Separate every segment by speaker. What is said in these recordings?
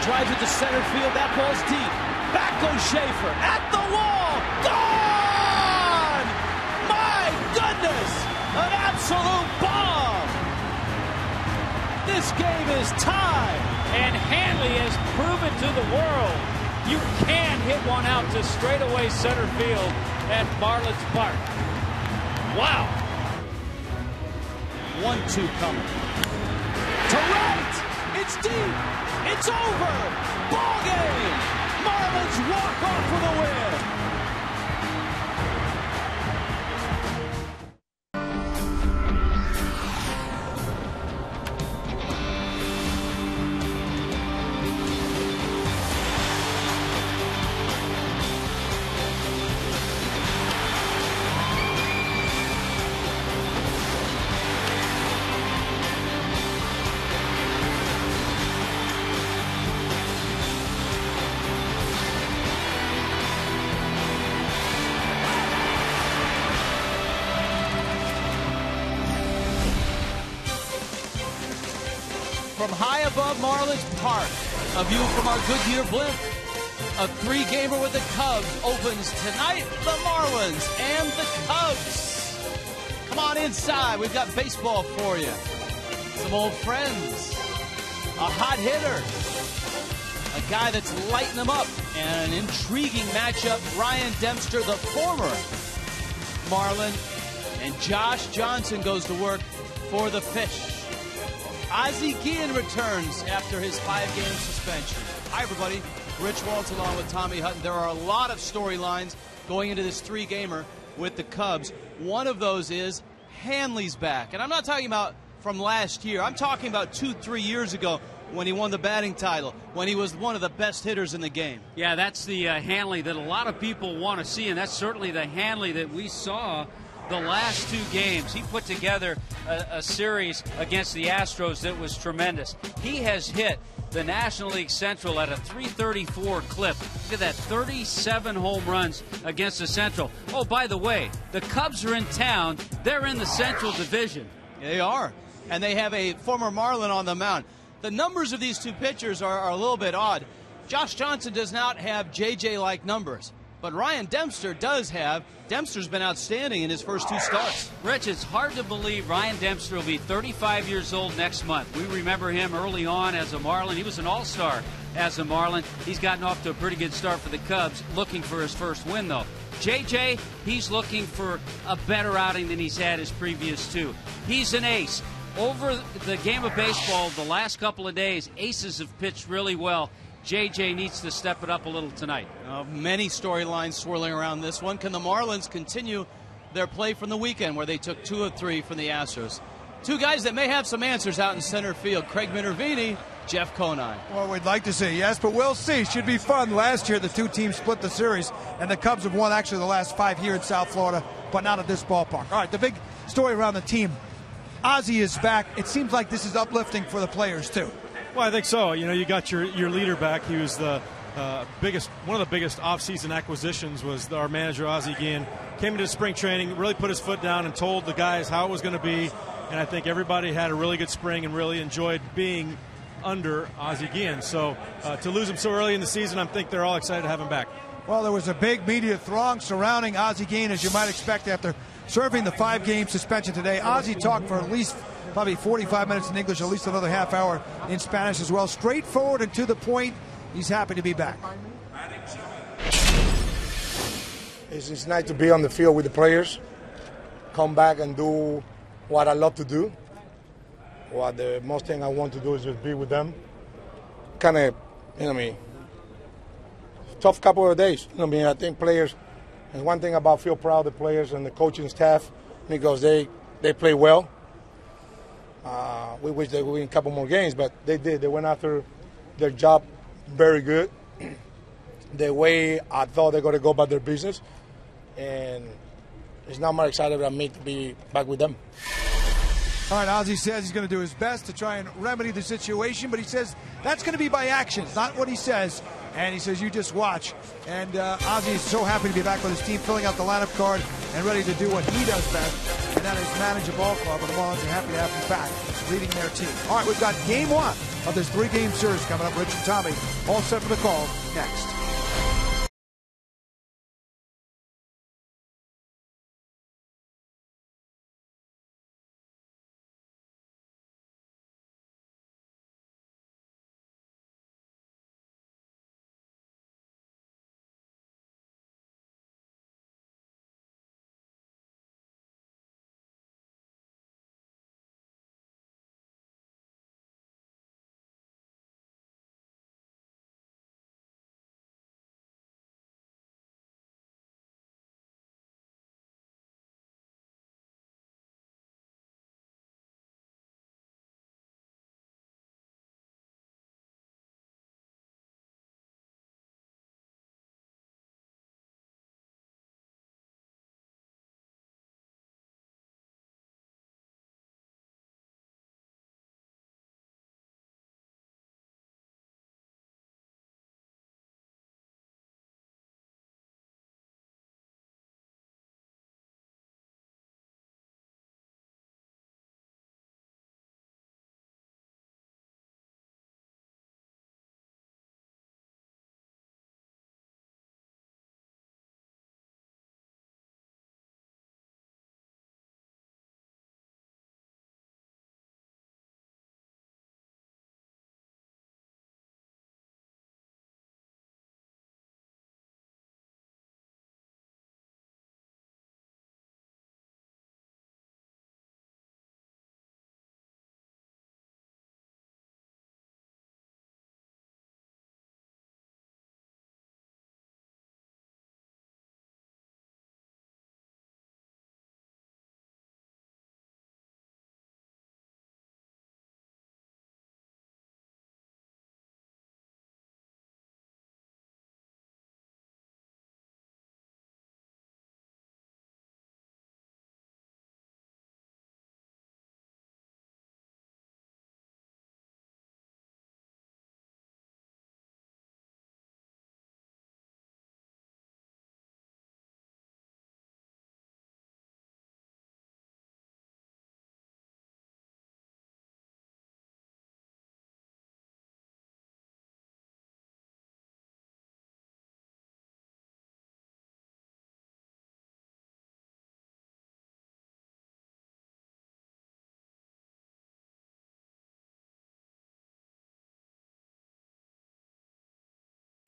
Speaker 1: drives it to center field. That ball's deep. Back goes Schaefer. At the wall. Gone! My goodness! An absolute bomb! This game is tied.
Speaker 2: And Hanley has proven to the world you can hit one out to straightaway center field at Marlins Park. Wow.
Speaker 1: 1-2 coming. To right. It's deep. It's over. Ball game. Marlins walk off with a win. From high above Marlins Park, a view from our Goodyear blimp. A three-gamer with the Cubs opens tonight. The Marlins and the Cubs. Come on inside. We've got baseball for you. Some old friends. A hot hitter. A guy that's lighting them up. And an intriguing matchup. Ryan Dempster, the former Marlin. And Josh Johnson goes to work for the Fish. Ozzie Guillen returns after his 5-game suspension. Hi, everybody. Rich Waltz along with Tommy Hutton. There are a lot of storylines going into this three-gamer with the Cubs. One of those is Hanley's back. And I'm not talking about from last year. I'm talking about 2-3 years ago when he won the batting title, when he was one of the best hitters in the game.
Speaker 2: Yeah, that's the Hanley that a lot of people want to see, and that's certainly the Hanley that we saw the last 2 games. He put together a series against the Astros that was tremendous. He has hit the National League Central at a .334 clip. Look at that, 37 home runs against the Central. Oh, by the way, the Cubs are in town. They're in the Central Division.
Speaker 1: They are, and they have a former Marlin on the mound. The numbers of these two pitchers are a little bit odd. Josh Johnson does not have JJ-like numbers, but Ryan Dempster does have. Dempster's been outstanding in his first 2 starts.
Speaker 2: Rich, it's hard to believe Ryan Dempster will be 35 years old next month. We remember him early on as a Marlin. He was an all-star as a Marlin. He's gotten off to a pretty good start for the Cubs, looking for his first win, though. JJ, he's looking for a better outing than he's had his previous 2. He's an ace. Over the game of baseball the last couple of days, aces have pitched really well. JJ needs to step it up a little tonight.
Speaker 1: Many storylines swirling around this one. Can the Marlins continue their play from the weekend where they took 2 of 3 from the Astros? 2 guys that may have some answers out in center field. Craig Minervini, Jeff Conine.
Speaker 3: Well, we'd like to see, yes, but we'll see. Should be fun. Last year, the 2 teams split the series, and the Cubs have won actually the last 5 here in South Florida, but not at this ballpark. All right, the big story around the team. Ozzie is back. It seems like this is uplifting for the players, too.
Speaker 4: Well, I think so. You know, you got your leader back. He was the one of the biggest offseason acquisitions was our manager, Ozzie Guillen. Came into spring training, really put his foot down and told the guys how it was going to be. And I think everybody had a really good spring and really enjoyed being under Ozzie Guillen. So to lose him so early in the season, I think they're all excited to have him back.
Speaker 3: Well, there was a big media throng surrounding Ozzie Guillen, as you might expect after serving the 5-game suspension today. Ozzie talked for at least probably 45 minutes in English, at least another half hour in Spanish as well. Straightforward and to the point. He's happy to be back.
Speaker 5: It's nice to be on the field with the players, come back and do what I love to do. What the most thing I want to do is just be with them. Kind of, tough couple of days. I think players, there's one thing about feel proud of the players and the coaching staff because they play well. We wish they would win a couple more games, but they did. They went after their job very good. The way I thought they're going to go about their business. And it's not more excited than me to be back with them.
Speaker 3: All right, Ozzie says he's going to do his best to try and remedy the situation, but he says that's going to be by actions, not what he says. And he says, you just watch. And Ozzie is so happy to be back with his team, filling out the lineup card and ready to do what he does best, and that is manage a ball club. And the Marlins are happy to have him back, leading their team. All right, we've got game 1 of this 3-game series coming up. Rich and Tommy all set for the call next.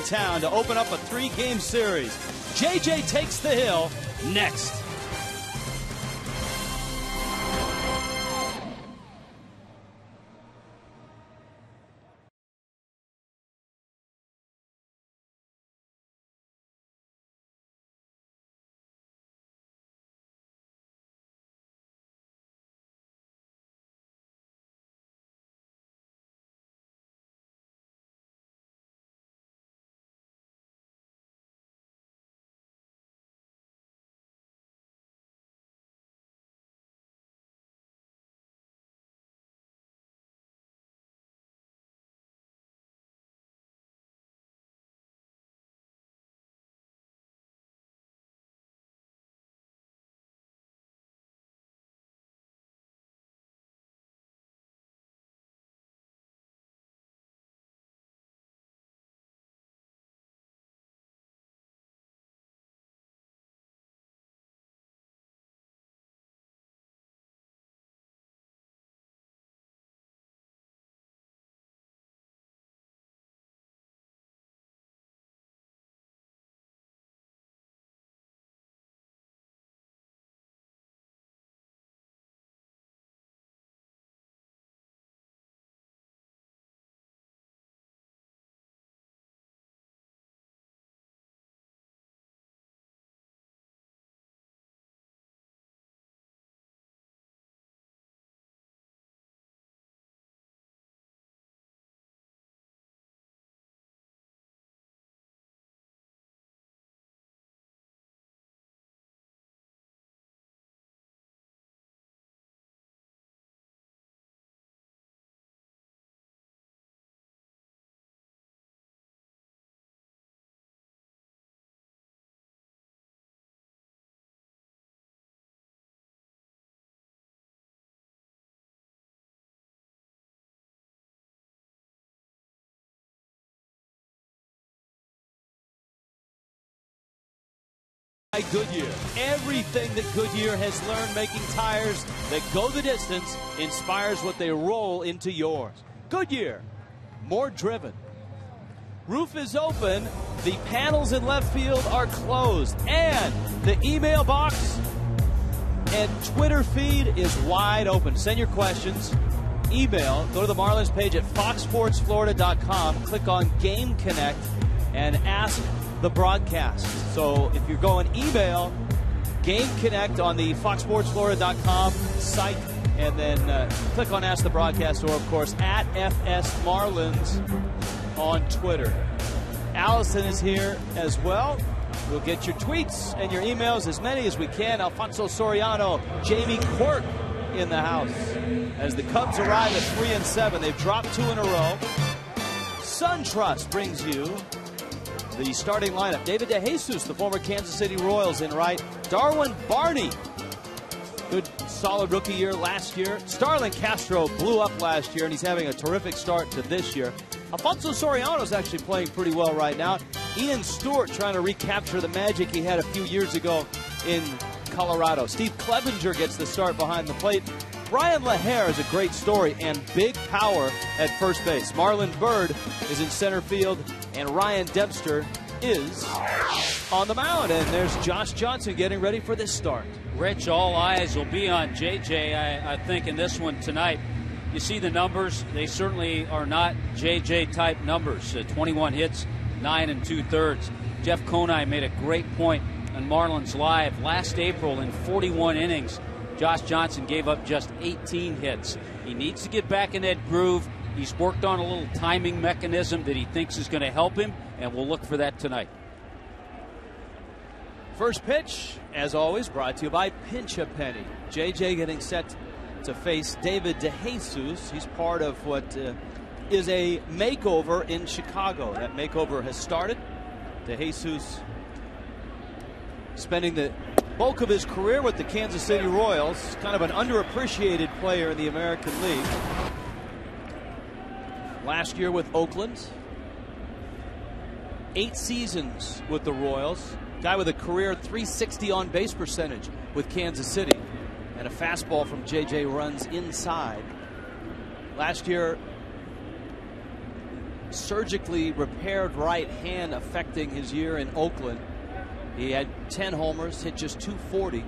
Speaker 1: Town to open up a 3-game series. JJ takes the hill next. Goodyear. Everything that Goodyear has learned making tires that go the distance inspires what they roll into yours. Goodyear, more driven. Roof is open. The panels in left field are closed. And the email box and Twitter feed is wide open. Send your questions. Email. Go to the Marlins page at foxsportsflorida.com. Click on Game Connect and ask the broadcast. So if you're going email, Game Connect on the foxsportsflorida.com site, and then click on Ask the Broadcast, or of course at FS Marlins on Twitter. Allison is here as well. We'll get your tweets and your emails, as many as we can. Alfonso Soriano, Jamie Quirk in the house. As the Cubs arrive at 3-7, they've dropped 2 in a row. SunTrust brings you the starting lineup. David DeJesus, the former Kansas City Royals, in right. Darwin Barney, good solid rookie year last year. Starlin Castro blew up last year, and he's having a terrific start to this year. Alfonso Soriano's actually playing pretty well right now. Ian Stewart trying to recapture the magic he had a few years ago in Colorado. Steve Clevenger gets the start behind the plate. Brian LaHair is a great story and big power at first base. Marlon Byrd is in center field, and Ryan Dempster is on the mound. And there's Josh Johnson getting ready for this start.
Speaker 2: Rich, all eyes will be on JJ, I think, in this one tonight. You see the numbers. They certainly are not JJ-type numbers. 21 hits, 9 2/3. Jeff Conine made a great point on Marlins Live last April. In 41 innings, Josh Johnson gave up just 18 hits. He needs to get back in that groove. He's worked on a little timing mechanism that he thinks is going to help him, and we'll look for that tonight.
Speaker 1: First pitch, as always, brought to you by Pinch-A-Penny. JJ getting set to face David DeJesus. He's part of what is a makeover in Chicago. That makeover has started. DeJesus spending the bulk of his career with the Kansas City Royals. Kind of an underappreciated player in the American League. Last year with Oakland. 8 seasons with the Royals. Guy with a career .360 on base percentage with Kansas City. And a fastball from JJ runs inside. Last year, surgically repaired right hand affecting his year in Oakland. He had 10 homers, hit just .240.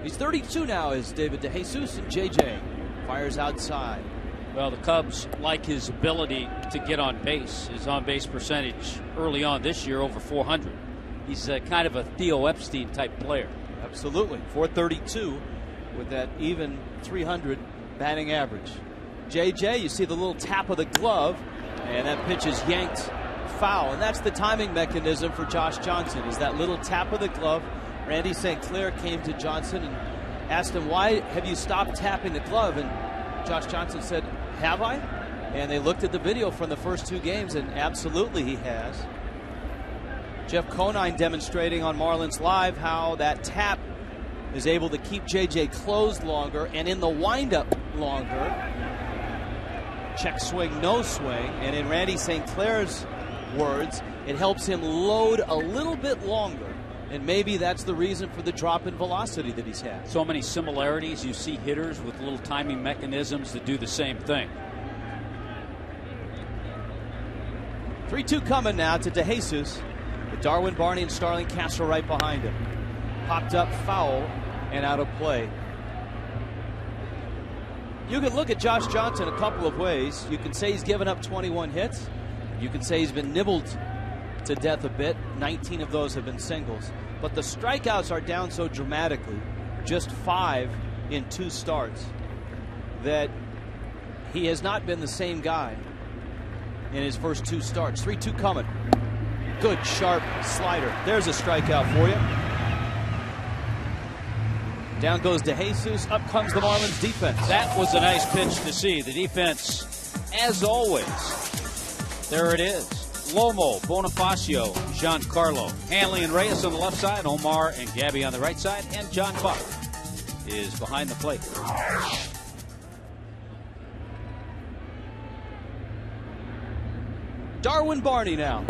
Speaker 1: He's 32 now, is David DeJesus, and JJ fires outside.
Speaker 2: Well, the Cubs like his ability to get on base. His on-base percentage early on this year over .400. He's kind of a Theo Epstein type player.
Speaker 1: Absolutely. .432 with that even .300 batting average. JJ, you see the little tap of the glove, and that pitch is yanked foul. And that's the timing mechanism for Josh Johnson, is that little tap of the glove. Randy St. Clair came to Johnson and asked him, why have you stopped tapping the glove? And Josh Johnson said, have I? And they looked at the video from the first 2 games, and absolutely he has. Jeff Conine demonstrating on Marlins Live how that tap is able to keep JJ closed longer and in the windup longer. Check swing, no swing. And in Randy St. Clair's words, it helps him load a little bit longer. And maybe that's the reason for the drop in velocity that he's had.
Speaker 2: So many similarities. You see hitters with little timing mechanisms that do the same thing.
Speaker 1: 3-2 coming now to DeJesus, with Darwin Barney and Starlin Castro right behind him. Popped up foul and out of play. You can look at Josh Johnson a couple of ways. You can say he's given up 21 hits. You can say he's been nibbled to death a bit. 19 of those have been singles. But the strikeouts are down so dramatically, just 5 in 2 starts, that he has not been the same guy in his first 2 starts. 3-2 coming. Good sharp slider. There's a strikeout for you. Down goes DeJesus. Up comes the Marlins defense.
Speaker 2: That was a nice pitch to see. The defense, as always. There it is. Lomo, Bonifacio, Giancarlo, Hanley and Reyes on the left side, Omar and Gabby on the right side, and John Buck is behind the plate.
Speaker 1: Darwin Barney now.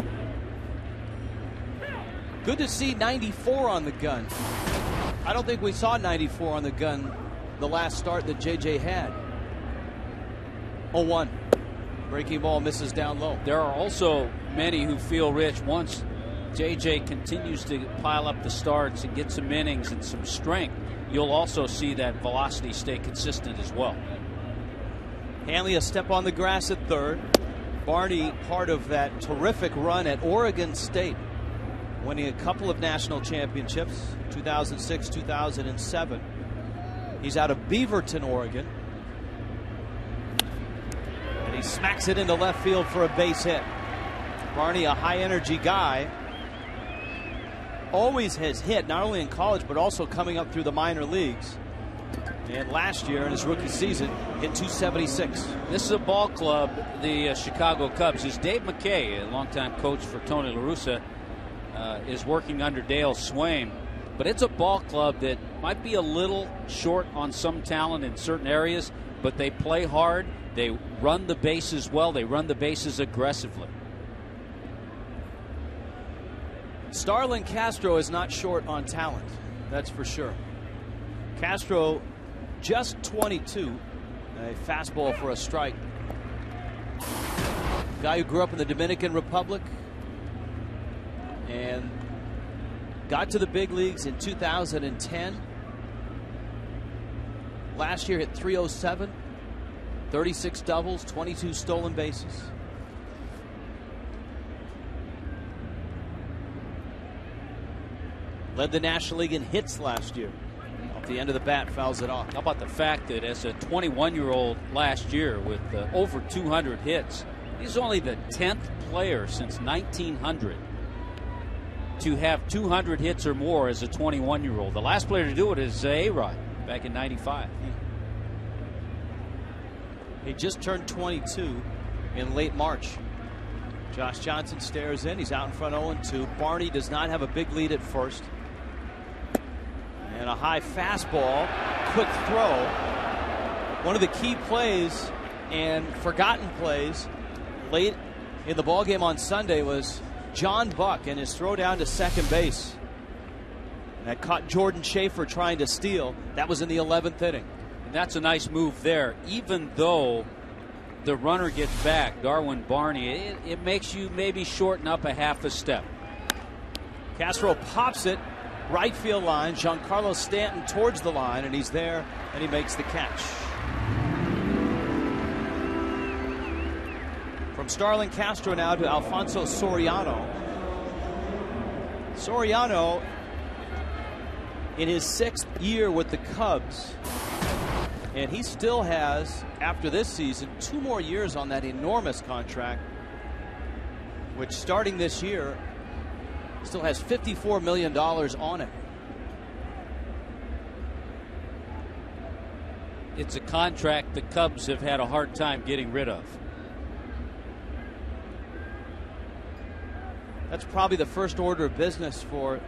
Speaker 1: Good to see 94 on the gun. I don't think we saw 94 on the gun the last start that JJ had. 0-1. Breaking ball misses down low.
Speaker 2: There are also many who feel, Rich, once JJ continues to pile up the starts and get some innings and some strength, you'll also see that velocity stay consistent as well.
Speaker 1: Hanley a step on the grass at third. Barney part of that terrific run at Oregon State, winning a couple of national championships, 2006, 2007. He's out of Beaverton, Oregon. And he smacks it into left field for a base hit. Barney, a high-energy guy, always has hit, not only in college, but also coming up through the minor leagues. And last year in his rookie season, hit 276.
Speaker 2: This is a ball club, the Chicago Cubs. Is Dave McKay, a longtime coach for Tony La Russa, is working under Dale Swaim. But it's a ball club that might be a little short on some talent in certain areas, but they play hard. They run the bases well. They run the bases aggressively.
Speaker 1: Starlin Castro is not short on talent, that's for sure. Castro just 22, a fastball for a strike. Guy who grew up in the Dominican Republic and got to the big leagues in 2010. Last year hit 307, 36 doubles, 22 stolen bases. Led the National League in hits last year. Off the end of the bat, fouls it off.
Speaker 2: How about the fact that as a 21-year-old last year with over 200 hits, he's only the 10th player since 1900 to have 200 hits or more as a 21-year-old. The last player to do it is A-Rod back in '95.
Speaker 1: He just turned 22 in late March. Josh Johnson stares in. He's out in front 0-2. Barney does not have a big lead at first. And a high fastball, quick throw. One of the key plays and forgotten plays late in the ballgame on Sunday was John Buck and his throw down to second base. That caught Jordan Schaefer trying to steal. That was in the 11th inning.
Speaker 2: And that's a nice move there. Even though the runner gets back, Darwin Barney, it makes you maybe shorten up a half a step.
Speaker 1: Castro pops it. Right field line, Giancarlo Stanton towards the line, and he's there, and he makes the catch. From Starlin Castro now to Alfonso Soriano. Soriano, in his 6th year with the Cubs, and he still has, after this season, 2 more years on that enormous contract, which starting this year still has $54 million on it.
Speaker 2: It's a contract the Cubs have had a hard time getting rid of.
Speaker 1: That's probably the first order of business for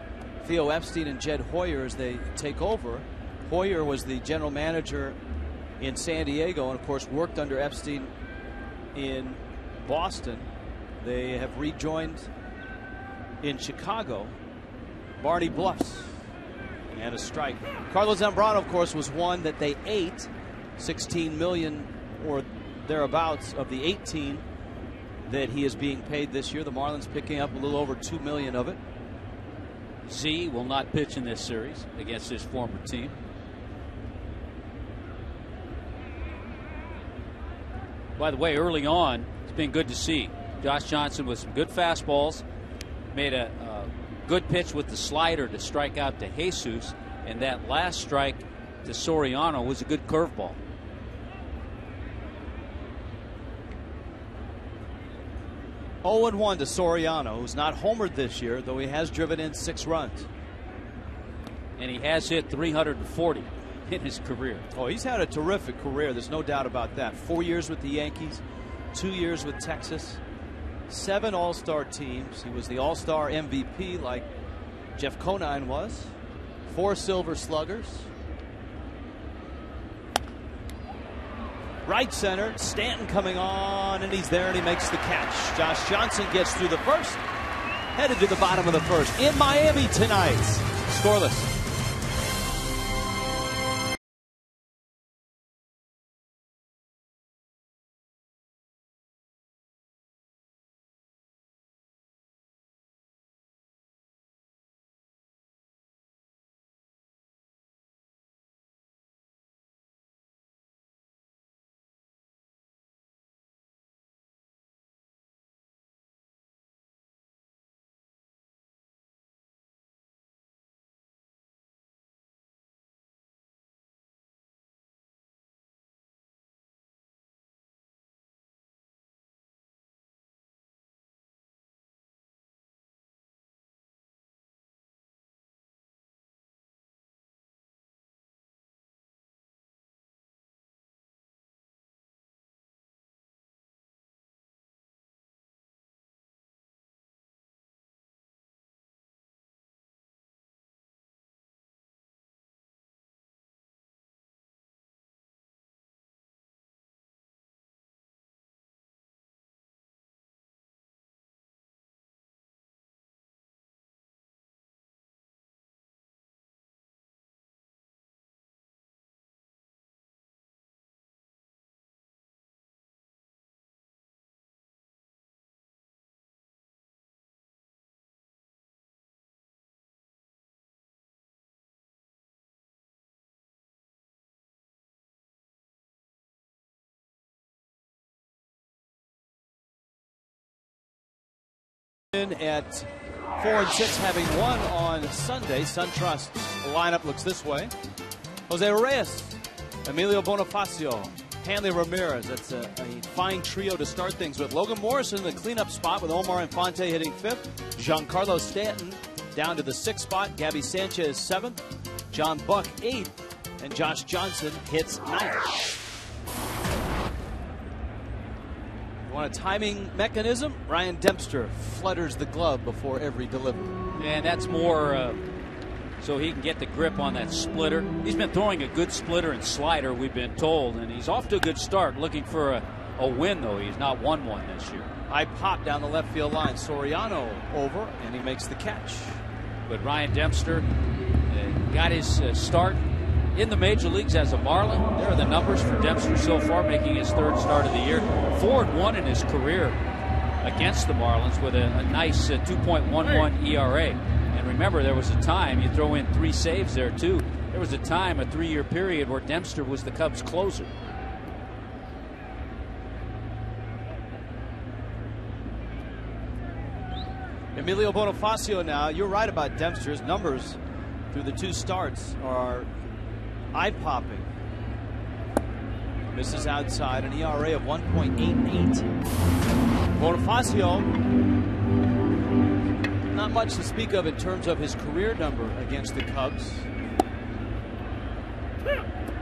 Speaker 1: Theo Epstein and Jed Hoyer as they take over. Hoyer was the general manager in San Diego and, of course, worked under Epstein in Boston. They have rejoined in Chicago. Barney bluffs and a strike. Carlos Zambrano, of course, was one that they ate. 16 million or thereabouts of the 18 that he is being paid this year. The Marlins picking up a little over 2 million of it.
Speaker 2: Z will not pitch in this series against his former team. By the way, early on, it's been good to see Josh Johnson with some good fastballs. Made a good pitch with the slider to strike out to Jesus, and that last strike to Soriano was a good curveball.
Speaker 1: Oh, 0-1 to Soriano, who's not homered this year, though he has driven in 6 runs.
Speaker 2: And he has hit 340 in his career.
Speaker 1: Oh, he's had a terrific career. There's no doubt about that. 4 years with the Yankees, 2 years with Texas. 7 All-Star teams. He was the All-Star MVP like Jeff Conine was. 4 Silver Sluggers. Right center, Stanton coming on, and he's there, and he makes the catch. Josh Johnson gets through the first, headed to the bottom of the first in Miami tonight. Scoreless. At 4-6, having won on Sunday. SunTrust's lineup looks this way: Jose Reyes, Emilio Bonifacio, Hanley Ramirez. That's a fine trio to start things with. Logan Morrison in the cleanup spot with Omar Infante hitting 5th. Giancarlo Stanton down to the 6th spot. Gabby Sanchez 7th. John Buck 8th. And Josh Johnson hits 9th. Want a timing mechanism? Ryan Dempster flutters the glove before every delivery.
Speaker 2: And that's more so he can get the grip on that splitter. He's been throwing a good splitter and slider, we've been told, and he's off to a good start. Looking for a win, though. He's not won one this year.
Speaker 1: I pop down the left field line. Soriano over, and he makes the catch.
Speaker 2: But Ryan Dempster got his start in the major leagues as a Marlin. There are the numbers for Dempster so far, making his 3rd start of the year. 4-1 in his career against the Marlins with a nice 2.11 ERA. And remember, there was a time, you throw in 3 saves there too, there was a time, a 3-year period, where Dempster was the Cubs' closer.
Speaker 1: Emilio Bonifacio now. You're right about Dempster's numbers through the 2 starts are eye-popping. Misses outside, an ERA of 1.88. Bonifacio, not much to speak of in terms of his career number against the Cubs.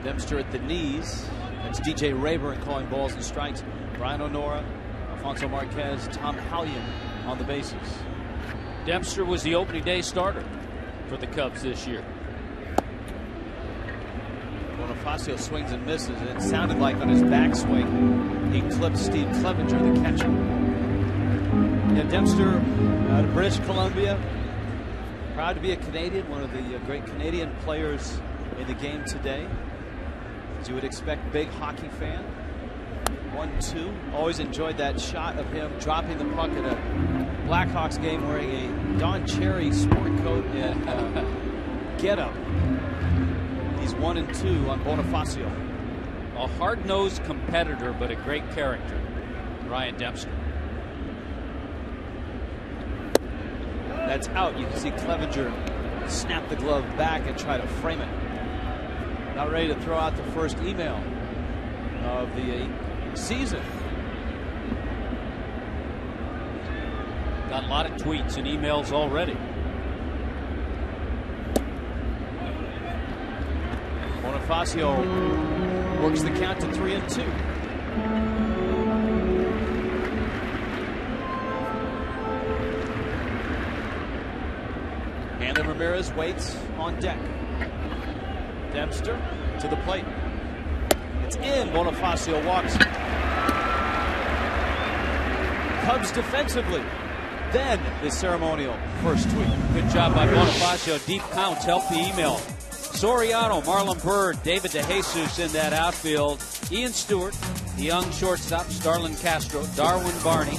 Speaker 1: Dempster at the knees. That's DJ Rayburn calling balls and strikes. Brian O'Nora, Alfonso Marquez, Tom Hallion on the bases.
Speaker 2: Dempster was the opening day starter for the Cubs this year.
Speaker 1: Bonifacio swings and misses, and it sounded like on his backswing he clipped Steve Clevenger, the catcher. Yeah, Dempster out of British Columbia, proud to be a Canadian, one of the great Canadian players in the game today. As you would expect, big hockey fan. 1-2. Always enjoyed that shot of him dropping the puck at a Blackhawks game wearing a Don Cherry sport coat and get-up. He's 1-2 on Bonifacio.
Speaker 2: A hard-nosed competitor, but a great character, Ryan Dempster.
Speaker 1: That's out. You can see Clevenger snap the glove back and try to frame it. Not ready to throw out the first email of the season.
Speaker 2: Got a lot of tweets and emails already.
Speaker 1: Bonifacio works the count to 3-2. Hanley Ramirez waits on deck. Dempster to the plate. It's in. Bonifacio walks. Cubs defensively then the ceremonial first tweet.
Speaker 2: Good job by Bonifacio. Deep counts help the email. Soriano, Marlon Byrd, David DeJesus in that outfield. Ian Stewart, the young shortstop, Starlin Castro, Darwin Barney,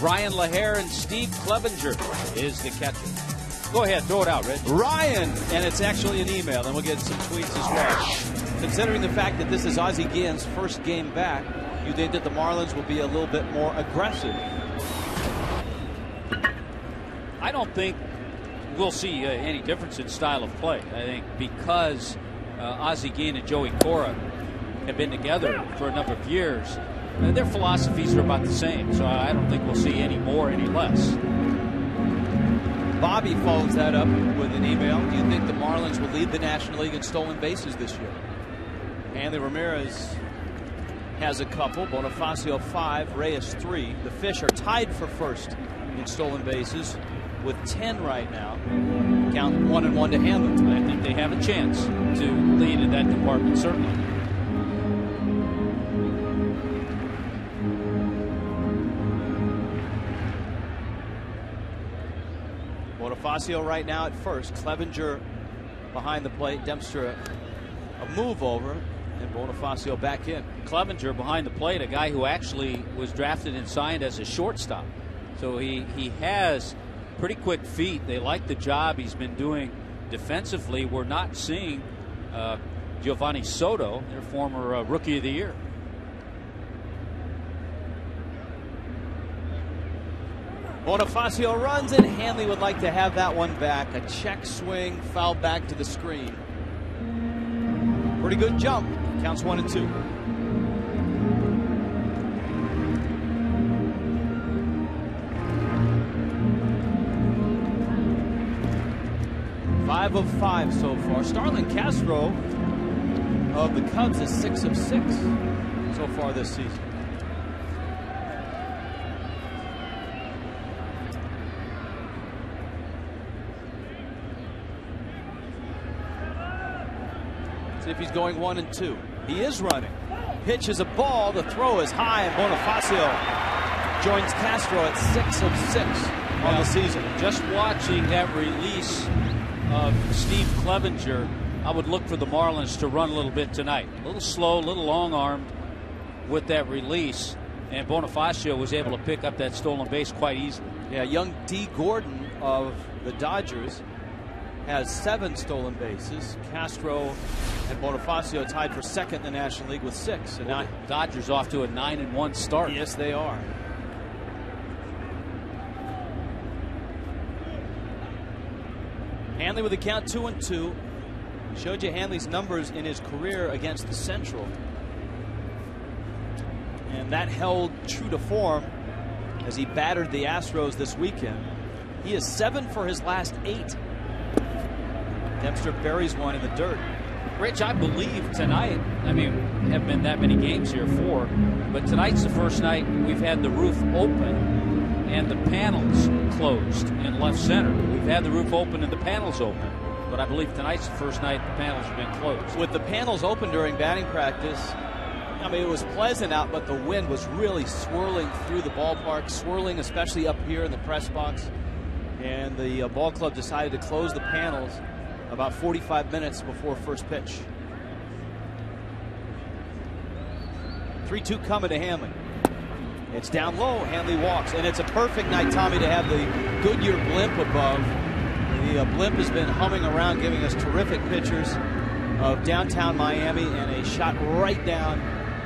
Speaker 2: Brian LaHare, and Steve Clevenger is the catcher. Go ahead, throw it out, Rich.
Speaker 1: Ryan, and it's actually an email, and we'll get some tweets as well. Considering the fact that this is Ozzie Guillen's first game back, you think that the Marlins will be a little bit more aggressive?
Speaker 2: I don't think we'll see any difference in style of play. I think because Ozzie Guillen and Joey Cora have been together for a number of years, their philosophies are about the same. So I don't think we'll see any more, any less.
Speaker 1: Bobby follows that up with an email. Do you think the Marlins will lead the National League in stolen bases this year? Hanley Ramirez has a couple. Bonifacio 5, Reyes 3. The Fish are tied for first in stolen bases with 10 right now. Count 1-1 to Hamlin.
Speaker 2: I think they have a chance to lead in that department, certainly.
Speaker 1: Bonifacio right now at first. Clevenger behind the plate. Dempster a move over, and Bonifacio back in.
Speaker 2: Clevenger behind the plate, a guy who actually was drafted and signed as a shortstop. So he has pretty quick feet. They like the job he's been doing defensively. We're not seeing Giovanni Soto, their former Rookie of the Year.
Speaker 1: Bonifacio runs, and Hanley would like to have that one back. A check swing, foul back to the screen. Pretty good jump. Counts 1-2. Five of 5 so far. Starlin Castro of the Cubs is 6 of 6 so far this season. See if he's going 1-2. He is running. Pitch is a ball. The throw is high, and Bonifacio joins Castro at 6 of 6 on the season.
Speaker 2: Just watching that release of Steve Clevenger, I would look for the Marlins to run a little bit tonight. A little slow, a little long-armed with that release, and Bonifacio was able to pick up that stolen base quite easily.
Speaker 1: Yeah, young D. Gordon of the Dodgers has 7 stolen bases. Castro and Bonifacio tied for second in the National League with 6. And now
Speaker 2: Dodgers off to a 9-1 start.
Speaker 1: Yes, they are. Hanley with the count 2-2. Showed you Hanley's numbers in his career against the Central. And that held true to form as he battered the Astros this weekend. He is 7 for his last 8. Dempster buries one in the dirt.
Speaker 2: Rich, I believe tonight, I mean, haven't been that many games here, 4, but tonight's the first night we've had the roof open and the panels closed in left center. We've had the roof open and the panels open, but I believe tonight's the first night the panels have been closed.
Speaker 1: With the panels open during batting practice, I mean, it was pleasant out, but the wind was really swirling through the ballpark, swirling especially up here in the press box, and the ball club decided to close the panels about 45 minutes before first pitch. 3-2 coming to Hanley. It's down low. Hanley walks, and it's a perfect night, Tommy, to have the Goodyear blimp above. The blimp has been humming around, giving us terrific pictures of downtown Miami and a shot right down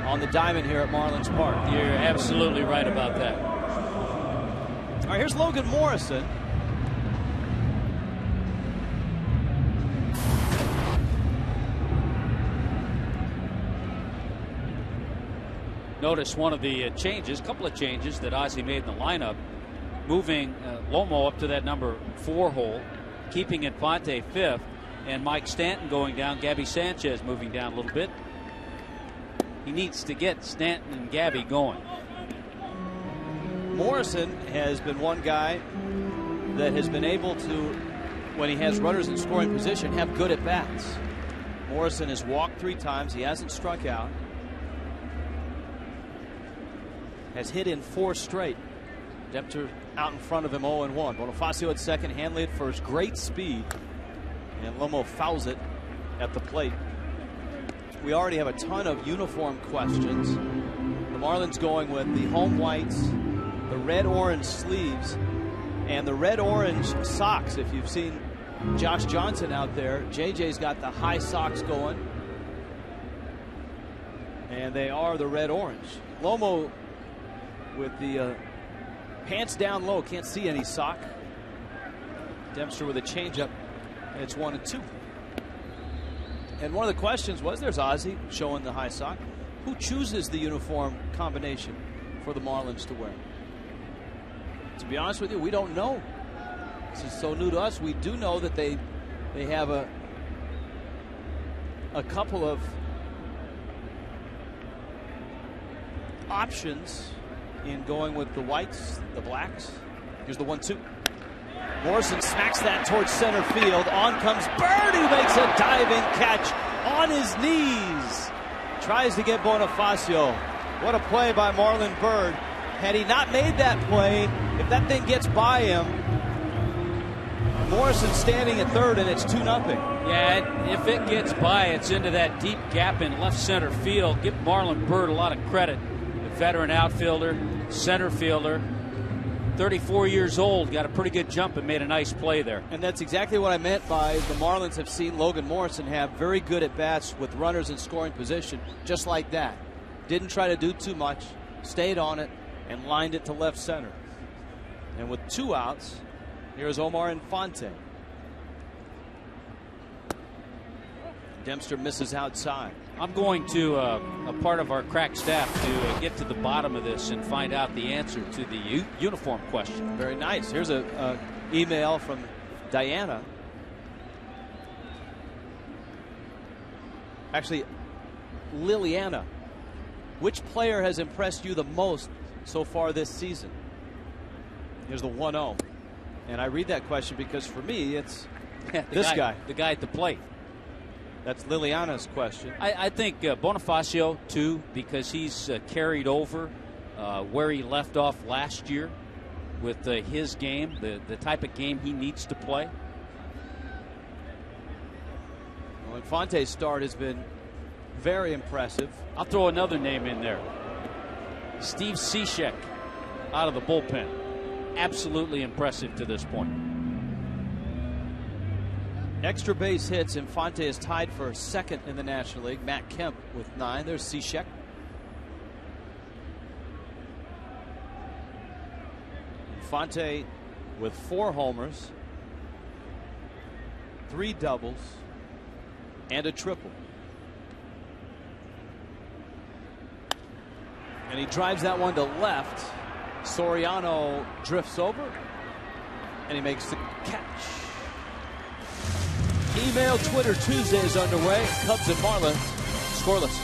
Speaker 1: on the diamond here at Marlins Park.
Speaker 2: You're absolutely right about that.
Speaker 1: All right, here's Logan Morrison.
Speaker 2: Notice one of the changes, a couple of changes that Ozzie made in the lineup, moving Lomo up to that number 4 hole, keeping Infante 5th, and Mike Stanton going down, Gabby Sanchez moving down a little bit. He needs to get Stanton and Gabby going.
Speaker 1: Morrison has been one guy that has been able to, when he has runners in scoring position, have good at bats. Morrison has walked 3 times. He hasn't struck out. Has hit in 4 straight. Dempster out in front of him, 0-1. Bonifacio at second, Hanley at first. Great speed. And Lomo fouls it at the plate. We already have a ton of uniform questions. The Marlins going with the home whites, the red-orange sleeves, and the red-orange socks. If you've seen Josh Johnson out there, JJ's got the high socks going. And they are the red-orange. Lomo with the pants down low, can't see any sock. Dempster with a changeup, and it's 1-2. And one of the questions was, there's Ozzie showing the high sock. Who chooses the uniform combination for the Marlins to wear? To be honest with you, we don't know. This is so new to us. We do know that they have a couple of options in going with the whites, the blacks. Here's the 1-2. Morrison smacks that towards center field. On comes Bird, who makes a diving catch on his knees. Tries to get Bonifacio. What a play by Marlon Bird. Had he not made that play, if that thing gets by him, Morrison standing at third, and it's 2-0.
Speaker 2: Yeah, if it gets by, it's into that deep gap in left center field. Give Marlon Bird a lot of credit. The veteran outfielder, center fielder, 34 years old, got a pretty good jump and made a nice play there.
Speaker 1: And that's exactly what I meant by the Marlins have seen Logan Morrison have very good at-bats with runners in scoring position, just like that. Didn't try to do too much, stayed on it, and lined it to left center. And with 2 outs, here's Omar Infante. Dempster misses outside.
Speaker 2: I'm going to a part of our crack staff to get to the bottom of this and find out the answer to the uniform question.
Speaker 1: Very nice. Here's a email from Diana. Actually, Liliana. Which player has impressed you the most so far this season? Here's the 1-0. And I read that question because for me, it's this guy.
Speaker 2: The guy at the plate.
Speaker 1: That's Liliana's question.
Speaker 2: I think Bonifacio, too, because he's carried over where he left off last year with his game, the type of game he needs to play.
Speaker 1: Well, Infante's start has been very impressive.
Speaker 2: I'll throw another name in there. Steve Cishek out of the bullpen. Absolutely impressive to this point.
Speaker 1: Extra base hits. Infante is tied for second in the National League. Matt Kemp with 9. There's Cishek. Infante with 4 homers, 3 doubles, and a triple. And he drives that one to left. Soriano drifts over, and he makes the catch. Email Twitter Tuesday is underway. Cubs and Marlins scoreless.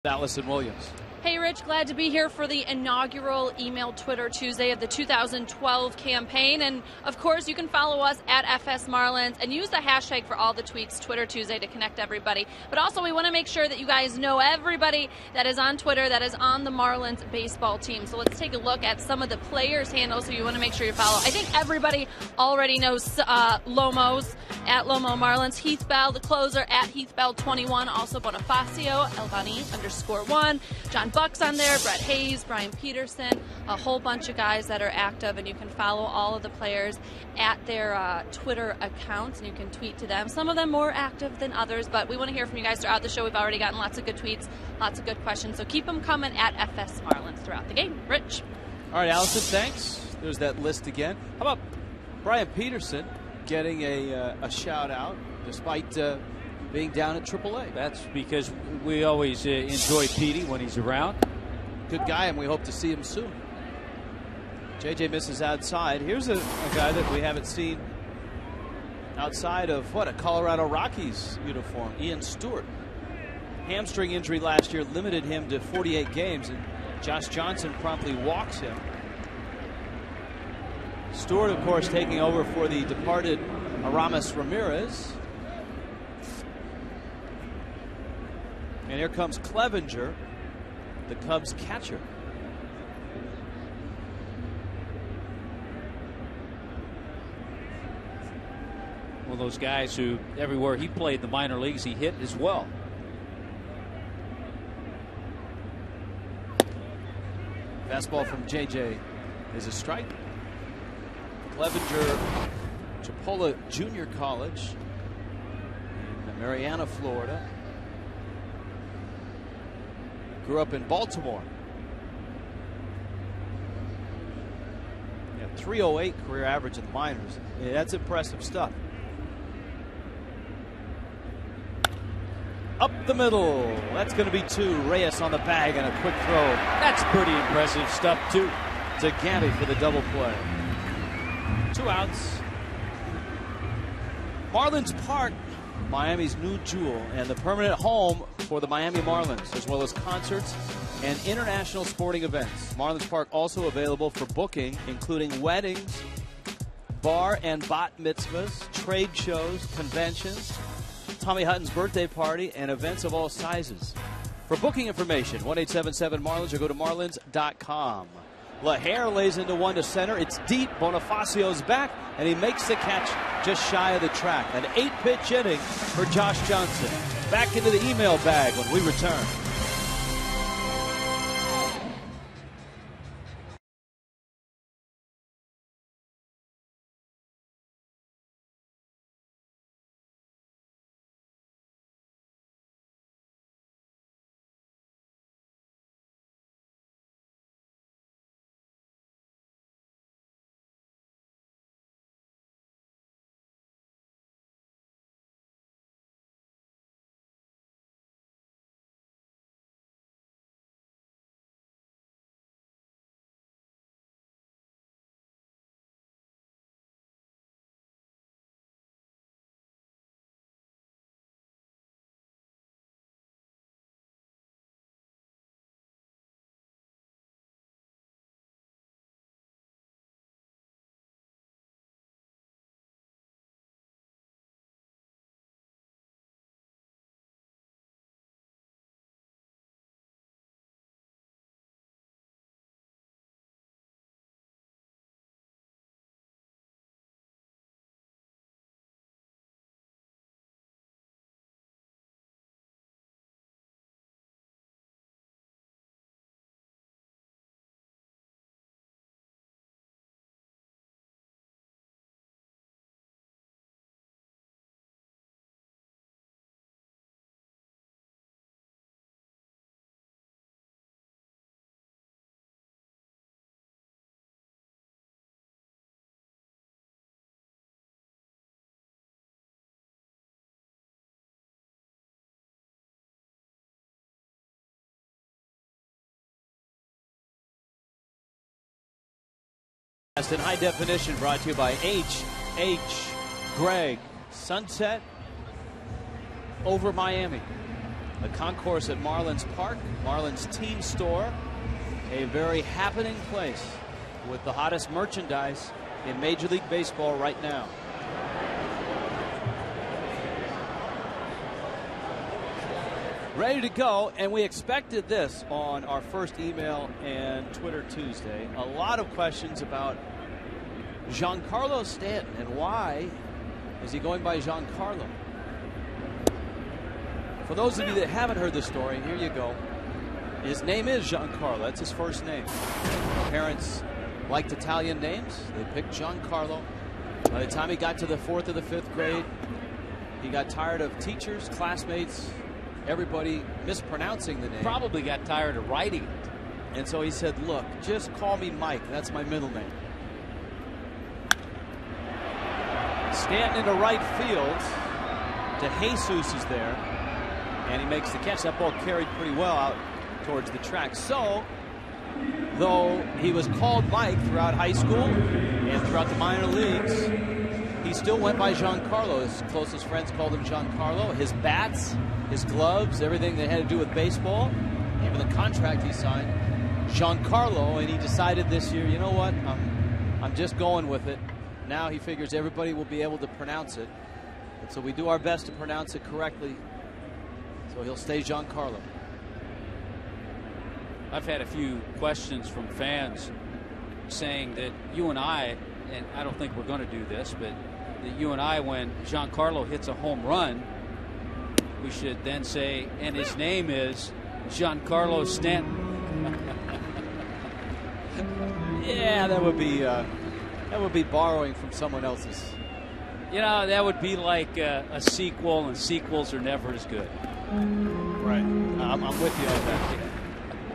Speaker 1: Allison Williams.
Speaker 6: Hey, Rich, glad to be here for the inaugural Email Twitter Tuesday of the 2012 campaign. And, of course, you can follow us at FS Marlins and use the hashtag for all the tweets, Twitter Tuesday, to connect everybody. But also, we want to make sure that you guys know everybody that is on Twitter that is on the Marlins baseball team. So let's take a look at some of the players' handles who you want to make sure you follow. I think everybody already knows Lomos, at Lomo Marlins, Heath Bell, the closer, at Heath Bell 21, also Bonifacio, Elvani_1, John Buck's on there, Brett Hayes, Brian Peterson, a whole bunch of guys that are active, and you can follow all of the players at their Twitter accounts, and you can tweet to them. Some of them more active than others, but we want to hear from you guys throughout the show. We've already gotten lots of good tweets, lots of good questions, so keep them coming at FS Marlins throughout the game. Rich?
Speaker 1: All right, Allison, thanks. There's that list again. How about Brian Peterson getting a shout-out despite being down at AAA?
Speaker 2: That's because we always enjoy Petey when he's around.
Speaker 1: Good guy, and we hope to see him soon. JJ misses outside. Here's a guy that we haven't seen outside of, a Colorado Rockies uniform, Ian Stewart. Hamstring injury last year limited him to 48 games, and Josh Johnson promptly walks him. Stewart, of course, taking over for the departed Aramis Ramirez. And here comes Clevenger, the Cubs catcher.
Speaker 2: One of those guys who, everywhere he played in the minor leagues, he hit as well.
Speaker 1: Fastball from JJ is a strike. Clevenger, Chipola Junior College in Marianna, Florida. Grew up in Baltimore. Yeah, 308 career average in the minors. Yeah, that's impressive stuff. Up the middle. That's going to be 2. Reyes on the bag and a quick throw.
Speaker 2: That's pretty impressive stuff, too.
Speaker 1: To Gabby for the double play. 2 outs. Marlins Park, Miami's new jewel and the permanent home for the Miami Marlins, as well as concerts and international sporting events. Marlins Park also available for booking, including weddings, bar and bat mitzvahs, trade shows, conventions, Tommy Hutton's birthday party, and events of all sizes. For booking information, 1-877-MARLINS or go to marlins.com. LaHare lays into one to center. It's deep. Bonifacio's back, and he makes the catch just shy of the track. An 8-pitch inning for Josh Johnson. Back into the email bag when we return. In high definition, brought to you by H.H. Gregg. Sunset over Miami. The concourse at Marlins Park, Marlins team store, a very happening place with the hottest merchandise in Major League Baseball right now. Ready to go, and we expected this on our first email and Twitter Tuesday. A lot of questions about Giancarlo Stanton and why is he going by Giancarlo. For those of you that haven't heard the story, here you go. His name is Giancarlo. That's his first name. Parents liked Italian names. They picked Giancarlo. By the time he got to the 4th or the 5th grade, he got tired of teachers, classmates, everybody mispronouncing the name.
Speaker 2: Probably got tired of writing it.
Speaker 1: And so he said, look, just call me Mike. That's my middle name. Stanton into right field. DeJesus is there. And he makes the catch. That ball carried pretty well out towards the track. So, though he was called Mike throughout high school and throughout the minor leagues, he still went by Giancarlo. His closest friends called him Giancarlo. His bats, his gloves, everything that had to do with baseball, even the contract he signed, Giancarlo, and he decided this year, you know what, I'm just going with it. Now he figures everybody will be able to pronounce it. And so we do our best to pronounce it correctly. So he'll stay Giancarlo.
Speaker 2: I've had a few questions from fans saying that you and I don't think we're going to do this, but that you and I, when Giancarlo hits a home run, we should then say, and his name is Giancarlo Stanton.
Speaker 1: Yeah, that would be borrowing from someone else's.
Speaker 2: You know, that would be like a sequel, and sequels are never as good.
Speaker 1: Right. I'm with you on that.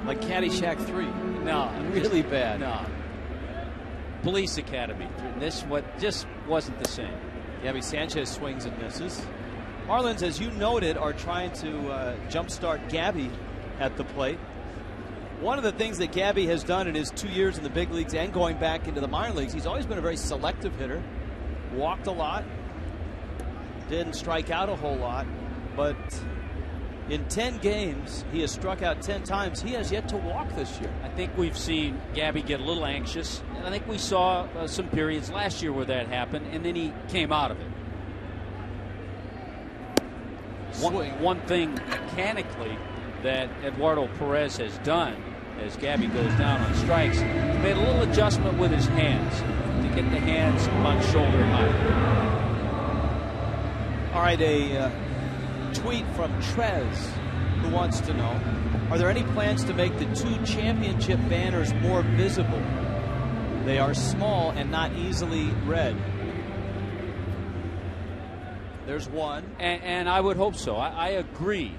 Speaker 1: Like Caddyshack 3.
Speaker 2: No.
Speaker 1: Really bad.
Speaker 2: No. Police Academy. This just wasn't the same.
Speaker 1: Gabby Sanchez swings and misses. Marlins, as you noted, are trying to jumpstart Gabby at the plate. One of the things that Gabby has done in his 2 years in the big leagues and going back into the minor leagues, he's always been a very selective hitter. Walked a lot. Didn't strike out a whole lot. But in 10 games, he has struck out 10 times. He has yet to walk this year.
Speaker 2: I think we've seen Gabby get a little anxious. And I think we saw some periods last year where that happened, and then he came out of it. One thing mechanically that Eduardo Perez has done as Gabby goes down on strikes, he made a little adjustment with his hands to get the hands on shoulder height.
Speaker 1: All right, a tweet from Trez, who wants to know, are there any plans to make the 2 championship banners more visible? They are small and not easily read. There's one.
Speaker 2: And I would hope so. I agree.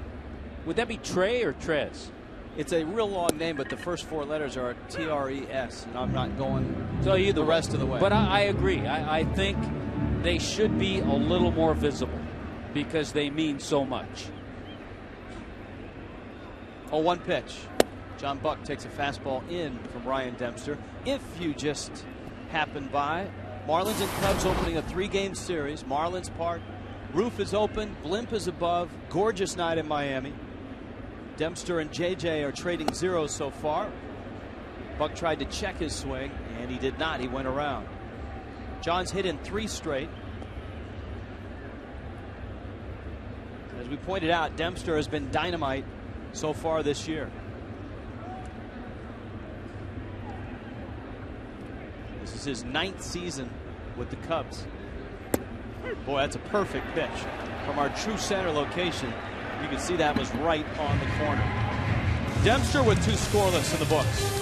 Speaker 2: Would that be Trey or Trez?
Speaker 1: It's a real long name, but the first 4 letters are T-R-E-S, and I'm not going
Speaker 2: the
Speaker 1: rest of the way.
Speaker 2: But I agree. I think they should be a little more visible because they mean so much.
Speaker 1: Oh, 1 pitch. John Buck takes a fastball in from Ryan Dempster. If you just happen by, Marlins and Cubs opening a 3-game series. Marlins Park. Roof is open. Blimp is above. Gorgeous night in Miami. Dempster and JJ are trading zeros so far. Buck tried to check his swing, and he did not. He went around. John's hit in 3 straight. As we pointed out, Dempster has been dynamite so far this year. This is his 9th season with the Cubs. Boy, that's a perfect pitch. From our true center location, you can see that was right on the corner. Dempster with 2 scoreless in the books.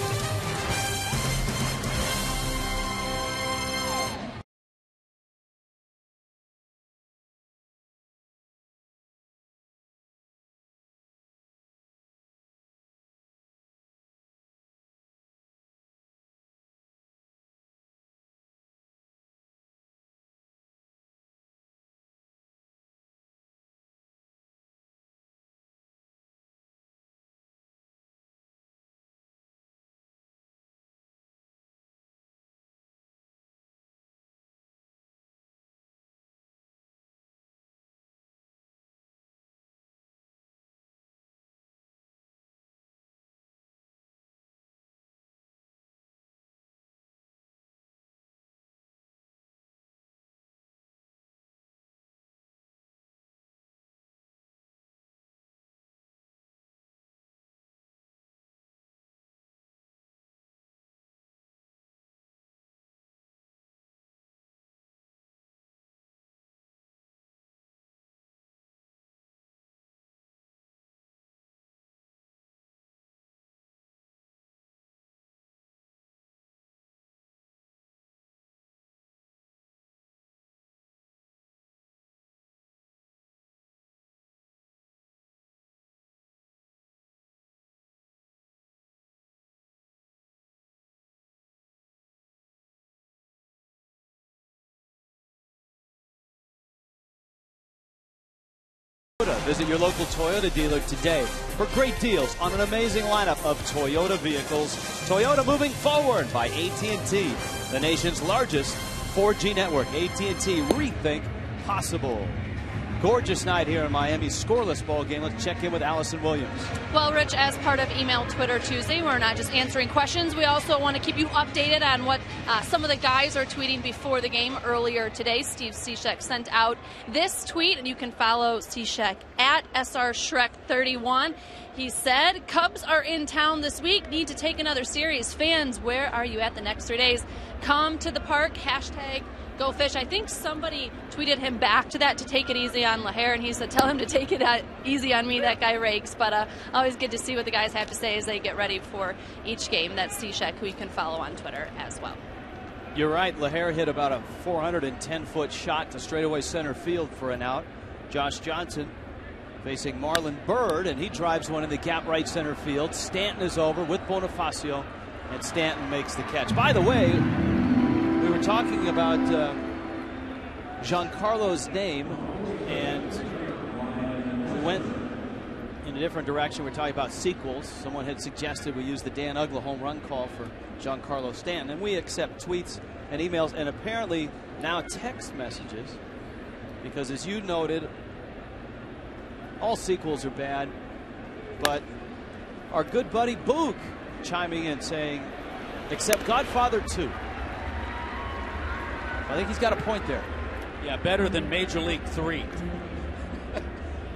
Speaker 1: Visit your local Toyota dealer today for great deals on an amazing lineup of Toyota vehicles. Toyota moving forward by AT&T, the nation's largest 4G network. AT&T, rethink possible. Gorgeous night here in Miami. Scoreless ball game. Let's check in with Allison Williams.
Speaker 6: Well, Rich, as part of Email Twitter Tuesday, we're not just answering questions. We also want to keep you updated on what some of the guys are tweeting before the game. Earlier today, Steve Cishek sent out this tweet, and you can follow Cishek at SRShrek31. He said, Cubs are in town this week. Need to take another series. Fans, where are you at the next 3 days? Come to the park. Hashtag Go Fish. I think somebody tweeted him back to that to take it easy on LaHair, and he said, tell him to take it easy on me. That guy rakes. But always good to see what the guys have to say as they get ready for each game. That's Cishek, who you can follow on Twitter as well.
Speaker 1: You're right. LaHair hit about a 410-foot shot to straightaway center field for an out. Josh Johnson facing Marlon Byrd, and he drives one in the gap right center field. Stanton is over with Bonifacio, and Stanton makes the catch. By the way, we were talking about Giancarlo's name, and we went in a different direction. We're talking about sequels. Someone had suggested we use the Dan Uggla home run call for Giancarlo Stanton, and we accept tweets and emails, and apparently now text messages, because as you noted, all sequels are bad, but our good buddy Boog chiming in saying, except Godfather 2. I think he's got a point there.
Speaker 2: Yeah, better than Major League 3.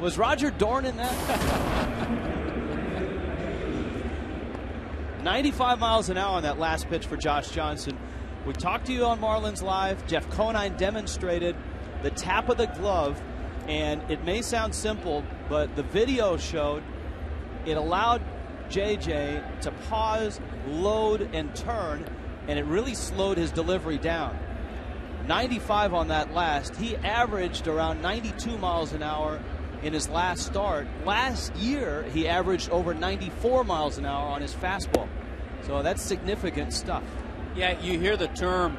Speaker 1: Was Roger Dorn in that? 95 miles an hour on that last pitch for Josh Johnson. We talked to you on Marlins Live. Jeff Conine demonstrated the tap of the glove, and it may sound simple, but the video showed it allowed JJ to pause, load, and turn, and it really slowed his delivery down. 95 on that last. He averaged around 92 miles an hour in his last start. Last year, he averaged over 94 miles an hour on his fastball. So that's significant stuff.
Speaker 2: Yeah, you hear the term,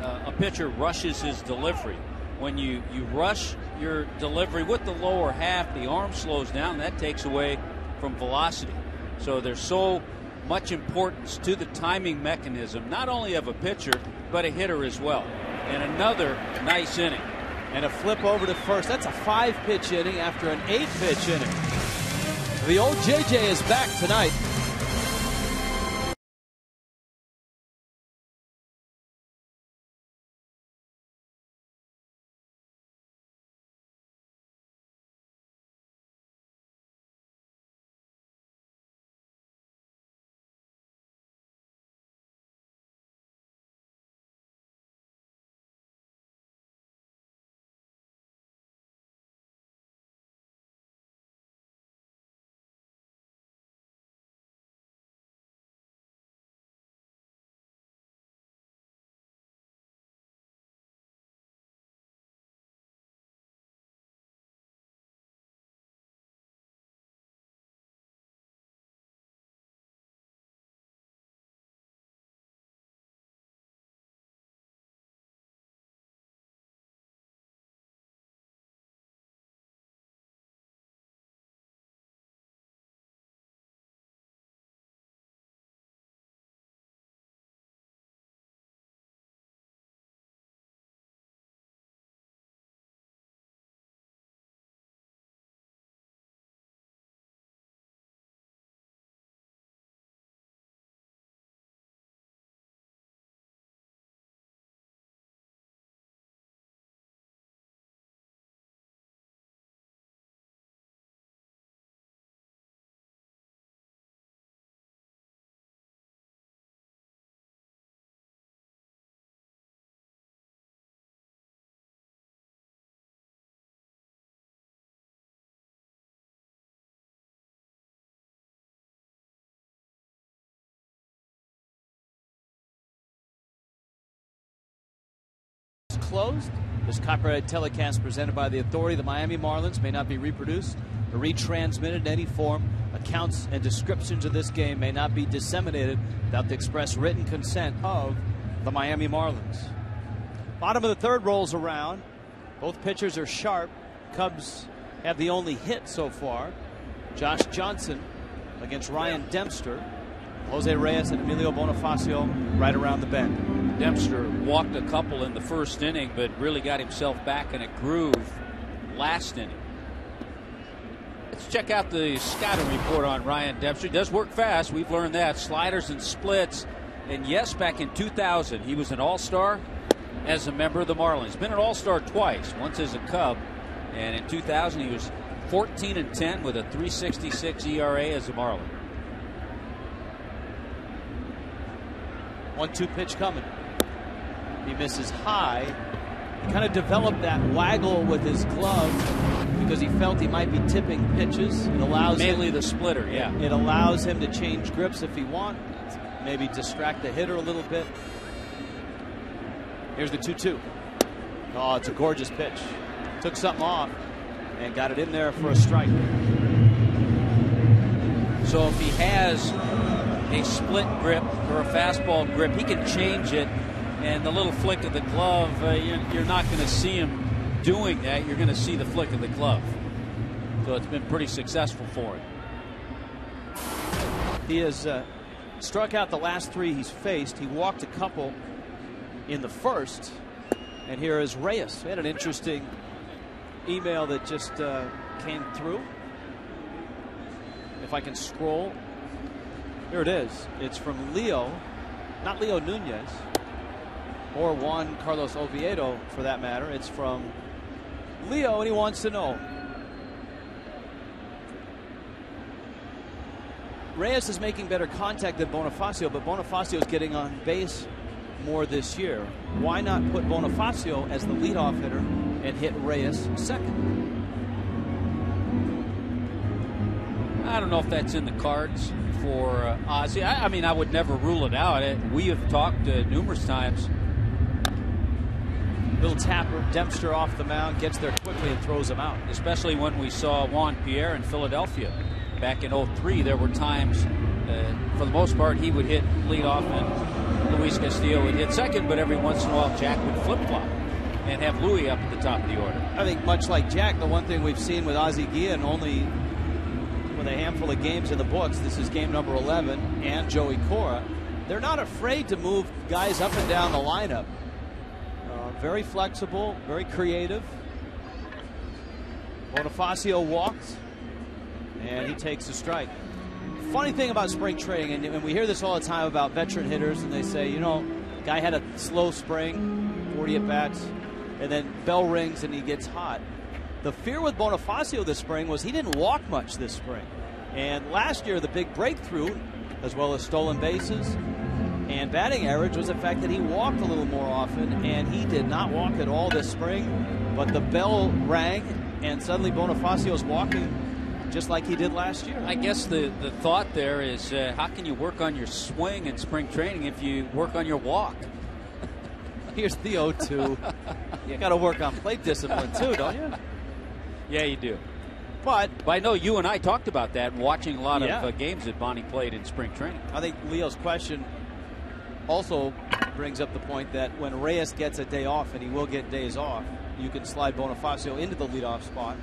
Speaker 2: a pitcher rushes his delivery. When you rush your delivery with the lower half, the arm slows down. That takes away from velocity. So there's so much importance to the timing mechanism, not only of a pitcher, but a hitter as well. And another nice inning.
Speaker 1: And a flip over to first. That's a 5-pitch inning after an 8-pitch inning. The old JJ is back tonight. Closed. This copyrighted telecast presented by the authority of the Miami Marlins may not be reproduced or retransmitted in any form. Accounts and descriptions of this game may not be disseminated without the express written consent of the Miami Marlins. Bottom of the third rolls around. Both pitchers are sharp. Cubs have the only hit so far. Josh Johnson against Ryan Dempster. Jose Reyes and Emilio Bonifacio right around the bend.
Speaker 2: Dempster walked a couple in the first inning, but really got himself back in a groove last inning. Let's check out the scouting report on Ryan Dempster. He does work fast. We've learned that. Sliders and splits. And yes, back in 2000, he was an all-star as a member of the Marlins. Been an all-star twice, once as a Cub. And in 2000, he was 14-10 with a 3.66 ERA as a Marlin.
Speaker 1: 1-2 pitch coming. He misses high. He kind of developed that waggle with his glove because he felt he might be tipping pitches. It allows
Speaker 2: mainly the splitter, yeah.
Speaker 1: It allows him to change grips if he wants, maybe distract the hitter a little bit. Here's the 2-2. Oh, it's a gorgeous pitch. Took something off and got it in there for a strike.
Speaker 2: So if he has a split grip or a fastball grip, he can change it, and the little flick of the glove, you're not going to see him doing that. You're going to see the flick of the glove. So it's been pretty successful for him.
Speaker 1: He has struck out the last 3 he's faced. He walked a couple in the first. And here is Reyes. We had an interesting email that just came through. If I can scroll. Here it is. It's from Leo, not Leo Nunez, or Juan Carlos Oviedo for that matter. It's from Leo, and he wants to know. Reyes is making better contact than Bonifacio, but Bonifacio is getting on base more this year. Why not put Bonifacio as the leadoff hitter and hit Reyes second?
Speaker 2: I don't know if that's in the cards for Ozzie. I mean, I would never rule it out. We have talked numerous times.
Speaker 1: Little tapper, Dempster off the mound, gets there quickly and throws him out.
Speaker 2: Especially when we saw Juan Pierre in Philadelphia back in '03. There were times, for the most part, he would hit leadoff and Luis Castillo would hit second, but every once in a while Jack would flip-flop and have Louis up at the top of the order.
Speaker 1: I think much like Jack, the one thing we've seen with Ozzie Guillen only with a handful of games in the books, this is game number 11, and Joey Cora, they're not afraid to move guys up and down the lineup. Very flexible, very creative. Bonifacio walks, and he takes a strike. Funny thing about spring training, and we hear this all the time about veteran hitters, and they say, you know, guy had a slow spring, 40 at-bats, and then bell rings and he gets hot. The fear with Bonifacio this spring was he didn't walk much this spring. And last year, the big breakthrough, as well as stolen bases and batting average, was the fact that he walked a little more often, and he did not walk at all this spring. But the bell rang, and suddenly Bonifacio's walking just like he did last year.
Speaker 2: I guess the thought there is how can you work on your swing in spring training if you work on your walk?
Speaker 1: Here's the 0-2. You got to work on plate discipline too, don't you?
Speaker 2: Yeah, you do.
Speaker 1: But
Speaker 2: I know you and I talked about that watching a lot of games that Bonnie played in spring training.
Speaker 1: I think Leo's question also brings up the point that when Reyes gets a day off, and he will get days off, you can slide Bonifacio into the leadoff spot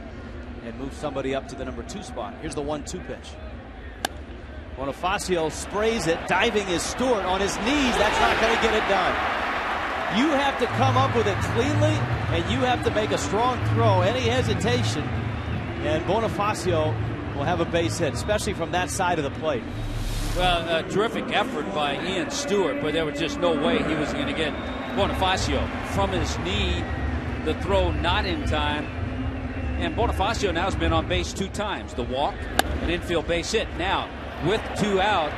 Speaker 1: and move somebody up to the number 2 spot. Here's the 1-2 pitch. Bonifacio sprays it. Diving is Stewart on his knees. That's not going to get it done. You have to come up with it cleanly, and you have to make a strong throw. Any hesitation, and Bonifacio will have a base hit, especially from that side of the plate.
Speaker 2: Well, a terrific effort by Ian Stewart, but there was just no way he was going to get Bonifacio from his knee. The throw not in time. And Bonifacio now has been on base 2 times. The walk, an infield base hit. Now, with 2 out,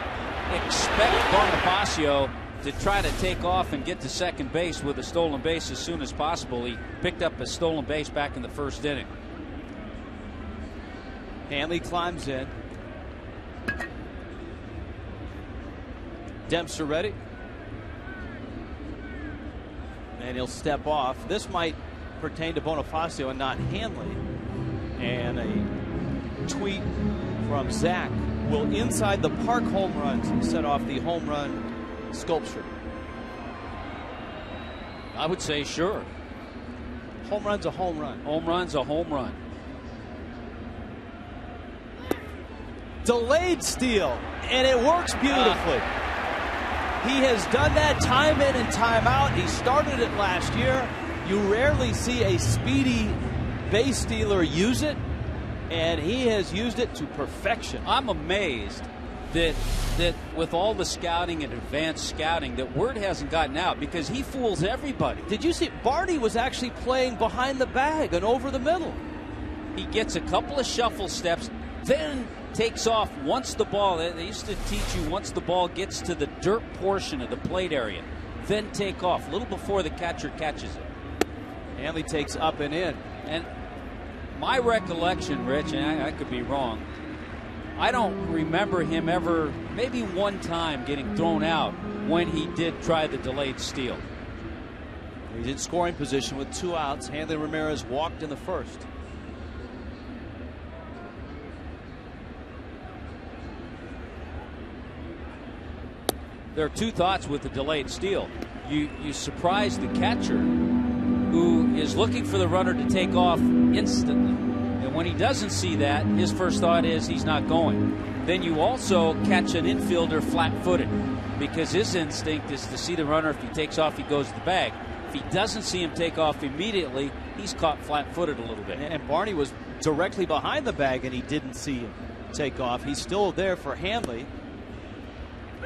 Speaker 2: expect Bonifacio to try to take off and get to second base with a stolen base as soon as possible. He picked up a stolen base back in the first inning.
Speaker 1: Hanley climbs in. Dempster ready. And he'll step off. This might pertain to Bonifacio and not Hanley. And a tweet from Zach: will inside the park home runs set off the home run sculpture?
Speaker 2: I would say sure.
Speaker 1: Home run's a home run.
Speaker 2: Home run's a home run.
Speaker 7: delayed steal, and it works beautifully. He has done that time in and time out. He started it last year. You rarely see a speedy base stealer use it, and he has used it to perfection.
Speaker 2: I'm amazed that with all the scouting and advanced scouting, that word hasn't gotten out, because he fools everybody.
Speaker 7: Did you see Barney was actually playing behind the bag and over the middle?
Speaker 2: He gets a couple of shuffle steps, then takes off once the ball, they used to teach you, once the ball gets to the dirt portion of the plate area, then take off, a little before the catcher catches it.
Speaker 7: Hanley takes up and in.
Speaker 2: And my recollection, Rich, and I could be wrong, I don't remember him ever, maybe one time, getting thrown out when he did try the delayed steal.
Speaker 7: He's in scoring position with 2 outs. Hanley Ramirez walked in the first.
Speaker 2: There are 2 thoughts with the delayed steal. You surprise the catcher, who is looking for the runner to take off instantly. And when he doesn't see that, his first thought is he's not going. Then you also catch an infielder flat-footed, because his instinct is to see the runner. If he takes off, he goes to the bag. If he doesn't see him take off immediately, he's caught flat-footed a little bit.
Speaker 7: And Barney was directly behind the bag, and he didn't see him take off. He's still there for Hanley.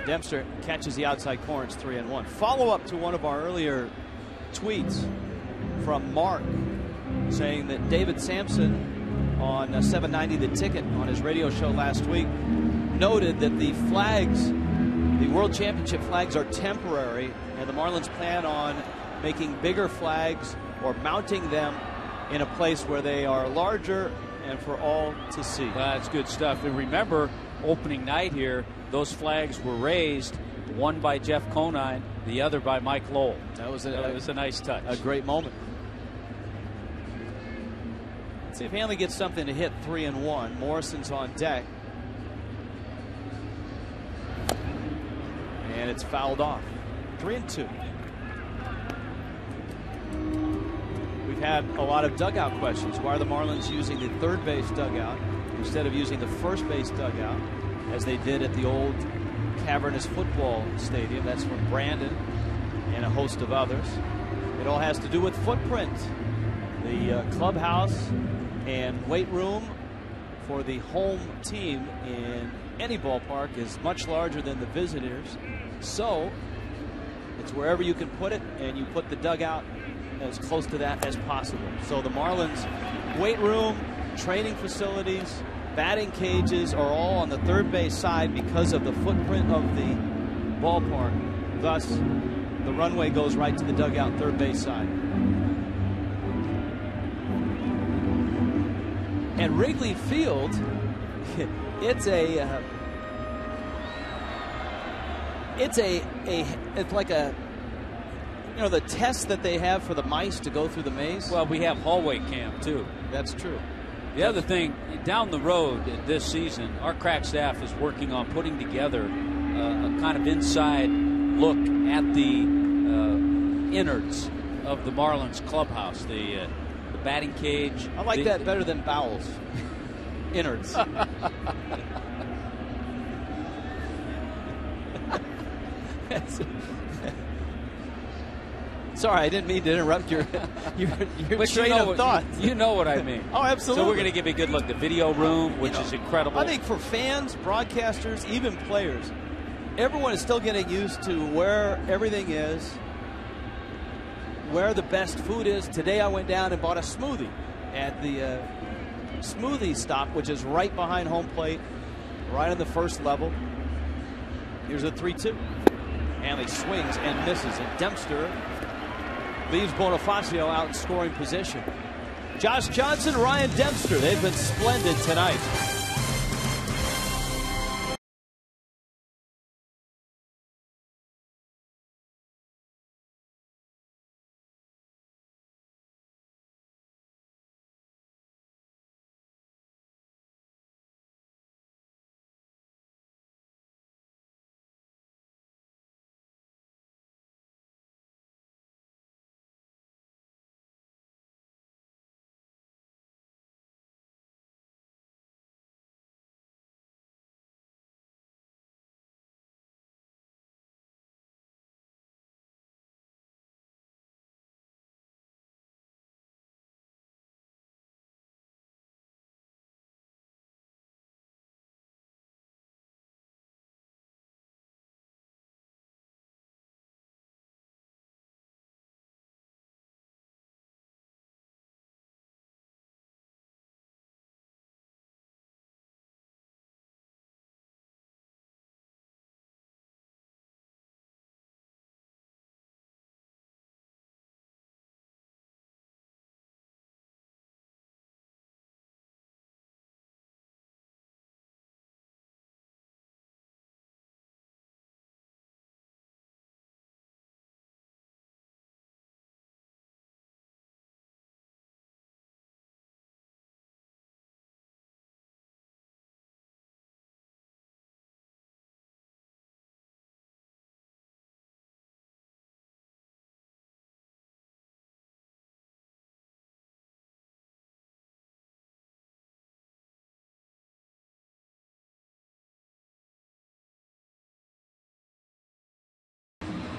Speaker 7: Dempster catches the outside corner. It's 3-1. Follow-up to one of our earlier tweets from Mark, saying that David Sampson on 790 The Ticket on his radio show last week noted that the flags, the World Championship flags, are temporary, and the Marlins plan on making bigger flags or mounting them in a place where they are larger and for all to see.
Speaker 2: Well, that's good stuff. And remember, opening night here, those flags were raised, one by Jeff Conine, the other by Mike Lowell.
Speaker 7: That was
Speaker 2: a nice touch.
Speaker 7: A great moment. Let's see if Hanley gets something to hit. 3-1. Morrison's on deck. And it's fouled off. 3-2. We've had a lot of dugout questions. Why are the Marlins using the third base dugout instead of using the first base dugout, as they did at the old cavernous football stadium? That's from Brandon and a host of others. It all has to do with footprint. The clubhouse and weight room for the home team in any ballpark is much larger than the visitors. So it's wherever you can put it, and you put the dugout as close to that as possible. So the Marlins weight room, training facilities, batting cages are all on the third base side because of the footprint of the ballpark. Thus, the runway goes right to the dugout third base side. And Wrigley Field, it's like a, you know, the test that they have for the mice to go through the maze.
Speaker 2: Well, we have hallway camp too.
Speaker 7: That's true.
Speaker 2: The other thing, down the road this season, our crack staff is working on putting together a kind of inside look at the innards of the Marlins clubhouse, the batting cage.
Speaker 7: I like that better than bowels. Innards. Sorry, I didn't mean to interrupt your train of thought.
Speaker 2: You know what I mean.
Speaker 7: Oh, absolutely.
Speaker 2: So we're going to give you a good look. The video room, which is incredible.
Speaker 7: I think for fans, broadcasters, even players, everyone is still getting used to where everything is, where the best food is. Today I went down and bought a smoothie at the smoothie stop, which is right behind home plate, right on the first level. Here's a 3-2. Hanley swings and misses, and Dempster leaves Bonifacio out in scoring position. Josh Johnson, Ryan Dempster, they've been splendid tonight.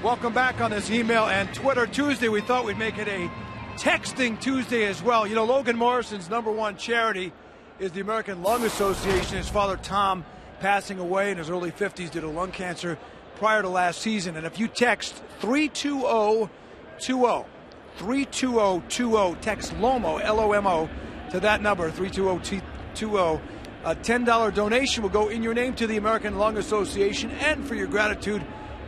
Speaker 3: Welcome back on this email and Twitter Tuesday. We thought we'd make it a texting Tuesday as well. You know, Logan Morrison's #1 charity is the American Lung Association. His father, Tom, passing away in his early 50s due to lung cancer prior to last season. And if you text 32020, 32020, text LOMO, L-O-M-O, to that number, 32020, a $10 donation will go in your name to the American Lung Association, and for your gratitude,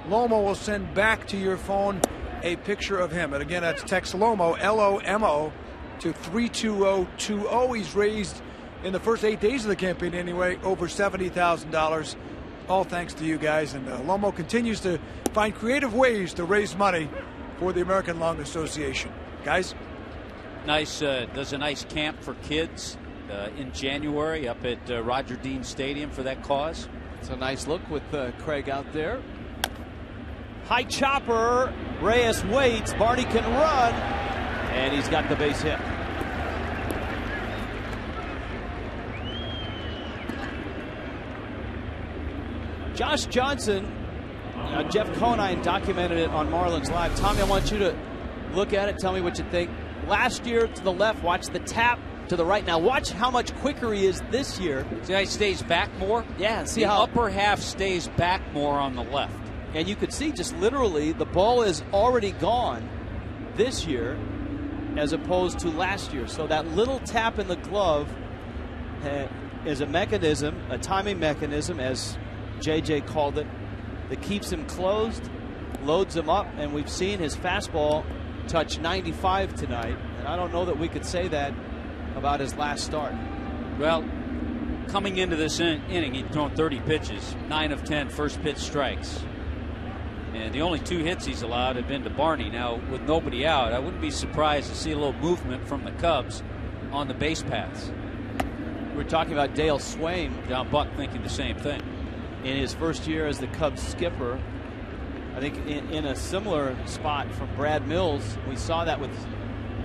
Speaker 3: Lomo will send back to your phone a picture of him. And again, that's text LOMO, L-O-M-O, to 32020. He's raised, in the first 8 days of the campaign anyway, over $70,000. All thanks to you guys. And Lomo continues to find creative ways to raise money for the American Lung Association. Guys?
Speaker 2: Does a nice camp for kids in January up at Roger Dean Stadium for that cause.
Speaker 7: It's a nice look with Craig out there. High chopper. Reyes waits. Barney can run. And he's got the base hit. Josh Johnson, Jeff Conine documented it on Marlins Live. Tommy, I want you to look at it. Tell me what you think. Last year to the left, watch the tap to the right. Now watch how much quicker he is this year.
Speaker 2: See how he stays back more?
Speaker 7: Yeah, see
Speaker 2: the
Speaker 7: how
Speaker 2: upper half stays back more on the left.
Speaker 7: And you could see just literally the ball is already gone this year as opposed to last year. So that little tap in the glove is a mechanism, a timing mechanism, as JJ called it, that keeps him closed, loads him up, and we've seen his fastball touch 95 tonight. And I don't know that we could say that about his last start.
Speaker 2: Well, coming into this inning, he'd thrown 30 pitches, 9 of 10 first pitch strikes. And the only 2 hits he's allowed have been to Barney. Now, with nobody out, I wouldn't be surprised to see a little movement from the Cubs on the base paths.
Speaker 7: We're talking about Dale Swaim.
Speaker 2: John Buck thinking the same thing.
Speaker 7: In his first year as the Cubs skipper, I think in a similar spot from Brad Mills. We saw that with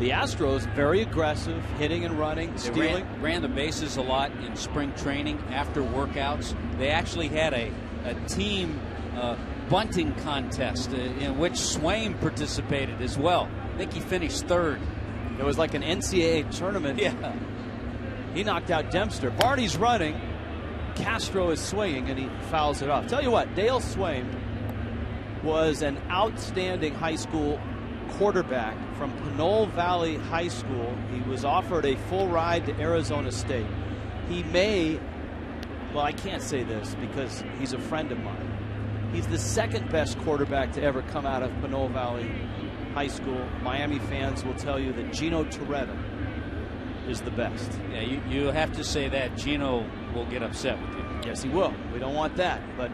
Speaker 7: the Astros, very aggressive, hitting and running, stealing.
Speaker 2: Ran the bases a lot in spring training after workouts. They actually had a team bunting contest in which Swaim participated as well. I think he finished 3rd.
Speaker 7: It was like an NCAA tournament.
Speaker 2: Yeah.
Speaker 7: He knocked out Dempster. Barney's running. Castro is swinging, and he fouls it off. Tell you what, Dale Swaim was an outstanding high school quarterback from Pinole Valley High School. He was offered a full ride to Arizona State. He may, well, I can't say this because he's a friend of mine. He's the 2nd best quarterback to ever come out of Pinole Valley High School. Miami fans will tell you that Gino Torretta is the best.
Speaker 2: Yeah, you have to say that. Gino will get upset with you.
Speaker 7: Yes, he will. We don't want that. But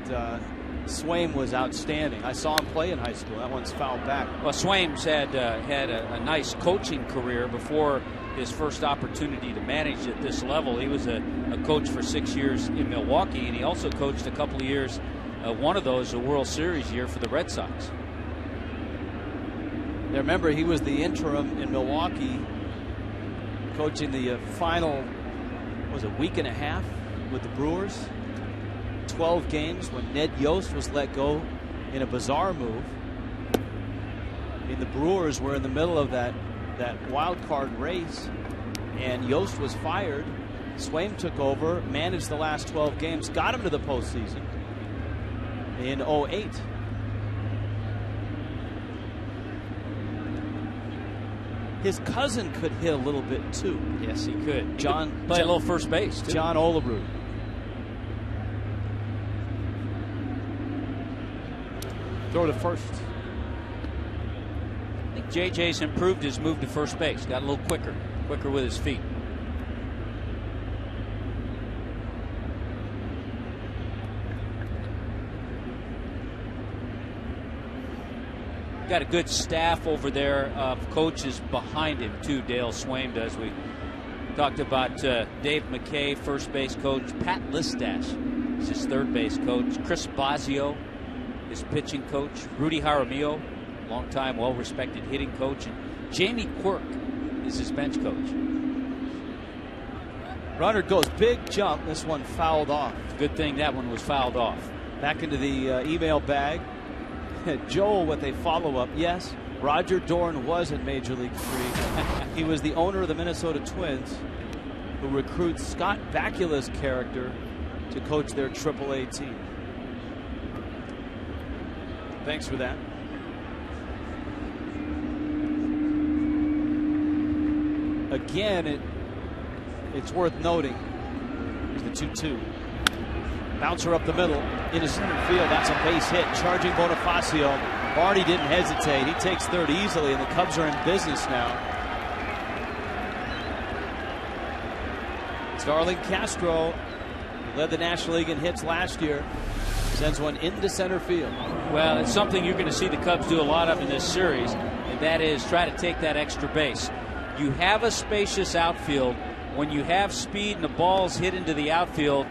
Speaker 7: Swaim was outstanding. I saw him play in high school. That one's fouled back.
Speaker 2: Well, Swaim's had a nice coaching career before his first opportunity to manage at this level. He was a coach for 6 years in Milwaukee, and he also coached a couple of years, one of those a World Series year for the Red Sox.
Speaker 7: Now, remember, he was the interim in Milwaukee, coaching the final, was a week and a half with the Brewers. 12 games when Ned Yost was let go in a bizarre move. I mean, the Brewers were in the middle of that wild card race, and Yost was fired. Swaim took over, managed the last 12 games, got him to the postseason in 2008. His cousin could hit a little bit too.
Speaker 2: Yes, he could.
Speaker 7: John
Speaker 2: play a little first base too.
Speaker 7: John Olabrud. Throw to first.
Speaker 2: I think JJ's improved his move to first base. Got a little quicker with his feet. Got a good staff over there of coaches behind him too. Dale Swaim does. We talked about Dave McKay, first base coach. Pat Listash is his third base coach. Chris Bosio, his pitching coach. Rudy Jaramillo, longtime well-respected hitting coach. And Jamie Quirk is his bench coach.
Speaker 7: Runner goes big jump. This one fouled off.
Speaker 2: Good thing that one was fouled off.
Speaker 7: Back into the email bag. Joel with a follow-up. Yes, Roger Dorn was at Major League 3. He was the owner of the Minnesota Twins, who recruits Scott Bakula's character to coach their AAA team. Thanks for that. Again, it's worth noting. Here's the 2-2. Bouncer up the middle into center field. That's a base hit. Charging Bonifacio. Barney didn't hesitate. He takes third easily, and the Cubs are in business now. Starlin Castro, who led the National League in hits last year, sends one into center field.
Speaker 2: Well, it's something you're going to see the Cubs do a lot of in this series, and that is try to take that extra base. You have a spacious outfield. When you have speed and the ball's hit into the outfield,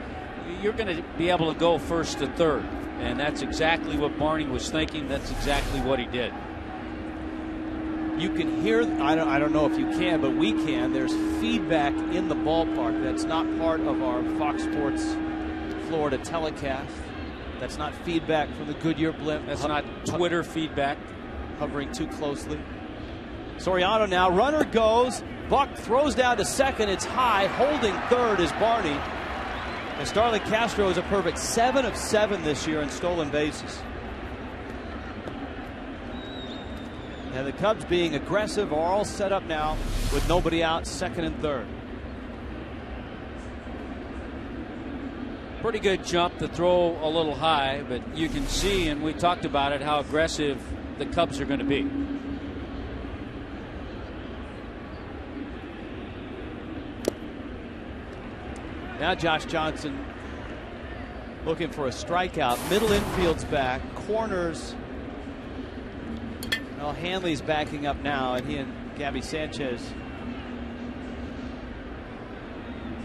Speaker 2: you're going to be able to go first to third. And that's exactly what Barney was thinking. That's exactly what he did.
Speaker 7: You can hear, I don't know if you can, but we can. There's feedback in the ballpark. That's not part of our Fox Sports Florida telecast. That's not feedback from the Goodyear blimp.
Speaker 2: That's not Twitter feedback.
Speaker 7: Hovering too closely. Soriano now. Runner goes. Buck throws down to second. It's high. Holding third is Barney. And Starlin Castro is a perfect 7 of 7 this year in stolen bases. And the Cubs, being aggressive, are all set up now with nobody out, second and third.
Speaker 2: Pretty good jump to throw a little high, but you can see, and we talked about it, how aggressive the Cubs are going to be.
Speaker 7: Now Josh Johnson looking for a strikeout. Middle infield's back. Corners. Well, Hanley's backing up now, and he and Gabby Sanchez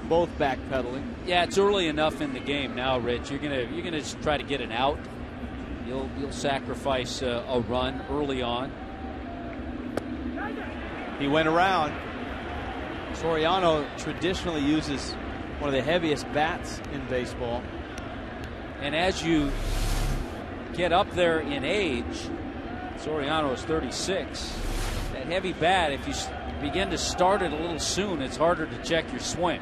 Speaker 7: both backpedaling.
Speaker 2: Yeah, it's early enough in the game now, Rich. You're gonna just try to get an out. You'll sacrifice a run early on.
Speaker 7: He went around. Soriano traditionally uses one of the heaviest bats in baseball.
Speaker 2: And as you get up there in age, Soriano is 36. That heavy bat, if you begin to start it a little soon, it's harder to check your swing.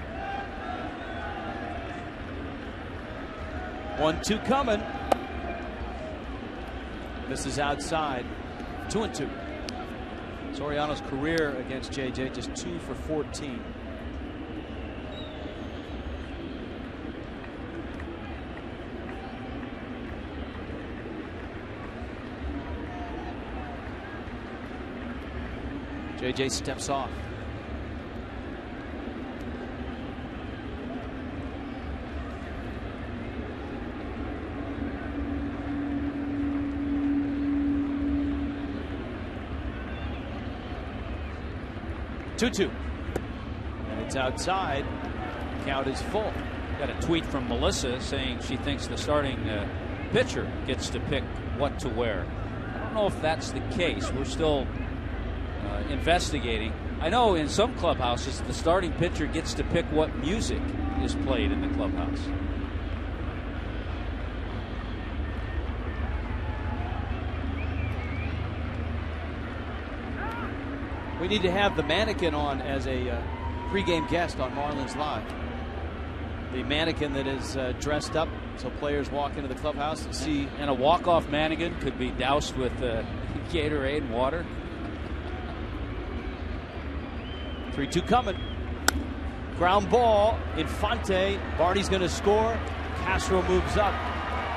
Speaker 7: 1-2 coming. This is outside. 2-2. Soriano's career against JJ just 2 for 14. JJ steps off. Two-two. And it's outside. Count is full.
Speaker 2: Got a tweet from Melissa saying she thinks the starting pitcher gets to pick what to wear. I don't know if that's the case. We're still investigating. I know in some clubhouses the starting pitcher gets to pick what music is played in the clubhouse.
Speaker 7: We need to have the mannequin on as a pregame guest on Marlins Live. The mannequin that is dressed up so players walk into the clubhouse and see.
Speaker 2: And a walk-off mannequin could be doused with Gatorade and water.
Speaker 7: 3-2 coming. Ground ball. Infante. Barney's going to score. Castro moves up.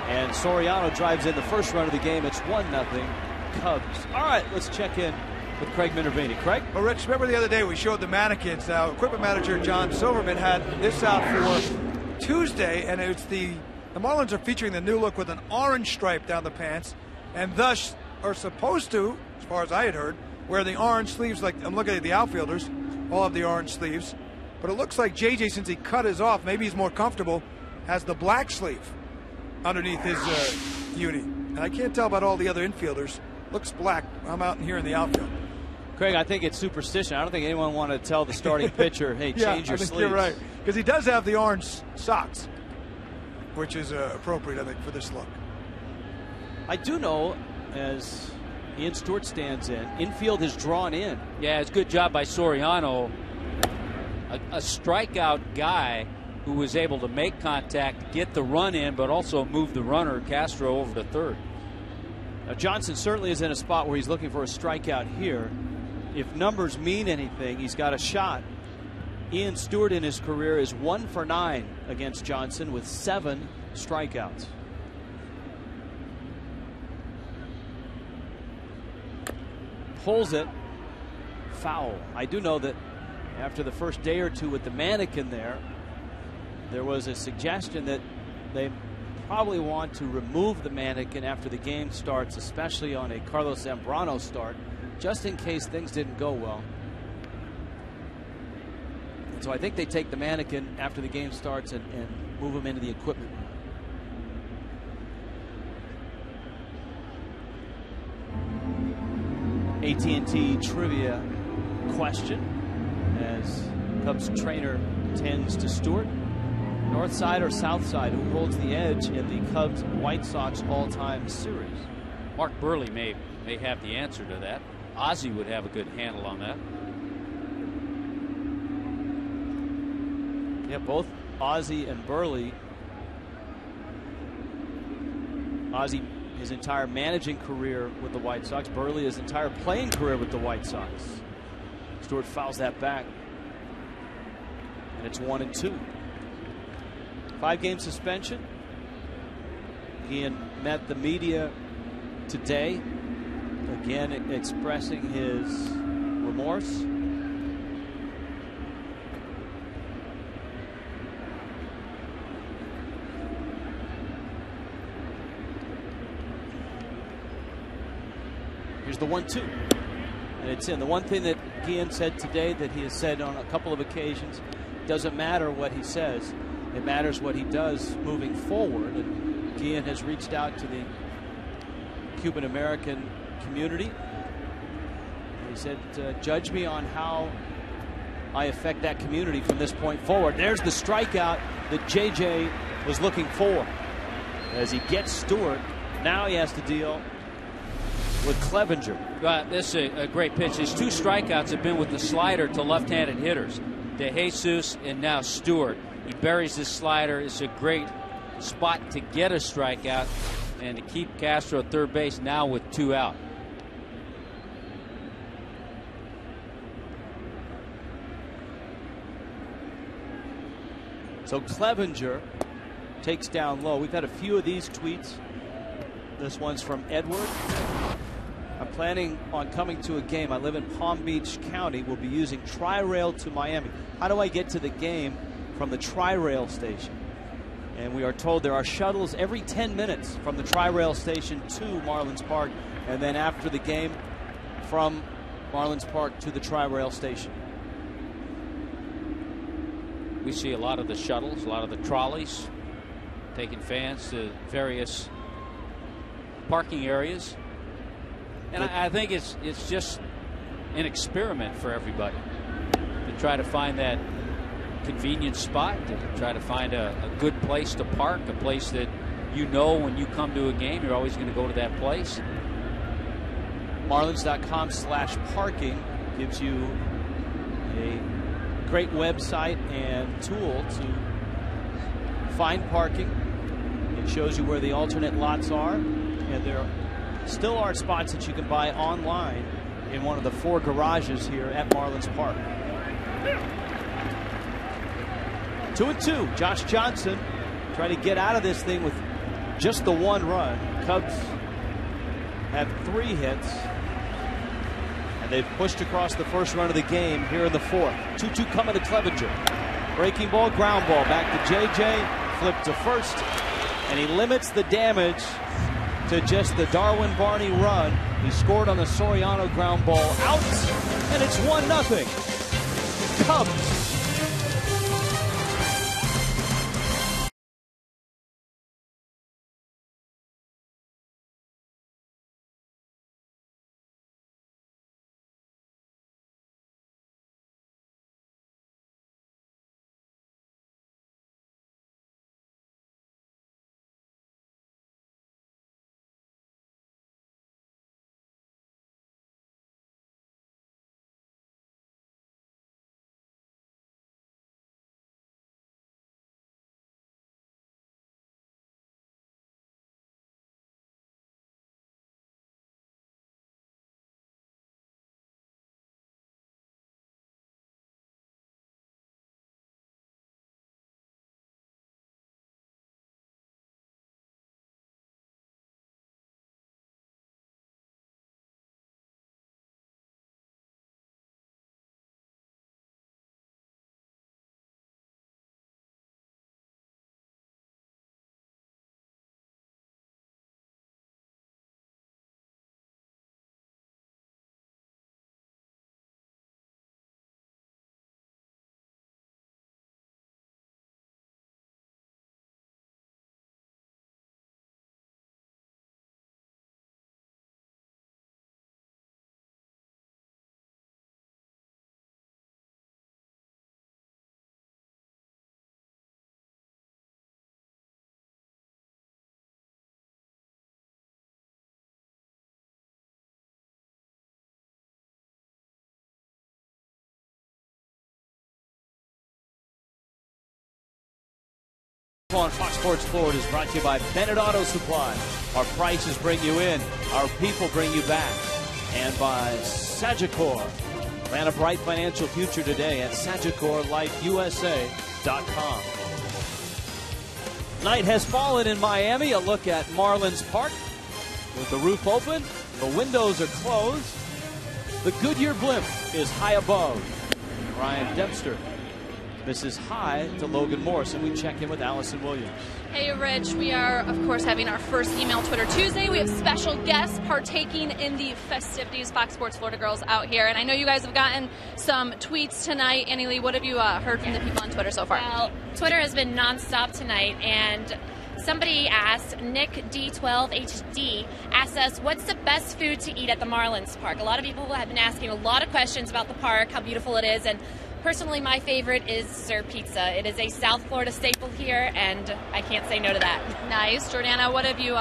Speaker 7: And Soriano drives in the first run of the game. It's 1-0 Cubs. All right, let's check in with Craig Minervini. Craig?
Speaker 3: Well, Rich, remember the other day we showed the mannequins. Now, equipment manager John Silverman had this out for Tuesday, and it's the Marlins are featuring the new look with an orange stripe down the pants, and thus are supposed to, as far as I had heard, wear the orange sleeves. Like I'm looking at the outfielders, all have the orange sleeves. But it looks like JJ, since he cut his off, maybe he's more comfortable, has the black sleeve underneath his uni. And I can't tell about all the other infielders. Looks black. I'm out in here in the outfield.
Speaker 7: Craig, I think it's superstition. I don't think anyone want to tell the starting pitcher, hey, change your sleeves.
Speaker 3: You're right. Because he does have the orange socks, which is appropriate, I think, for this look.
Speaker 7: I do know as Ian Stewart stands in. Infield is drawn in.
Speaker 2: Yeah, it's a good job by Soriano. A strikeout guy who was able to make contact, get the run in, but also move the runner, Castro, over to third.
Speaker 7: Now, Johnson certainly is in a spot where he's looking for a strikeout here. If numbers mean anything, he's got a shot. Ian Stewart in his career is 1 for 9 against Johnson with 7 strikeouts. Pulls it. Foul. I do know that after the first day or two with the mannequin there was a suggestion that they probably want to remove the mannequin after the game starts, especially on a Carlos Zambrano start, just in case things didn't go well. And so I think they take the mannequin after the game starts and move him into the equipment room. AT&T trivia question as Cubs trainer tends to Stewart. North side or south side, who holds the edge in the Cubs White Sox all-time series?
Speaker 2: Mark Burley may have the answer to that. Ozzie would have a good handle on that.
Speaker 7: Yeah, both Ozzie and Burley. Ozzie his entire managing career with the White Sox. Burley his entire playing career with the White Sox. Stewart fouls that back. And it's 1-2. 5-game suspension. Ian met the media today, again expressing his remorse. Here's the 1-2. And it's in. The one thing that Ian said today that he has said on a couple of occasions, doesn't matter what he says. It matters what he does moving forward. And Guillen has reached out to the Cuban American community. He said, judge me on how I affect that community from this point forward. There's the strikeout that JJ was looking for. As he gets Stewart, now he has to deal with Clevenger.
Speaker 2: This is a great pitch. His 2 strikeouts have been with the slider to left-handed hitters. De Jesus and now Stewart. He buries his slider. It's a great spot to get a strikeout and to keep Castro at third base now with 2 out.
Speaker 7: So Clevenger takes down low. We've had a few of these tweets. This one's from Edward. I'm planning on coming to a game. I live in Palm Beach County. We'll be using Tri-Rail to Miami. How do I get to the game from the Tri-Rail station? And we are told there are shuttles every 10 minutes from the Tri-Rail station to Marlins Park, and then after the game from Marlins Park to the Tri-Rail station.
Speaker 2: We see a lot of the shuttles, a lot of the trolleys taking fans to various parking areas. And I think it's just an experiment for everybody to try to find that convenient spot, to try to find a good place to park, a place that you know when you come to a game you're always going to go to that place.
Speaker 7: Marlins.com/parking gives you a great website and tool to find parking. It shows you where the alternate lots are, and there still are spots that you can buy online in one of the 4 garages here at Marlins Park. 2-2. Josh Johnson trying to get out of this thing with just the 1 run. Cubs have 3 hits, and they've pushed across the first run of the game here in the 4th. 2-2 coming to Clevenger. Breaking ball, ground ball. Back to JJ. Flip to first, and he limits the damage to just the Darwin Barney run. He scored on the Soriano ground ball out, and it's 1-0. Cubs On Fox Sports Florida is brought to you by Bennett Auto Supply. Our prices bring you in, our people bring you back. And by Sagicor. Plan a bright financial future today at SagicorLifeUSA.com. Night has fallen in Miami. A look at Marlins Park with the roof open. The windows are closed. The Goodyear blimp is high above. Ryan Dempster misses high to Logan Morris, and we check in with Allison Williams.
Speaker 6: Hey, Rich. We are, of course, having our first Email Twitter Tuesday. We have special guests partaking in the festivities. Fox Sports Florida girls out here. And I know you guys have gotten some tweets tonight. Annie Lee, what have you heard from the people on Twitter so far?
Speaker 8: Well, Twitter has been nonstop tonight, and somebody asked, Nick D12HD asked us, what's the best food to eat at the Marlins Park? A lot of people have been asking a lot of questions about the park, how beautiful it is, and personally, my favorite is Sir Pizza. It is a South Florida staple here, and I can't say no to that.
Speaker 6: Nice. Jordana, what have you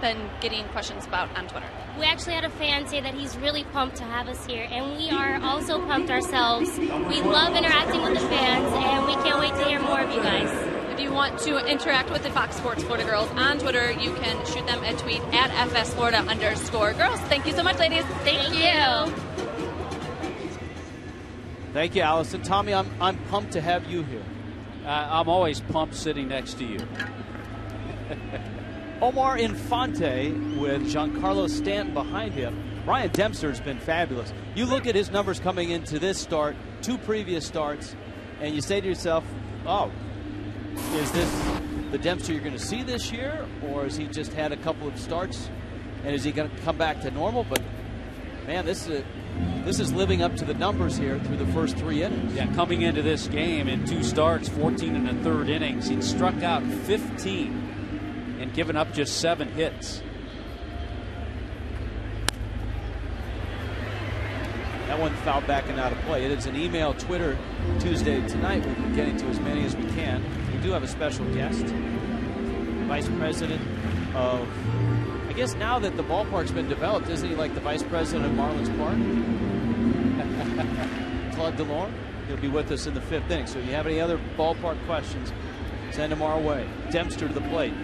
Speaker 6: been getting questions about on Twitter?
Speaker 9: We actually had a fan say that he's really pumped to have us here, and we are also pumped ourselves. We love interacting with the fans, and we can't wait to hear more of you guys.
Speaker 6: If you want to interact with the Fox Sports Florida girls on Twitter, you can shoot them a tweet at FSFlorida_girls. Thank you so much, ladies.
Speaker 9: Thank you.
Speaker 7: Thank you, Allison. Tommy, I'm pumped to have you here.
Speaker 2: I'm always pumped sitting next to you.
Speaker 7: Omar Infante with Giancarlo Stanton behind him. Ryan Dempster has been fabulous. You look at his numbers coming into this start, 2 previous starts, and you say to yourself, oh, is this the Dempster you're going to see this year, or has he just had a couple of starts, and is he going to come back to normal? But, man, this is living up to the numbers here through the first 3 innings.
Speaker 2: Yeah, coming into this game in 2 starts, 14 and a third innings, he'd struck out 15 and given up just 7 hits.
Speaker 7: That one fouled back and out of play. It is an Email Twitter Tuesday tonight. We'll be getting to as many as we can. We do have a special guest, Vice President of, I guess now that the ballpark's been developed, isn't he like the Vice President of Marlins Park? Claude Delorme. He'll be with us in the 5th inning. So if you have any other ballpark questions, send them our way. Dempster to the plate.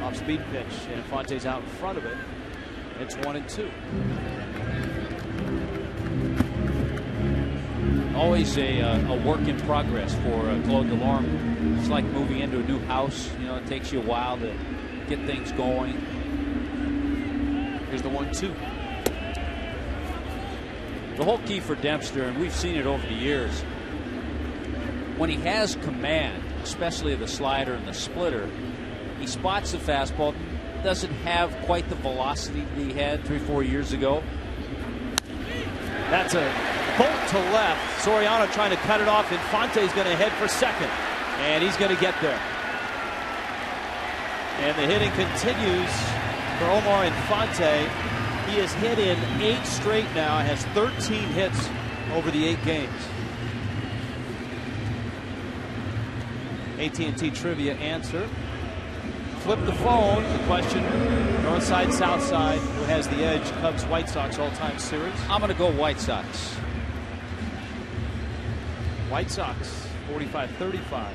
Speaker 7: Off-speed pitch, and Infante's out in front of it. It's 1-2.
Speaker 2: Always a work in progress for Claude Delorme. It's like moving into a new house. You know, it takes you a while to get things going.
Speaker 7: Here's the 1-2.
Speaker 2: The whole key for Dempster, and we've seen it over the years, when he has command, especially the slider and the splitter, he spots the fastball, doesn't have quite the velocity that he had 3-4 years ago.
Speaker 7: That's a bolt to left. Soriano trying to cut it off. Infante's going to head for second, and he's going to get there. And the hitting continues for Omar Infante. He has hit in 8 straight now, has 13 hits over the 8 games. AT&T Trivia answer. Flip the phone. The question, north side, south side, who has the edge? Cubs, White Sox all-time series.
Speaker 2: I'm going to go White Sox.
Speaker 7: White Sox, 45-35,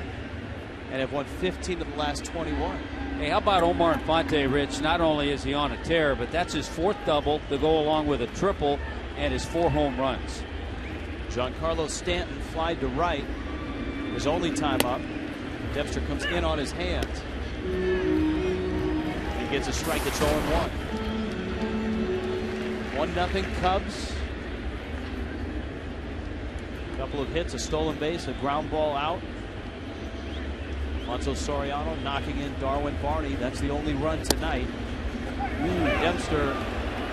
Speaker 7: and have won 15 of the last 21.
Speaker 2: Hey, how about Omar Infante, Rich? Not only is he on a tear, but that's his 4th double to go along with a triple and his 4 home runs.
Speaker 7: Giancarlo Stanton flied to right. His only time up. Dempster comes in on his hands. He gets a strike. It's 0-1. 1-0 Cubs. A couple of hits, a stolen base, a ground ball out. Alonso Soriano knocking in Darwin Barney. That's the only run tonight.
Speaker 2: Dempster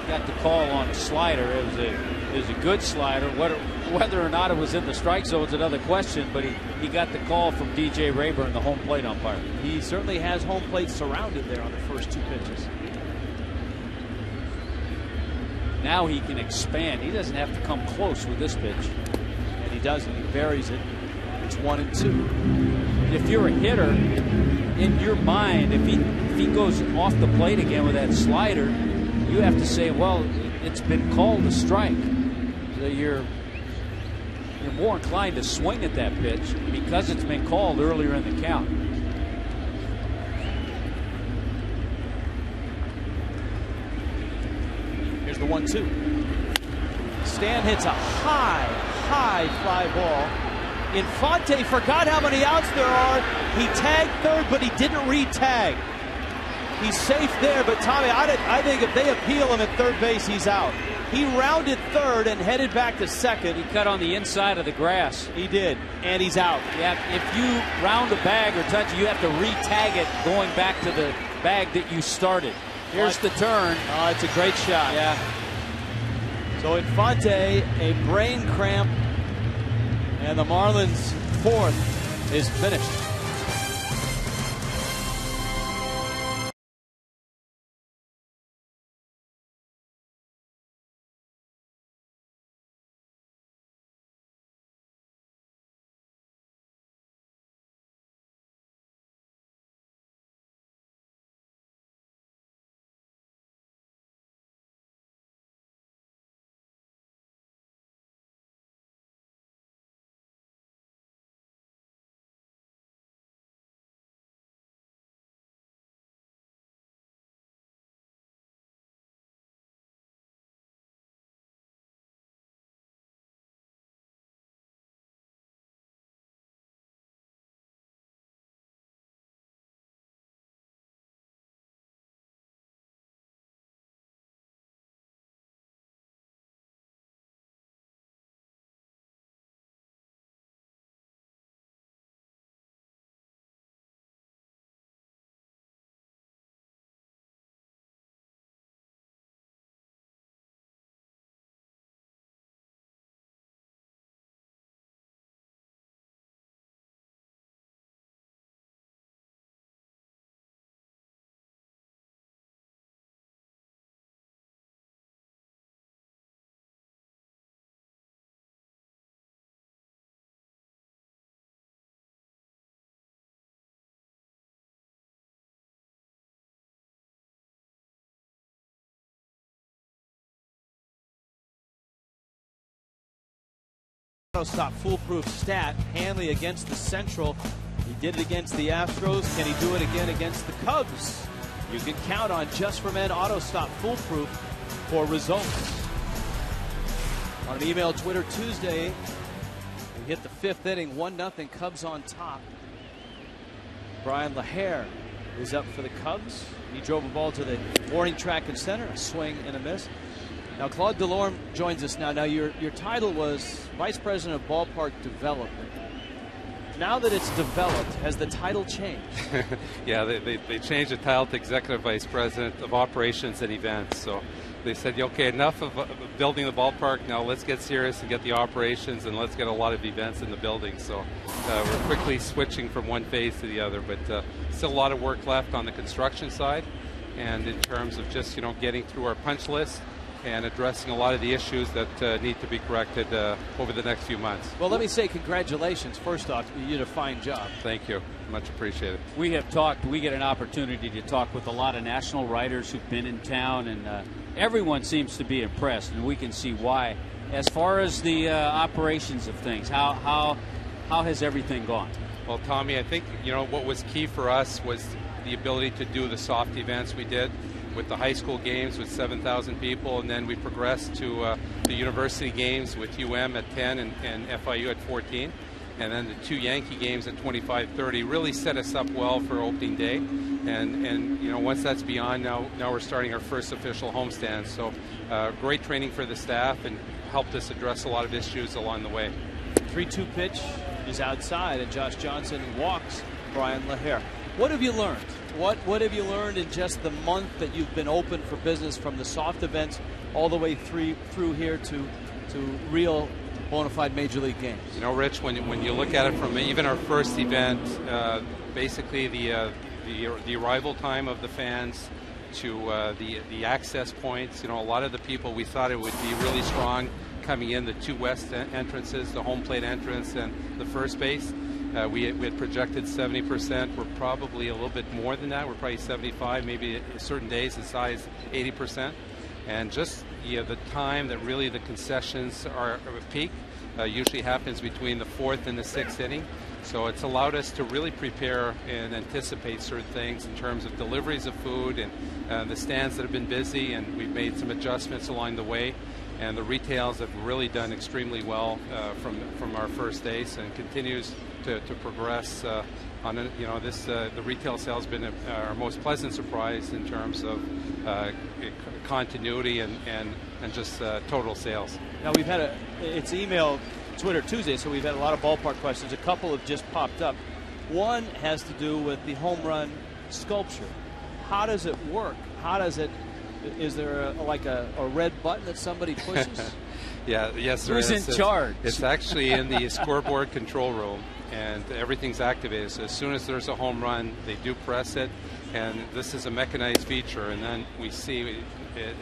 Speaker 2: got the call on a slider. It was a good slider. Whether or not it was in the strike zone is another question, but he got the call from DJ Rayburn, the home plate umpire.
Speaker 7: He certainly has home plate surrounded there on the first 2 pitches.
Speaker 2: Now he can expand. He doesn't have to come close with this pitch.
Speaker 7: And he doesn't. He buries it. It's 1-2.
Speaker 2: If you're a hitter, in your mind, if he goes off the plate again with that slider, you have to say, well, it's been called a strike. So you're more inclined to swing at that pitch because it's been called earlier in the count.
Speaker 7: The 1-2. Stan hits a high fly ball. Infante forgot how many outs there are. He tagged third, but he didn't re-tag. He's safe there, but Tommy, I think if they appeal him at third base, he's out. He rounded third and headed back to second.
Speaker 2: He cut on the inside of the grass.
Speaker 7: He did, and he's out.
Speaker 2: Yeah, if you round a bag or touch it, you have to re-tag it going back to the bag that you started. Here's the turn.
Speaker 7: Oh, it's a great shot.
Speaker 2: Yeah.
Speaker 7: So Infante, a brain cramp, and the Marlins' fourth is finished. Stop foolproof stat. Hanley against the Central. He did it against the Astros. Can he do it again against the Cubs? You can count on Just for Men Auto Stop Foolproof for results. On an email Twitter Tuesday, we hit the fifth inning, 1-0, Cubs on top. Brian LaHare is up for the Cubs. He drove a ball to the warning track and center, a swing and a miss. Now, Claude Delorme joins us now. Now, your title was Vice President of Ballpark Development. Now that it's developed, has the title changed?
Speaker 10: Yeah, they changed the title to Executive Vice President of Operations and Events. So they said, okay, enough of building the ballpark. Now let's get serious and get the operations, and let's get a lot of events in the building. So we're quickly switching from one phase to the other, but still a lot of work left on the construction side, and in terms of just getting through our punch list and addressing a lot of the issues that need to be corrected over the next few months.
Speaker 7: Well, let me say congratulations. First off, you did a fine job.
Speaker 10: Thank you. Much appreciated.
Speaker 2: We get an opportunity to talk with a lot of national writers who've been in town, and everyone seems to be impressed, and we can see why. As far as the operations of things, how has everything gone?
Speaker 10: Well, Tommy, I think what was key for us was the ability to do the soft events we did with the high school games with 7,000 people, and then we progressed to the university games with UM at 10 and FIU at 14, and then the two Yankee games at 25-30 really set us up well for opening day. And once that's beyond, now we're starting our first official homestand. So great training for the staff and helped us address a lot of issues along the way.
Speaker 7: 3-2 pitch is outside, and Josh Johnson walks Brian LaHare. What have you learned? What have you learned in just the month that you've been open for business, from the soft events all the way through here to real bona fide major league games?
Speaker 10: Rich, when you look at it from even our first event, basically the arrival time of the fans to the access points, a lot of the people, we thought it would be really strong coming in, the two west entrances, the home plate entrance and the first base. We had projected 70%. We're probably a little bit more than that. We're probably 75, maybe certain days as high as 80%. And just the time that really the concessions are at peak usually happens between the fourth and the sixth inning. So it's allowed us to really prepare and anticipate certain things in terms of deliveries of food and the stands that have been busy, and we've made some adjustments along the way. And the retails have really done extremely well from our first days, and continues to progress. The retail sales have been our most pleasant surprise in terms of continuity and just total sales.
Speaker 7: Now we've had it's email Twitter Tuesday, so we've had a lot of ballpark questions. A couple have just popped up. One has to do with the home run sculpture. How does it work? Is there a red button that somebody pushes?
Speaker 10: Yes.
Speaker 2: Who's in charge?
Speaker 10: It's actually in the scoreboard control room, and everything's activated. So as soon as there's a home run, they do press it, and this is a mechanized feature. And then we see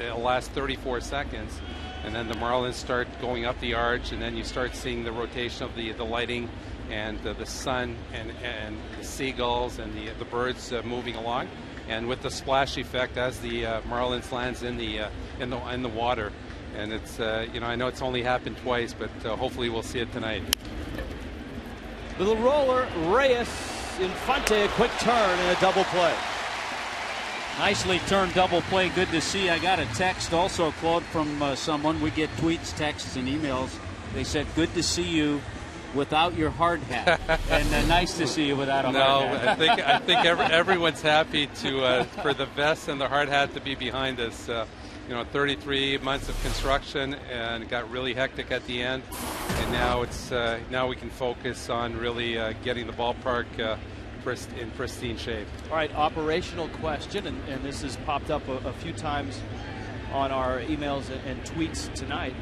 Speaker 10: it'll last 34 seconds, and then the Marlins start going up the arch, and then you start seeing the rotation of the lighting and the sun and the seagulls and the birds moving along. And with the splash effect as the Marlins lands in the water, and it's I know it's only happened twice, but hopefully we'll see it tonight.
Speaker 7: Little roller, Reyes Infante, a quick turn and a double play.
Speaker 2: Nicely turned double play. Good to see. I got a text also, Claude, from someone. We get tweets, texts, and emails. They said, "Good to see you without your hard hat," and nice to see you without a hard hat.
Speaker 10: No, I think everyone's happy for the vest and the hard hat to be behind us. 33 months of construction, and it got really hectic at the end, and now we can focus on really getting the ballpark in pristine shape.
Speaker 7: All right, operational question, and this has popped up a few times on our emails and tweets tonight.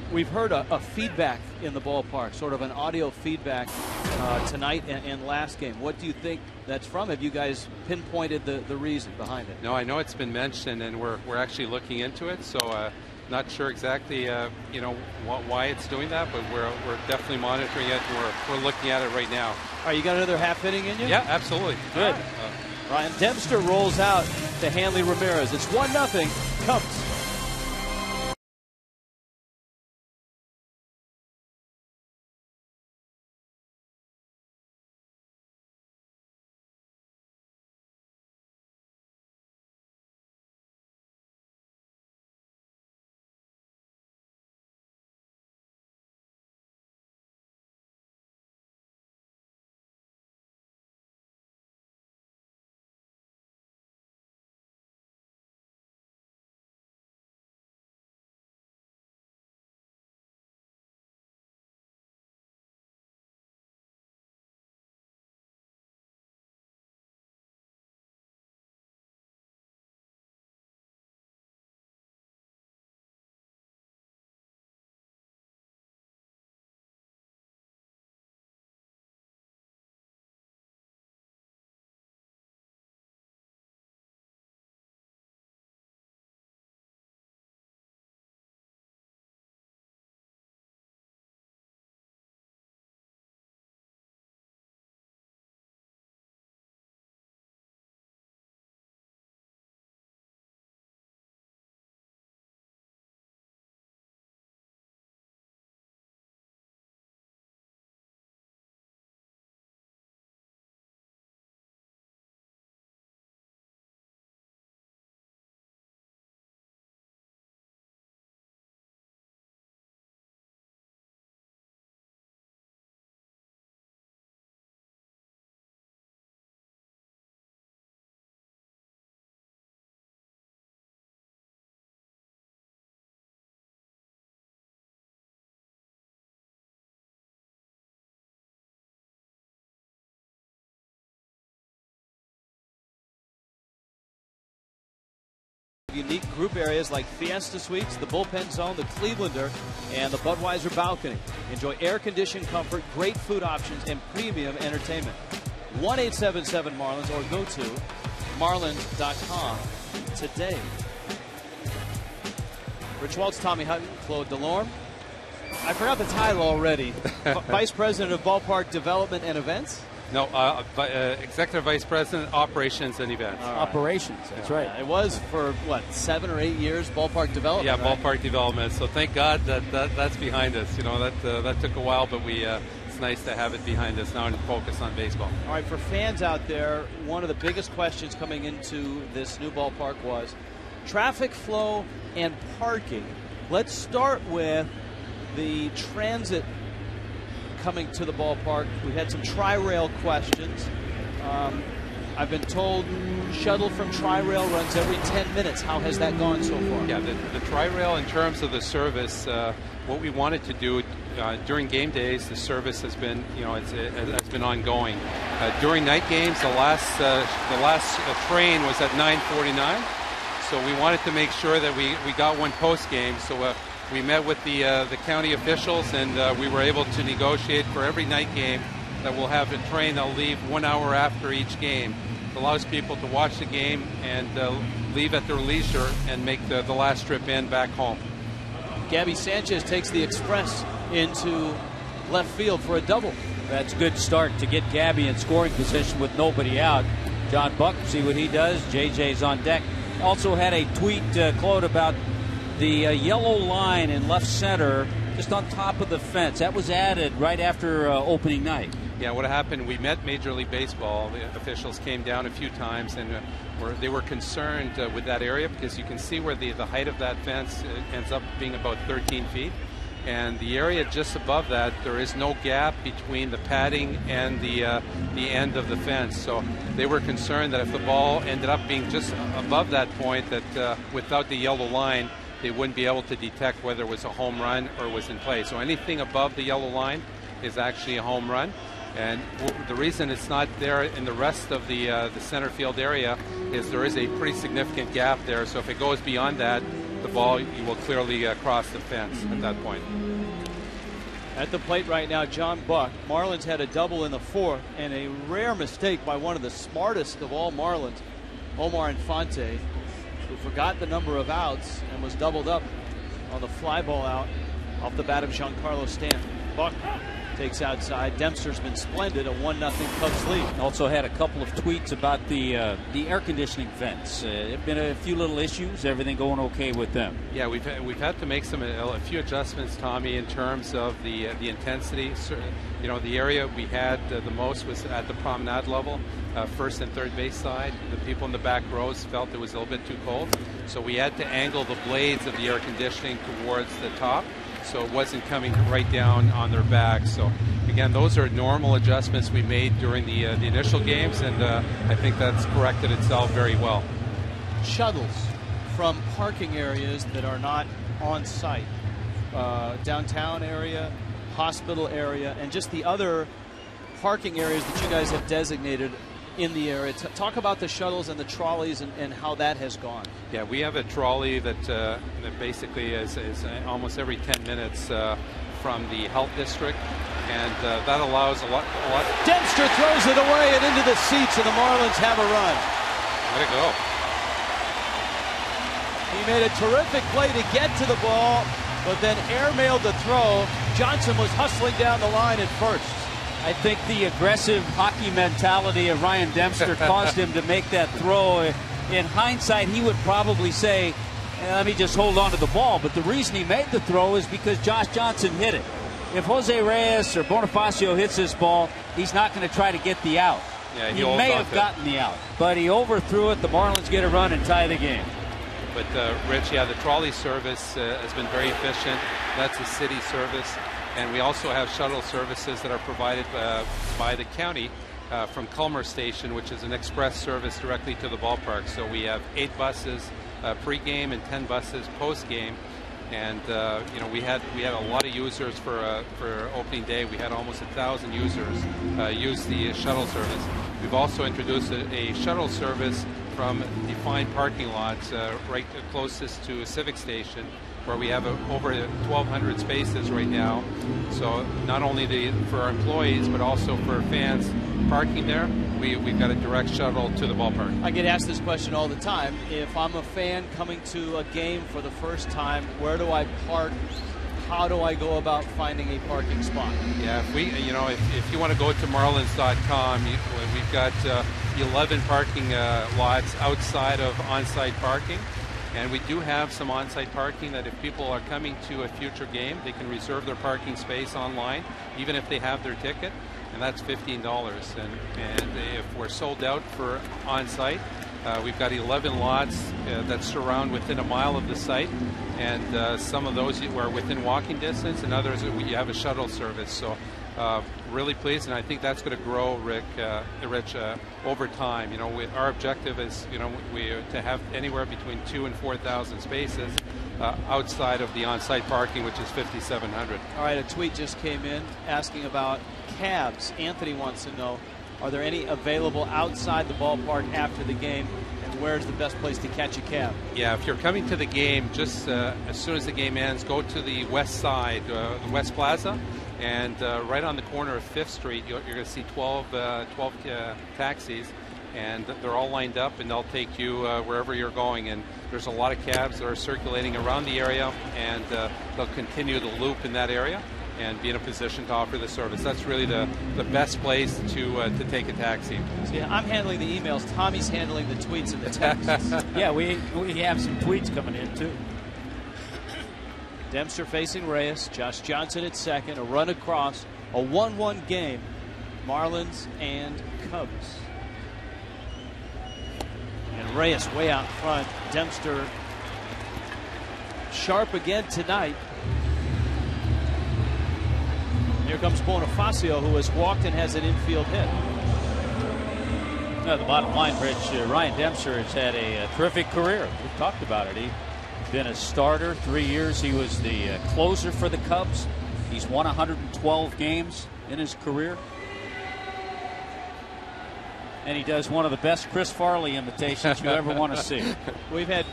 Speaker 7: We've heard a feedback in the ballpark, sort of an audio feedback tonight and last game. What do you think that's from? Have you guys pinpointed the reason behind it?
Speaker 10: No, I know it's been mentioned, and we're actually looking into it. So not sure exactly why it's doing that, but we're definitely monitoring it, and we're looking at it right now.
Speaker 7: All right, you got another half inning in you?
Speaker 10: Yeah, absolutely.
Speaker 7: Good. Ryan Dempster rolls out to Hanley Ramirez. It's 1-0 Cubs. Unique group areas like Fiesta Suites, the Bullpen Zone, the Clevelander, and the Budweiser Balcony. Enjoy air-conditioned comfort, great food options, and premium entertainment. 1-877-MARLINS or go to marlins.com today. Rich Waltz, Tommy Hutton, Claude Delorme. I forgot the title already. Vice President of Ballpark Development and Events?
Speaker 10: No, Executive Vice President, Operations and Events.
Speaker 2: Right. Operations, that's right.
Speaker 7: It was for, 7 or 8 years, Ballpark Development?
Speaker 10: Yeah, right? Ballpark Development. So thank God that's behind us. That took a while, but we it's nice to have it behind us now and focus on baseball.
Speaker 7: All right, for fans out there, one of the biggest questions coming into this new ballpark was traffic flow and parking. Let's start with the transit coming to the ballpark. We had some Tri-Rail questions. I've been told shuttle from Tri-Rail runs every 10 minutes. How has that gone so far?
Speaker 10: Yeah, the Tri-Rail in terms of the service, what we wanted to do during game days, the service has been, it's been ongoing. During night games, the last train was at 9:49, so we wanted to make sure that we got one post game. So we met with the county officials, and we were able to negotiate for every night game that we'll have a train that'll leave 1 hour after each game. It allows people to watch the game and leave at their leisure and make the last trip in back home.
Speaker 7: Gabby Sanchez takes the express into left field for a double.
Speaker 2: That's a good start to get Gabby in scoring position with nobody out. John Buck, see what he does. JJ's on deck. Also had a tweet, Claude, about the yellow line in left center just on top of the fence. That was added right after opening night.
Speaker 10: Yeah, what happened, we met Major League Baseball. The officials came down a few times, and they were concerned with that area because you can see where the height of that fence ends up being about 13 feet. And the area just above that, there is no gap between the padding and the end of the fence. So they were concerned that if the ball ended up being just above that point, that without the yellow line, they wouldn't be able to detect whether it was a home run or was in play. So anything above the yellow line is actually a home run. And the reason it's not there in the rest of the center field area is there is a pretty significant gap there. So if it goes beyond that, the ball you will clearly cross the fence at that point.
Speaker 7: At the plate right now, John Buck. Marlins had a double in the fourth, and a rare mistake by one of the smartest of all Marlins, Omar Infante, who forgot the number of outs and was doubled up on the fly ball out off the bat of Giancarlo Stanton. Buck takes outside. Dempster's been splendid, a 1-0 Cubs lead.
Speaker 2: Also had a couple of tweets about the air conditioning vents. There have been a few little issues. Everything going okay with them?
Speaker 10: Yeah, we've had to make a few adjustments, Tommy, in terms of the intensity. The area we had the most was at the promenade level, first and third base side. The people in the back rows felt it was a little bit too cold, so we had to angle the blades of the air conditioning towards the top, so it wasn't coming right down on their back. So again, those are normal adjustments we made during the initial games, and I think that's corrected itself very well.
Speaker 7: Shuttles from parking areas that are not on site, downtown area, hospital area, and just the other parking areas that you guys have designated in the area. Talk about the shuttles and the trolleys and how that has gone.
Speaker 10: Yeah, we have a trolley that basically is almost every 10 minutes from the health district, and that allows a lot.
Speaker 7: Dempster throws it away and into the seats, and the Marlins have a run.
Speaker 10: Way to go.
Speaker 7: He made a terrific play to get to the ball, but then airmailed the throw. Johnson was hustling down the line at first.
Speaker 2: I think the aggressive hockey mentality of Ryan Dempster caused him to make that throw. In hindsight, he would probably say, let me just hold on to the ball. But the reason he made the throw is because Josh Johnson hit it. If Jose Reyes or Bonifacio hits this ball, he's not going to try to get the out.
Speaker 10: Yeah,
Speaker 2: he may have gotten the out, but he overthrew it. The Marlins get a run and tie the game.
Speaker 10: But Rich, the trolley service has been very efficient. That's a city service. And we also have shuttle services that are provided by the county from Culmer Station, which is an express service directly to the ballpark. So we have 8 buses pre-game and 10 buses post-game. And we had a lot of users for opening day. We had almost 1,000 users use the shuttle service. We've also introduced a shuttle service from defined parking lots right closest to Civic Station, where we have over 1,200 spaces right now. So not only for our employees, but also for fans parking there, we've got a direct shuttle to the ballpark.
Speaker 7: I get asked this question all the time. If I'm a fan coming to a game for the first time, where do I park? How do I go about finding a parking spot?
Speaker 10: Yeah, if you want to go to Marlins.com, we've got 11 parking lots outside of on-site parking. And we do have some on-site parking that if people are coming to a future game, they can reserve their parking space online, even if they have their ticket, and that's $15. And if we're sold out for on-site, we've got 11 lots that surround within a mile of the site, and some of those are within walking distance, and others we have a shuttle service. So really pleased, and I think that's going to grow, Rich, over time. You know, our objective is, you know, to have anywhere between 2,000 and 4,000 spaces outside of the on-site parking, which is 5,700.
Speaker 7: All right, a tweet just came in asking about cabs. Anthony wants to know, are there any available outside the ballpark after the game, and where's the best place to catch a cab?
Speaker 10: Yeah, if you're coming to the game, just as soon as the game ends, go to the west side, the West Plaza, and right on the corner of 5th Street, you're going to see 12 taxis, and they're all lined up, and they'll take you wherever you're going. And there's a lot of cabs that are circulating around the area, and they'll continue to loop in that area and be in a position to offer the service. That's really the best place to take a taxi.
Speaker 7: See, I'm handling the emails. Tommy's handling the tweets and the texts.
Speaker 2: Yeah, we have some tweets coming in, too.
Speaker 7: Dempster facing Reyes. Josh Johnson at second. A run across. A 1-1 game. Marlins and Cubs. And Reyes way out front. Dempster sharp again tonight. Here comes Bonifacio, who has walked and has an infield hit.
Speaker 2: The bottom line, Rich, Ryan Dempster has had a terrific career. We've talked about it. He's been a starter 3 years. He was the closer for the Cubs. He's won 112 games in his career. And he does one of the best Chris Farley imitations you ever want to see.
Speaker 7: We've had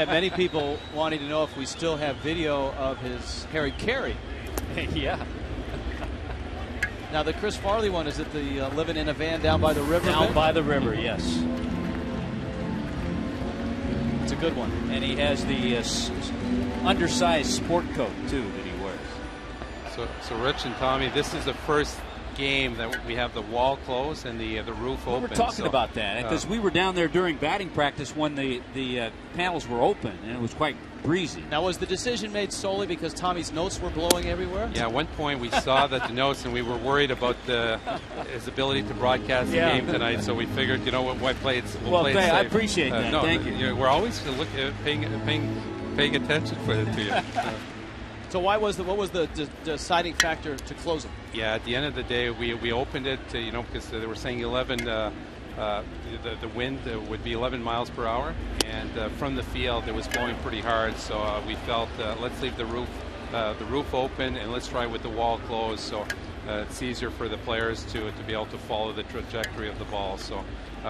Speaker 7: many people wanting to know if we still have video of his Harry Carey.
Speaker 2: Yeah.
Speaker 7: Now, the Chris Farley one, is it the living in a van down by the river?
Speaker 2: Down by the river, yes.
Speaker 7: It's a good one.
Speaker 2: And he has the undersized sport coat, too, that he wears.
Speaker 10: So Rich and Tommy, this is the first game that we have the wall closed and the roof open.
Speaker 2: We were talking about that because we were down there during batting practice when the panels were open, and it was quite breezy.
Speaker 7: Now, was the decision made solely because Tommy's notes were blowing everywhere?
Speaker 10: Yeah, at one point we saw that the notes, and we were worried about his ability to broadcast the game tonight, so we figured, you know what, why play it? We'll play it safe.
Speaker 2: I appreciate that.
Speaker 10: No,
Speaker 2: Thank you.
Speaker 10: We're always paying attention to you.
Speaker 7: So what was the deciding factor to close them?
Speaker 10: Yeah, at the end of the day, we opened it, because they were saying 11. The wind would be 11 miles per hour, and from the field it was blowing pretty hard. So we felt let's leave the roof open, and let's try with the wall closed. So it's easier for the players to be able to follow the trajectory of the ball. So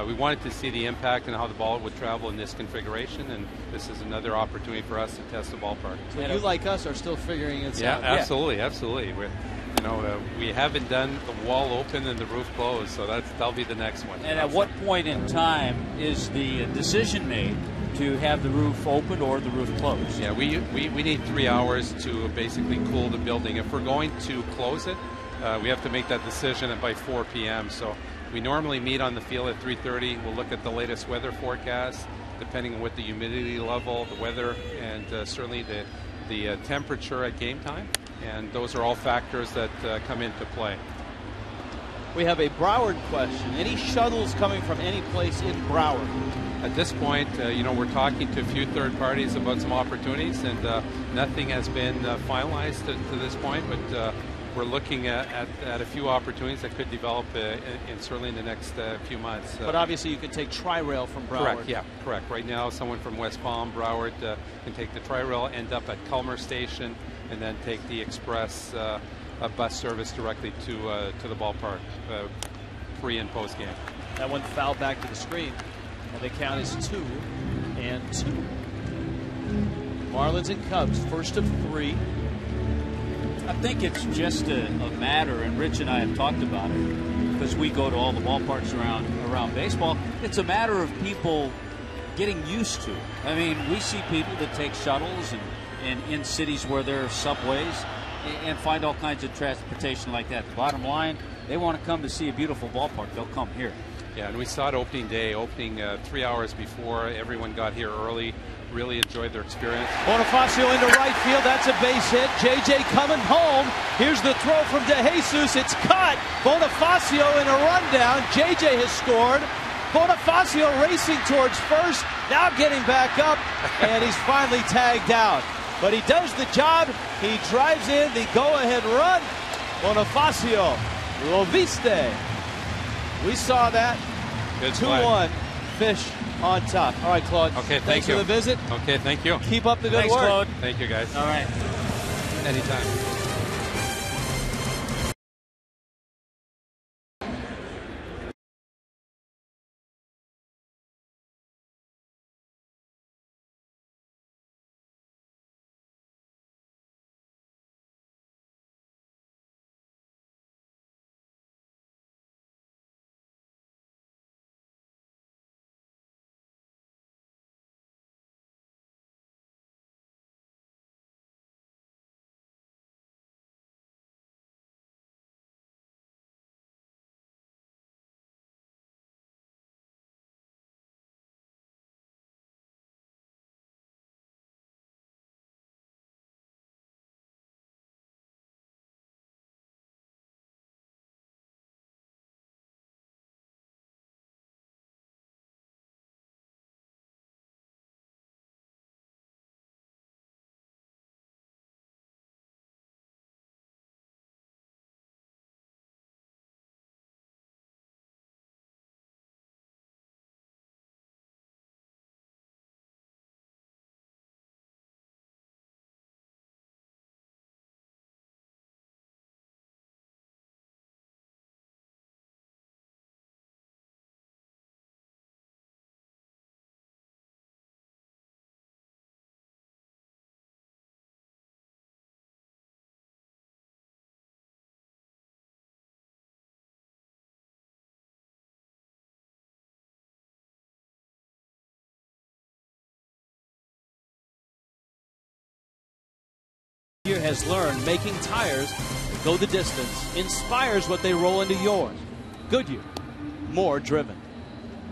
Speaker 10: we wanted to see the impact and how the ball would travel in this configuration, and this is another opportunity for us to test the ballpark.
Speaker 7: So you, like us, are still figuring it out.
Speaker 10: Absolutely. We haven't done the wall open and the roof closed, so that'll be the next one.
Speaker 2: And at what point in time is the decision made to have the roof open or the roof closed?
Speaker 10: Yeah, we need 3 hours to basically cool the building. If we're going to close it, we have to make that decision by 4 p.m. So we normally meet on the field at 3:30. We'll look at the latest weather forecast, depending on what the humidity level, the weather, and certainly the temperature at game time. And those are all factors that come into play.
Speaker 7: We have a Broward question. Any shuttles coming from any place in Broward?
Speaker 10: At this point, we're talking to a few third parties about some opportunities, and nothing has been finalized to this point, but we're looking at a few opportunities that could develop certainly in the next few months.
Speaker 7: But obviously you can take Tri-Rail from Broward.
Speaker 10: Correct. Right now, someone from West Palm, Broward, can take the Tri-Rail, end up at Culmer Station, and then take the express bus service directly to the ballpark, pre and post game.
Speaker 7: That one fouled back to the screen, and the count is 2-2. Marlins and Cubs, first of 3.
Speaker 2: I think it's just a matter, and Rich and I have talked about it, because we go to all the ballparks around baseball. It's a matter of people getting used to it. I mean, we see people that take shuttles and in cities where there are subways and find all kinds of transportation like that. The bottom line, they want to come to see a beautiful ballpark. They'll come here.
Speaker 10: Yeah, and we saw it opening day, 3 hours before. Everyone got here early, really enjoyed their experience.
Speaker 7: Bonifacio into right field. That's a base hit. JJ coming home. Here's the throw from DeJesus. It's cut. Bonifacio in a rundown. JJ has scored. Bonifacio racing towards first, now getting back up, and he's finally tagged out. But he does the job. He drives in the go-ahead run. Bonifacio, lo viste. We saw that. 2-1, Fish on top. All right, Claude.
Speaker 10: Okay,
Speaker 7: thanks
Speaker 10: you.
Speaker 7: for the visit.
Speaker 10: Okay, thank you.
Speaker 7: Keep up the good
Speaker 2: Thanks,
Speaker 7: work.
Speaker 2: Claude.
Speaker 10: Thank you, guys.
Speaker 2: All right.
Speaker 10: Anytime.
Speaker 7: Has learned making tires that go the distance inspires what they roll into yours. Goodyear, more driven.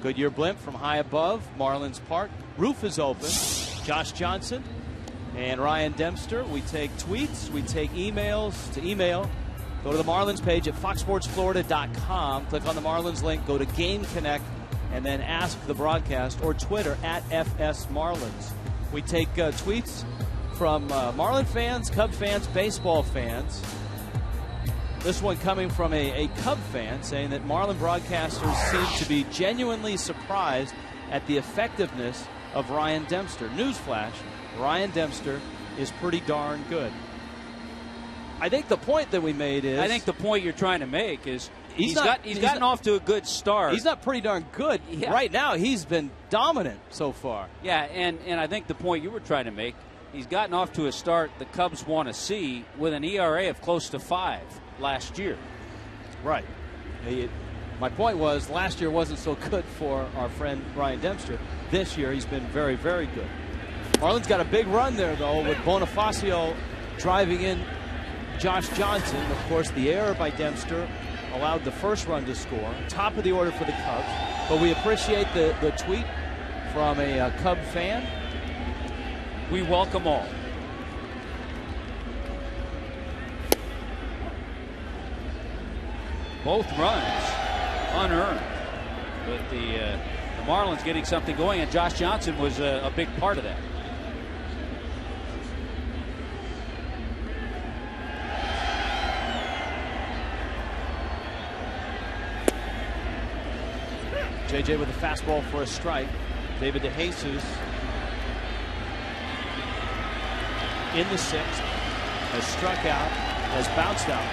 Speaker 7: Goodyear blimp from high above Marlins Park. Roof is open. Josh Johnson and Ryan Dempster. We take tweets, we take emails. To email, go to the Marlins page at foxsportsflorida.com. Click on the Marlins link, go to Game Connect, and then ask the broadcast, or Twitter at FS Marlins. We take tweets from Marlin fans, Cub fans, baseball fans. This one coming from a Cub fan saying that Marlin broadcasters seem to be genuinely surprised at the effectiveness of Ryan Dempster. Newsflash, Ryan Dempster is pretty darn good. I think the point that we made is...
Speaker 2: I think the point you're trying to make is he's gotten
Speaker 7: not,
Speaker 2: off to a good start.
Speaker 7: He's not pretty darn good.
Speaker 2: Yeah.
Speaker 7: Right now, he's been dominant so far.
Speaker 2: Yeah, and I think the point you were trying to make, he's gotten off to a start the Cubs want to see with an ERA of close to 5 last year.
Speaker 7: Right. My point was last year wasn't so good for our friend Ryan Dempster. This year he's been very, very good. Marlins got a big run there, though, with Bonifacio driving in Josh Johnson. Of course, the error by Dempster allowed the first run to score. Top of the order for the Cubs. But we appreciate the tweet from a Cub fan.
Speaker 2: We welcome all. Both runs unearned, but the Marlins getting something going, and Josh Johnson was a big part of that.
Speaker 7: JJ with a fastball for a strike. David DeJesus in the 6th has struck out, has bounced out.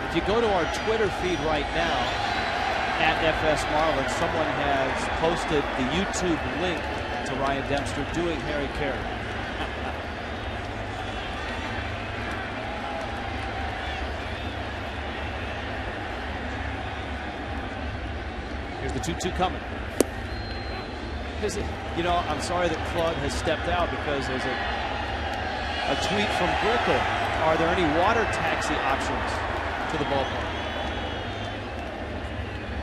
Speaker 7: If you go to our Twitter feed right now at FS Marlins, someone has posted the YouTube link to Ryan Dempster doing Harry Carey. Here's the 2-2 coming. You know, I'm sorry that Claude has stepped out because there's a A tweet from Brickle. Are there any water taxi options to the ballpark?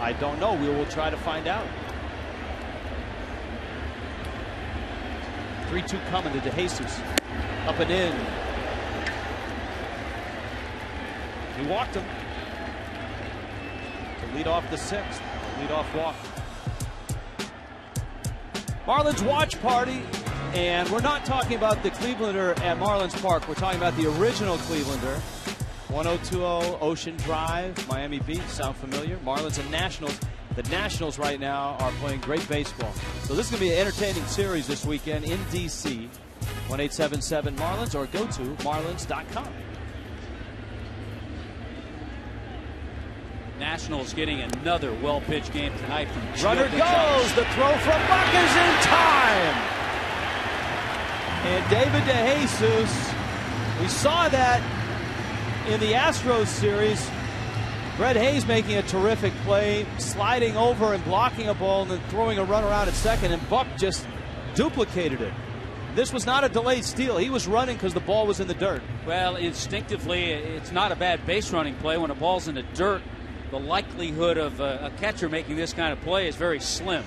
Speaker 7: I don't know. We will try to find out. 3-2 coming to DeJesus. Up and in. He walked him to lead off the sixth. Lead off walk. Marlins watch party. And we're not talking about the Clevelander at Marlins Park. We're talking about the original Clevelander. 1020 Ocean Drive, Miami Beach. Sound familiar? Marlins and Nationals. The Nationals right now are playing great baseball. So this is going to be an entertaining series this weekend in D.C. 1-877 Marlins or go to marlins.com.
Speaker 2: Nationals getting another well-pitched game tonight from Gio
Speaker 7: Runner
Speaker 2: Gonzalez.
Speaker 7: goes. The throw from Buck is in time. And David DeJesus, we saw that in the Astros series. Brett Hayes making a terrific play, sliding over and blocking a ball and then throwing a run around at second, and Buck just duplicated it. This was not a delayed steal. He was running because the ball was in the dirt.
Speaker 2: Well, instinctively, it's not a bad base running play. When a ball's in the dirt, the likelihood of a catcher making this kind of play is very slim.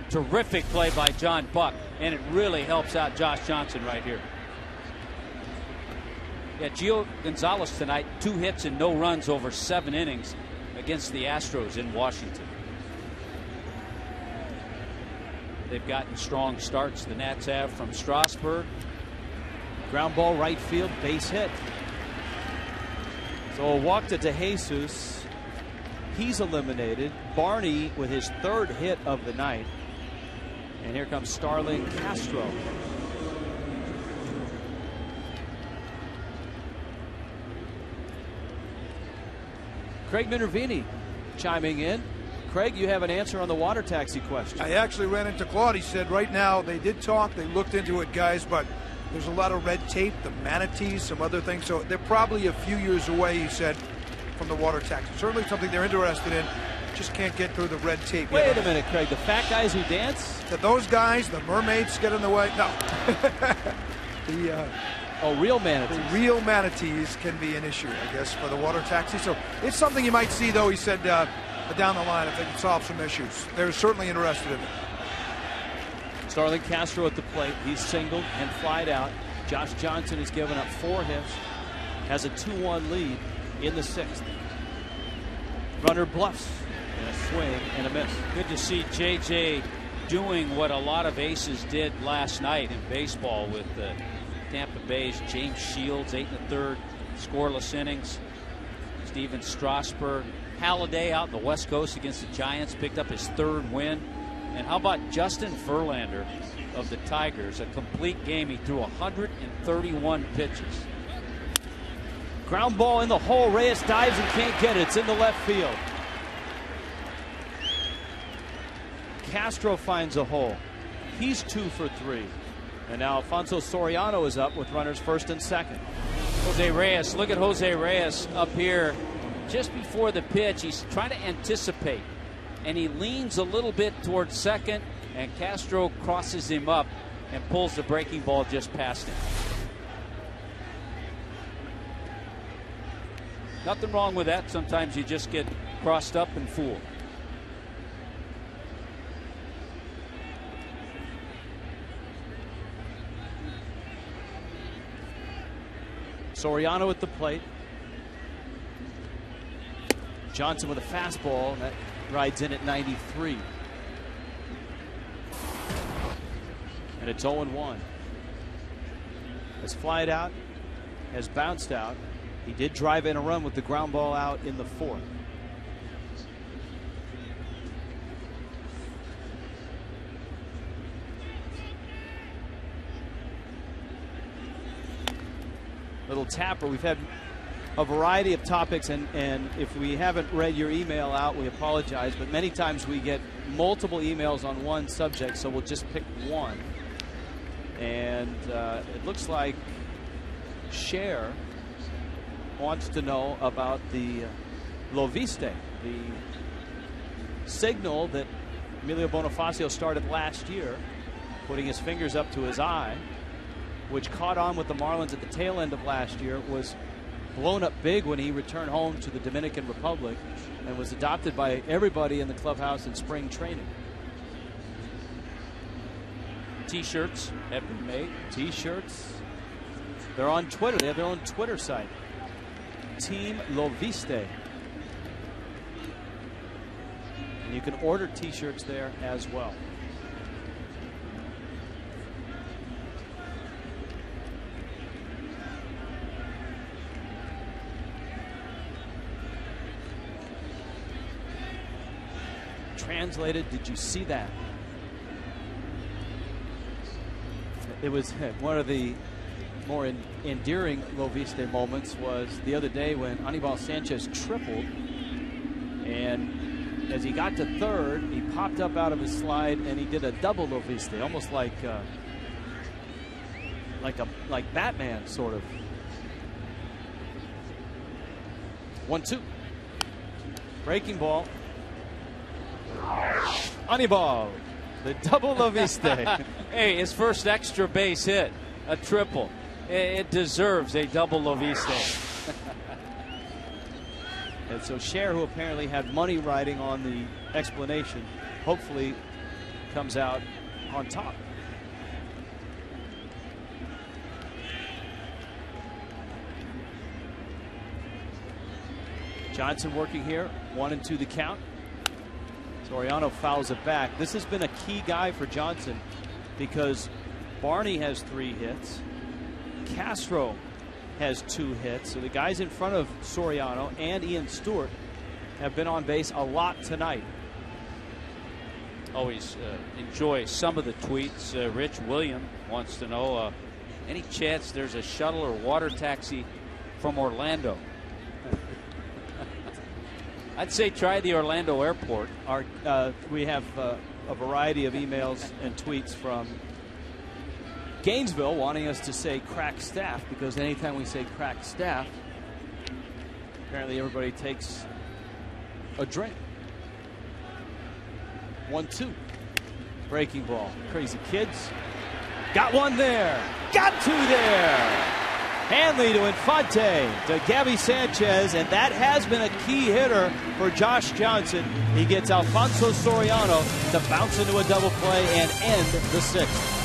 Speaker 2: Terrific play by John Buck, and it really helps out Josh Johnson right here. Yeah, Gio Gonzalez tonight, 2 hits and no runs over 7 innings against the Astros in Washington. They've gotten strong starts, the Nats have, from Strasburg.
Speaker 7: Ground ball right field, base hit. So a walk to DeJesus. He's eliminated. Barney with his 3rd hit of the night. And here comes Starling Castro. Craig Minervini chiming in. Craig, you have an answer on the water taxi question.
Speaker 3: I actually ran into Claude. He said right now they did talk, they looked into it, guys, but there's a lot of red tape, the manatees, some other things. So they're probably a few years away, he said, from the water taxi. Certainly something they're interested in. Just can't get through the red tape.
Speaker 7: Wait a minute, Craig. The fat guys who dance?
Speaker 3: That those guys, the mermaids, get in the way? No.
Speaker 7: Real manatees.
Speaker 3: The real manatees can be an issue, I guess, for the water taxi. So it's something you might see, though, he said, down the line if they can solve some issues. They're certainly interested in it.
Speaker 7: Starling Castro at the plate. He's singled and flied out. Josh Johnson has given up 4 hits. Has a 2-1 lead in the 6th. Runner bluffs. And a swing and a miss.
Speaker 2: Good to see JJ doing what a lot of aces did last night in baseball with Tampa Bay's James Shields, 8 1/3 scoreless innings. Steven Strasburg. Halladay out in the West Coast against the Giants, picked up his 3rd win. And how about Justin Verlander of the Tigers? A complete game. He threw 131 pitches.
Speaker 7: Ground ball in the hole. Reyes dives and can't get it. It's in the left field. Castro finds a hole. He's 2 for 3. And now Alfonso Soriano is up with runners 1st and 2nd.
Speaker 2: Jose Reyes, look at Jose Reyes up here just before the pitch. He's trying to anticipate, and he leans a little bit towards second, and Castro crosses him up and pulls the breaking ball just past him. Nothing wrong with that. Sometimes you just get crossed up and fooled.
Speaker 7: Soriano at the plate. Johnson with a fastball, and that rides in at 93. And it's 0-1. Has flied out, has bounced out. He did drive in a run with the ground ball out in the 4th. Little tapper. We've had a variety of topics, and if we haven't read your email out, we apologize, but many times we get multiple emails on one subject, so we'll just pick one. And it looks like Cher wants to know about the Loviste, the signal that Emilio Bonifacio started last year, putting his fingers up to his eye. which caught on with the Marlins at the tail end of last year, was blown up big when he returned home to the Dominican Republic and was adopted by everybody in the clubhouse in spring training.
Speaker 2: T-shirts have been made.
Speaker 7: T-shirts. They're on Twitter. They have their own Twitter site. Team Lo Viste. And you can order T-shirts there as well. Translated, did you see that? It was one of the more endearing Lo Viste moments was the other day when Anibal Sanchez tripled, and as he got to third, he popped up out of his slide and he did a double Lo Viste, almost like Batman, sort of. 1-2. Breaking ball. Anibal, the double Lo Viste.
Speaker 2: Hey, his first extra base hit, a triple. It deserves a double Lo Viste.
Speaker 7: And so Cher, who apparently had money riding on the explanation, hopefully comes out on top. Johnson working here, 1-2 the count. Soriano fouls it back. This has been a key guy for Johnson because Barney has 3 hits. Castro has 2 hits. So the guys in front of Soriano and Ian Stewart have been on base a lot tonight.
Speaker 2: Always enjoy some of the tweets. Rich William wants to know any chance there's a shuttle or water taxi from Orlando? I'd say try the Orlando airport.
Speaker 7: We have a variety of emails and tweets from Gainesville wanting us to say crack staff, because anytime we say crack staff, apparently everybody takes a drink. 1-2. Breaking ball. Crazy kids. Got one there. Got 2 there. Hanley to Infante, to Gabby Sanchez, and that has been a key hitter for Josh Johnson. He gets Alfonso Soriano to bounce into a double play and end the 6th.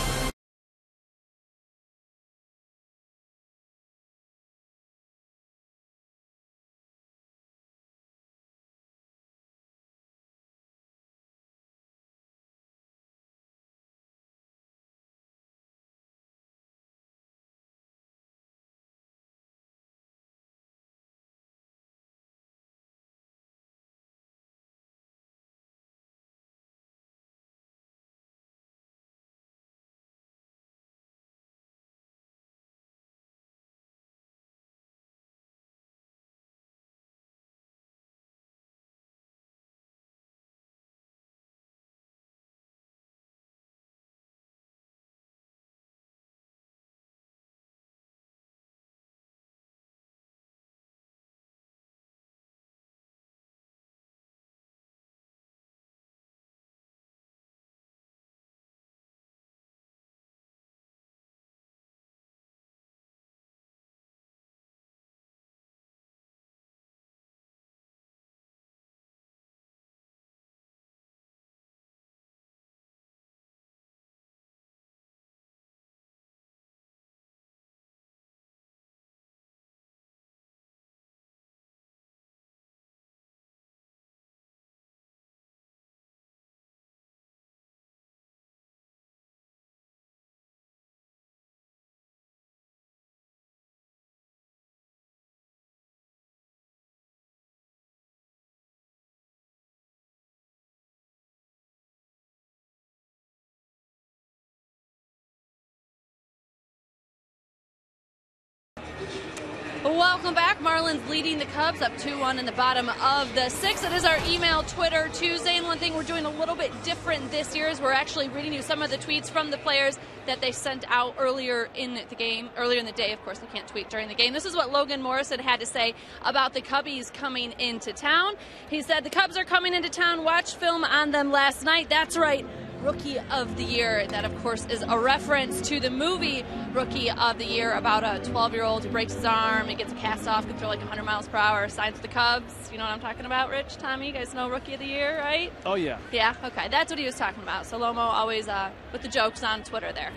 Speaker 6: Welcome back. Marlins leading the Cubs up 2-1 in the bottom of the 6th. It is our email Twitter Tuesday, and one thing we're doing a little bit different this year is we're actually reading you some of the tweets from the players that they sent out earlier in the game, earlier in the day. Of course, they can't tweet during the game. This is what Logan Morrison had to say about the Cubbies coming into town. He said, "The Cubs are coming into town. Watched film on them last night. That's right. Rookie of the Year. That, of course, is a reference to the movie Rookie of the Year about a 12-year-old who breaks his arm and gets a cast off, can throw like 100 miles per hour, signs with the Cubs. You know what I'm talking about, Rich, Tommy? You guys know Rookie of the Year, right?
Speaker 7: Oh, yeah.
Speaker 6: Yeah, okay. That's what he was talking about. So Lomo always with the jokes on Twitter there.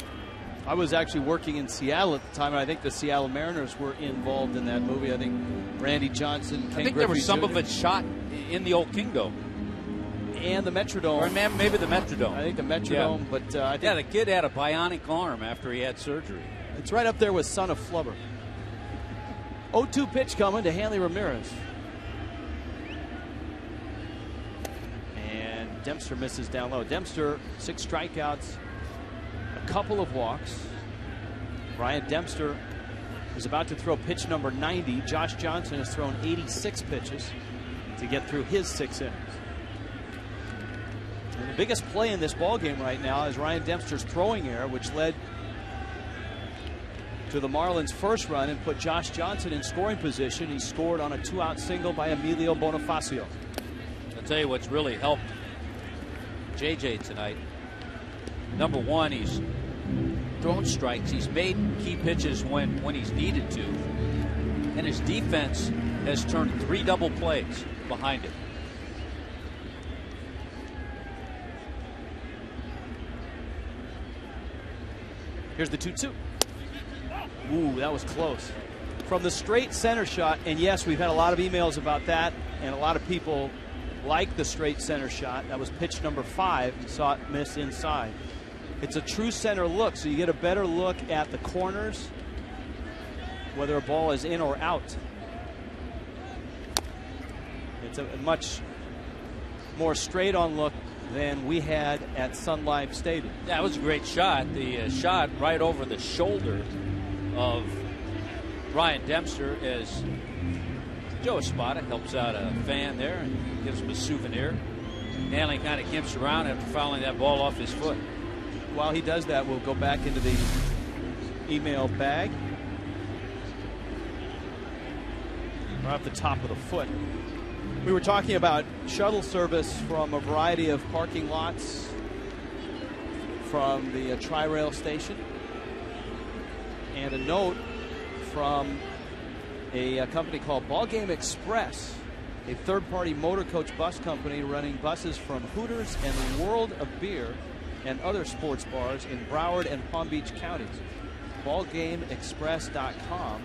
Speaker 7: I was actually working in Seattle at the time, and I think the Seattle Mariners were involved in that movie. I think Randy Johnson, Ken
Speaker 2: I think
Speaker 7: Griffey
Speaker 2: there was some
Speaker 7: Jr.
Speaker 2: of it shot in the old Kingdome.
Speaker 7: And the Metrodome.
Speaker 2: Or maybe the Metrodome.
Speaker 7: I think the Metrodome,
Speaker 2: yeah.
Speaker 7: but I think...
Speaker 2: Yeah, the kid had a bionic arm after he had surgery.
Speaker 7: It's right up there with Son of Flubber. 0-2 pitch coming to Hanley Ramirez. And Dempster misses down low. Dempster, 6 strikeouts, a couple of walks. Ryan Dempster is about to throw pitch number 90. Josh Johnson has thrown 86 pitches to get through his 6 innings. And the biggest play in this ballgame right now is Ryan Dempster's throwing error, which led to the Marlins' first run and put Josh Johnson in scoring position. He scored on a 2-out single by Emilio Bonifacio.
Speaker 2: I'll tell you what's really helped JJ tonight. Number one, he's thrown strikes. He's made key pitches when he's needed to. And his defense has turned 3 double plays behind him.
Speaker 7: Here's the 2-2. Ooh, that was close. From the straight center shot, and yes, we've had a lot of emails about that, and a lot of people like the straight center shot. That was pitch number 5. You saw it miss inside. It's a true center look, so you get a better look at the corners, whether a ball is in or out. It's a much more straight-on look than we had at Sun Life Stadium.
Speaker 2: That was a great shot. The shot right over the shoulder of Ryan Dempster as Joe Espada helps out a fan there and gives him a souvenir. Hanley kind of gimps around after fouling that ball off his foot.
Speaker 7: While he does that, we'll go back into the email bag. Right off the top of the foot. We were talking about shuttle service from a variety of parking lots from the Tri-Rail station. And a note from a company called Ballgame Express, a third-party motor coach bus company running buses from Hooters and the World of Beer and other sports bars in Broward and Palm Beach counties. BallGameExpress.com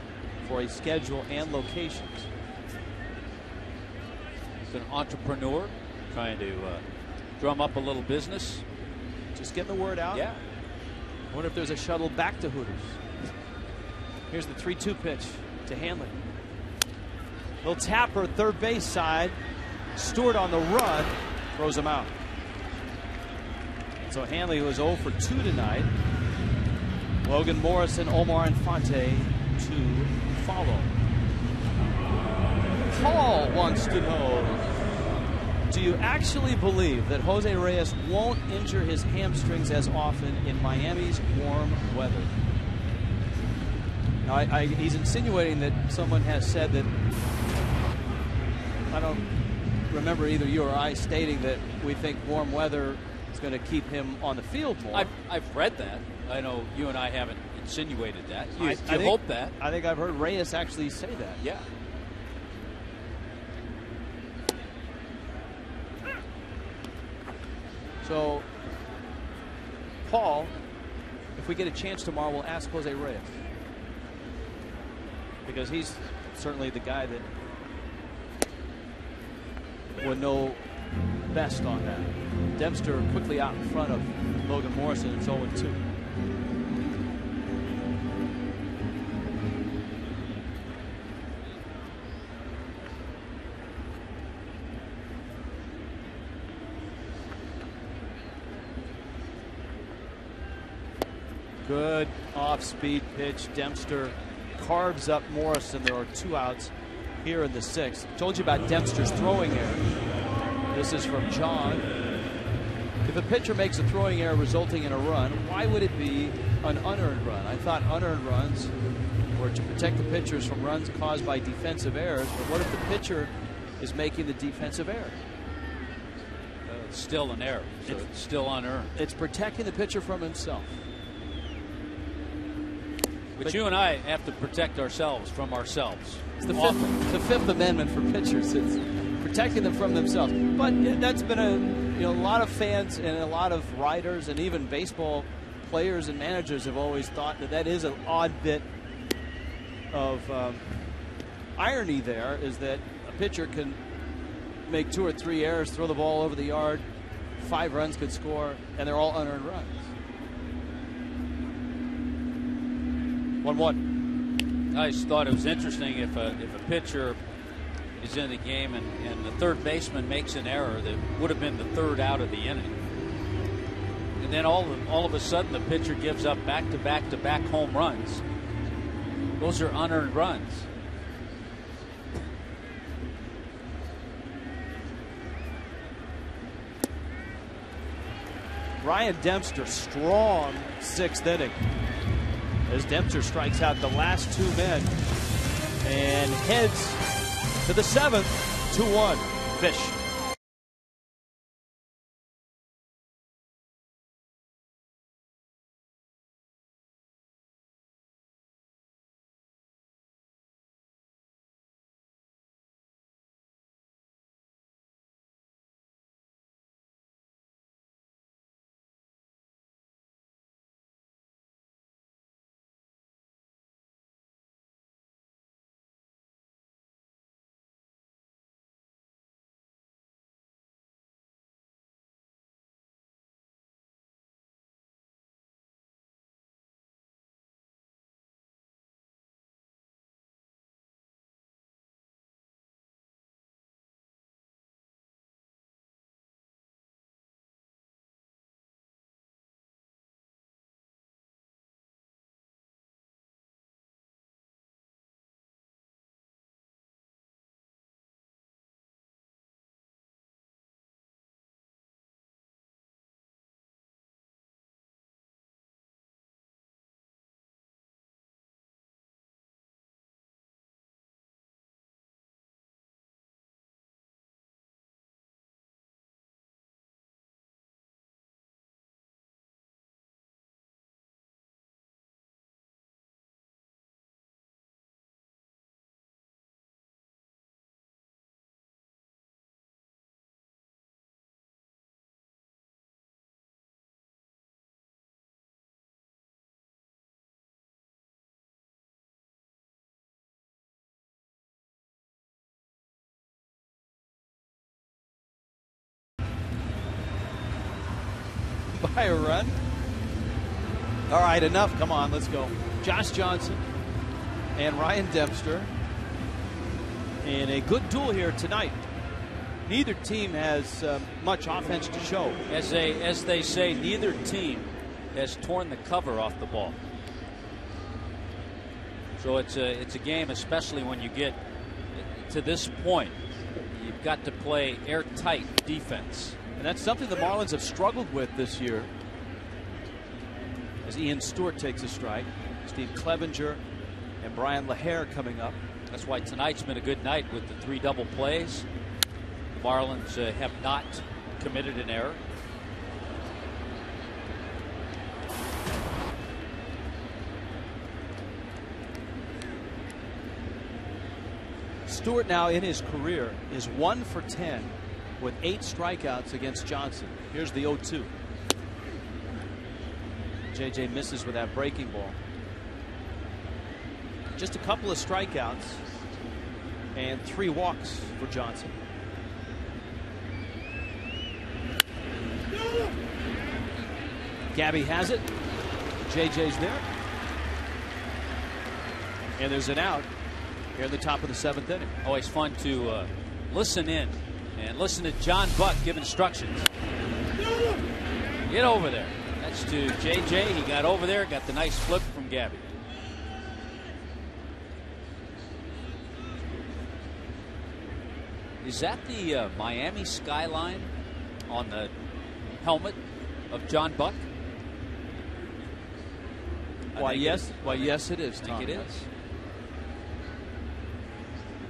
Speaker 7: for a schedule and locations.
Speaker 2: He's an entrepreneur trying to drum up a little business.
Speaker 7: Just getting the word out.
Speaker 2: Yeah.
Speaker 7: I wonder if there's a shuttle back to Hooters. Here's the 3-2 pitch to Hanley. Little tapper, third base side. Stewart on the run, throws him out. So Hanley was 0 for 2 tonight. Logan Morris and Omar Infante to follow. Paul wants to know, do you actually believe that Jose Reyes won't injure his hamstrings as often in Miami's warm weather? Now, he's insinuating that someone has said that, I don't remember either you or I stating that we think warm weather is going to keep him on the field more.
Speaker 2: I've read that. I know you and I haven't insinuated that. You hope that.
Speaker 7: I think I've heard Reyes actually say that.
Speaker 2: Yeah.
Speaker 7: So, Paul, if we get a chance tomorrow, we'll ask Jose Reyes. Because he's certainly the guy that would know best on that. Dempster quickly out in front of Logan Morrison. It's 0-2. Good off-speed pitch. Dempster carves up Morrison. There are 2 outs here in the 6th. Told you about Dempster's throwing error. This is from John. If a pitcher makes a throwing error resulting in a run, why would it be an unearned run? I thought unearned runs were to protect the pitchers from runs caused by defensive errors, but what if the pitcher is making the defensive error?
Speaker 2: it's still an error. So it's still unearned.
Speaker 7: It's protecting the pitcher from himself.
Speaker 2: But you and I have to protect ourselves from ourselves.
Speaker 7: It's the Fifth Amendment for pitchers. It's protecting them from themselves. But that's been a lot of fans and a lot of writers and even baseball players and managers have always thought that is an odd bit of irony. There is that a pitcher can make 2 or 3 errors, throw the ball over the yard, 5 runs could score, and they're all unearned runs. 1-1.
Speaker 2: I just thought it was interesting if a pitcher is in the game and the third baseman makes an error that would have been the third out of the inning. And then all of a sudden the pitcher gives up back-to-back home runs. Those are unearned runs.
Speaker 7: Ryan Dempster, strong 6th inning. As Dempster strikes out the last 2 men and heads to the 7th, 2-1. Fish. By a run. All right, enough. Come on, let's go. Josh Johnson and Ryan Dempster in a good duel here tonight. Neither team has much offense to show.
Speaker 2: As they say, neither team has torn the cover off the ball. So it's a game, especially when you get to this point. You've got to play airtight defense.
Speaker 7: And that's something the Marlins have struggled with this year. As Ian Stewart takes a strike, Steve Clevenger and Brian LaHare coming up.
Speaker 2: That's why tonight's been a good night with the 3 double plays. The Marlins have not committed an error.
Speaker 7: Stewart now in his career is 1 for 10 with 8 strikeouts against Johnson. Here's the 0-2. JJ misses with that breaking ball. Just a couple of strikeouts and 3 walks for Johnson. Gabby has it. JJ's there. And there's an out here at the top of the 7th inning.
Speaker 2: Always fun to listen in and listen to John Buck give instructions. Get over there. That's to JJ. He got over there, got the nice flip from Gabby. Is that the Miami skyline on the helmet of John Buck?
Speaker 7: Why, yes. Why, yes, it is, Tom.
Speaker 2: I think it is.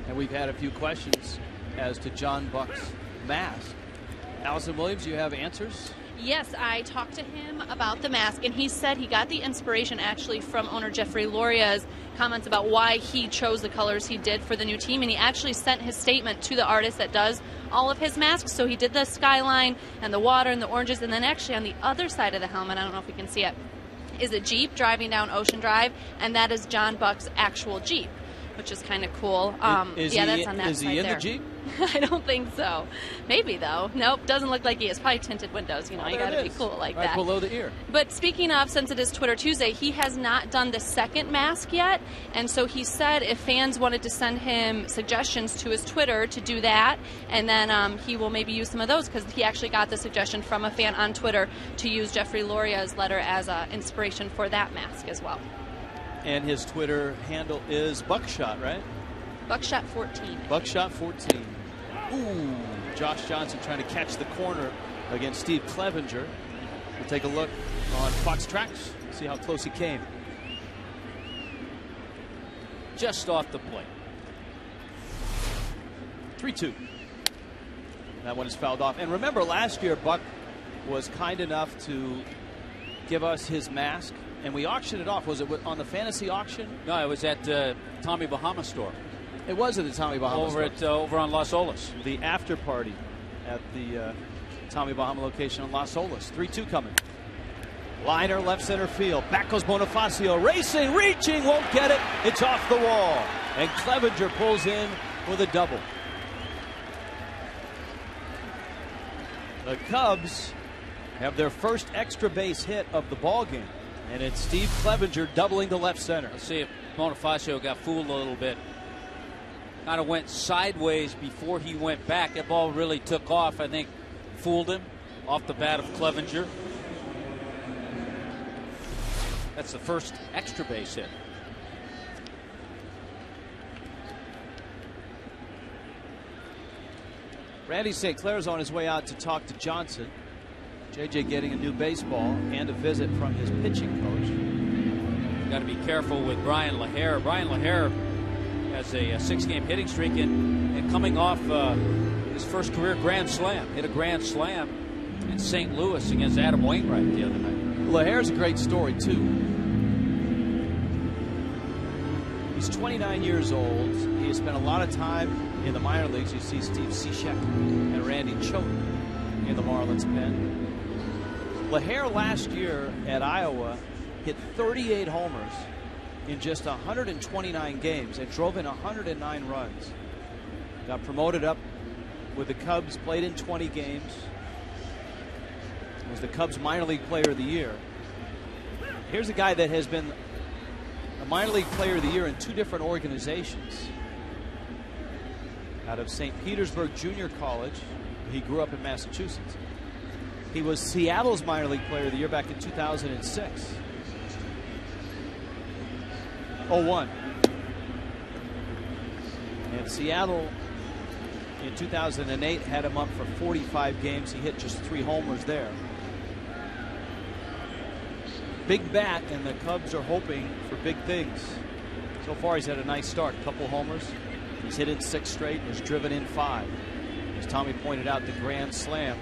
Speaker 7: And we've had a few questions as to John Buck's mask. Allison Williams, you have answers?
Speaker 6: Yes, I talked to him about the mask, and he said he got the inspiration actually from owner Jeffrey Loria's comments about why he chose the colors he did for the new team, and he actually sent his statement to the artist that does all of his masks. So he did the skyline and the water and the oranges, and then actually on the other side of the helmet, I don't know if we can see it, is a Jeep driving down Ocean Drive, and that is John Buck's actual Jeep, which is kind of cool.
Speaker 7: Is
Speaker 6: yeah,
Speaker 7: he,
Speaker 6: that's on that
Speaker 7: is
Speaker 6: side
Speaker 7: he in
Speaker 6: there.
Speaker 7: the Jeep?
Speaker 6: I don't think so. Maybe, though. Nope, doesn't look like he is. Probably tinted windows. You know, you got to be cool like
Speaker 7: right
Speaker 6: that.
Speaker 7: Below the ear.
Speaker 6: But speaking of, since it is Twitter Tuesday, he has not done the second mask yet. And so he said if fans wanted to send him suggestions to his Twitter to do that, and then he will maybe use some of those, because he actually got the suggestion from a fan on Twitter to use Jeffrey Loria's letter as inspiration for that mask as well.
Speaker 7: And his Twitter handle is Buckshot, right?
Speaker 6: Buckshot 14.
Speaker 7: Buckshot 14. Ooh, Josh Johnson trying to catch the corner against Steve Clevenger. We'll take a look on Fox Tracks, see how close he came.
Speaker 2: Just off the plate.
Speaker 7: 3-2. That one is fouled off. And remember, last year Buck was kind enough to give us his mask, and we auctioned it off. Was it on the fantasy auction?
Speaker 2: No, it was at Tommy Bahama store.
Speaker 7: It was at the Tommy Bahama store.
Speaker 2: Over on Las Olas.
Speaker 7: The after party at the Tommy Bahama location on Las Olas. 3-2 coming. Liner left center field. Back goes Bonifacio. Racing, reaching, won't get it. It's off the wall. And Clevenger pulls in with a double. The Cubs have their first extra base hit of the ball game. And it's Steve Clevenger doubling to left center.
Speaker 2: Let's see if Bonifacio got fooled a little bit. Kind of went sideways before he went back. That ball really took off. I think fooled him off the bat of Clevenger. That's the first extra base hit.
Speaker 7: Randy St. Clair's on his way out to talk to Johnson. JJ getting a new baseball and a visit from his pitching coach.
Speaker 2: Got to be careful with Brian LaHare. Brian LaHare has a 6-game hitting streak and coming off his first career grand slam. Hit a grand slam in St. Louis against Adam Wainwright the other night.
Speaker 7: LaHare's a great story, too. He's 29 years old. He has spent a lot of time in the minor leagues. You see Steve Cishek and Randy Choate in the Marlins pen. LaHare last year at Iowa hit 38 homers in just 129 games and drove in 109 runs. Got promoted up with the Cubs, played in 20 games. Was the Cubs minor league player of the year. Here's a guy that has been a minor league player of the year in 2 different organizations. Out of St. Petersburg Junior College, he grew up in Massachusetts. He was Seattle's minor league player of the year back in 2006. 0-1. And Seattle in 2008 had him up for 45 games. He hit just 3 homers there. Big bat, and the Cubs are hoping for big things. So far, he's had a nice start. Couple homers. He's hit in 6 straight and has driven in 5. As Tommy pointed out, the grand slam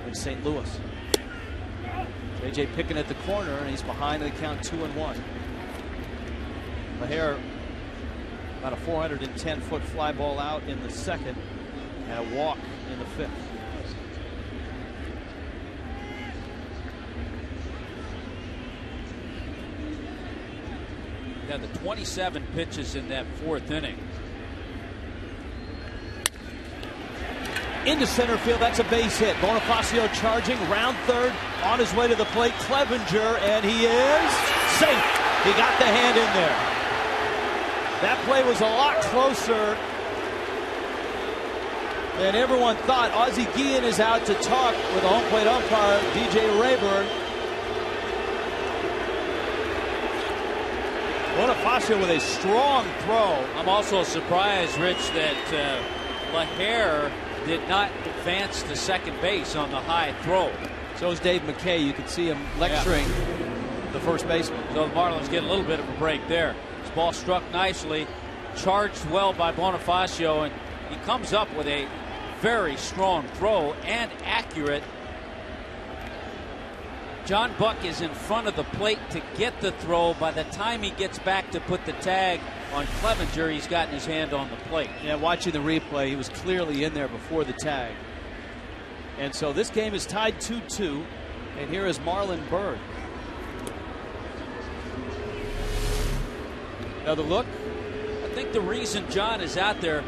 Speaker 7: in St. Louis. JJ picking at the corner, and he's behind the count 2-1. LaHare, about a 410-foot fly ball out in the 2nd, and a walk in the 5th.
Speaker 2: Got the 27 pitches in that 4th inning.
Speaker 7: Into center field, that's a base hit. Bonifacio charging, round third, on his way to the plate. Clevenger, and he is safe. He got the hand in there. That play was a lot closer than everyone thought. Ozzie Guillen is out to talk with the home plate umpire, DJ Rayburn. Bonifacio with a strong throw.
Speaker 2: I'm also surprised, Rich, that LaHare did not advance to second base on the high throw.
Speaker 7: So is Dave McKay. You can see him lecturing the first baseman.
Speaker 2: So the Marlins get a little bit of a break there. This ball struck nicely, charged well by Bonifacio, and he comes up with a very strong throw and accurate. John Buck is in front of the plate to get the throw. By the time he gets back to put the tag on Clevenger, he's gotten his hand on the plate.
Speaker 7: Yeah, watching the replay, he was clearly in there before the tag. And so this game is tied 2-2. And here is Marlon Byrd. Another look.
Speaker 2: I think the reason John is out there,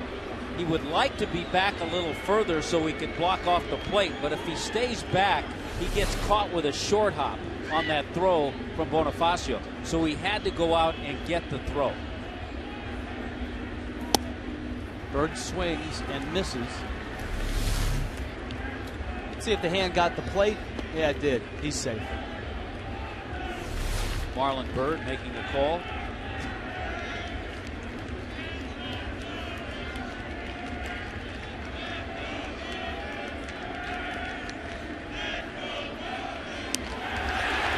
Speaker 2: he would like to be back a little further so he could block off the plate. But if he stays back, he gets caught with a short hop on that throw from Bonifacio. So he had to go out and get the throw.
Speaker 7: Byrd swings and misses. Let's see if the hand got the plate. Yeah, it did. He's safe.
Speaker 2: Marlon Byrd making the call.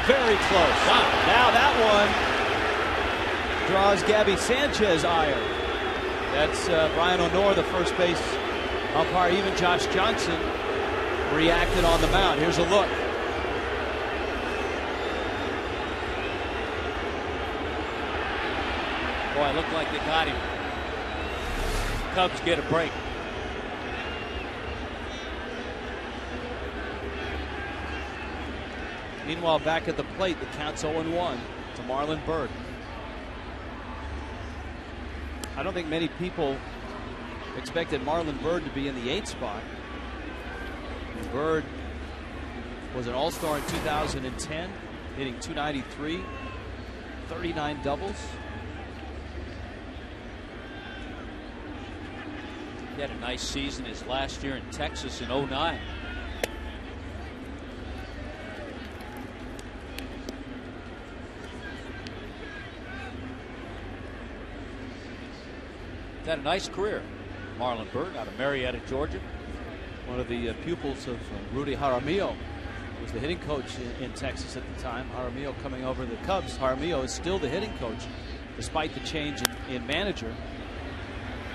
Speaker 7: Very close. Wow. Now that one draws Gabby Sanchez ire. That's Brian Honor, the first base umpire. Even Josh Johnson reacted on the mound. Here's a look.
Speaker 2: Boy, it looked like they got him. Cubs get a break.
Speaker 7: Meanwhile, back at the plate, the count's 0-1 to Marlon Byrd. I don't think many people expected Marlon Byrd to be in the 8th spot. Byrd was an All-Star in 2010, hitting .293, 39 doubles.
Speaker 2: He had a nice season his last year in Texas in 2009. Had a nice career. Marlon Byrd out of Marietta, Georgia.
Speaker 7: One of the pupils of Rudy Jaramillo, was the hitting coach in Texas at the time. Jaramillo coming over to the Cubs. Jaramillo is still the hitting coach despite the change in manager.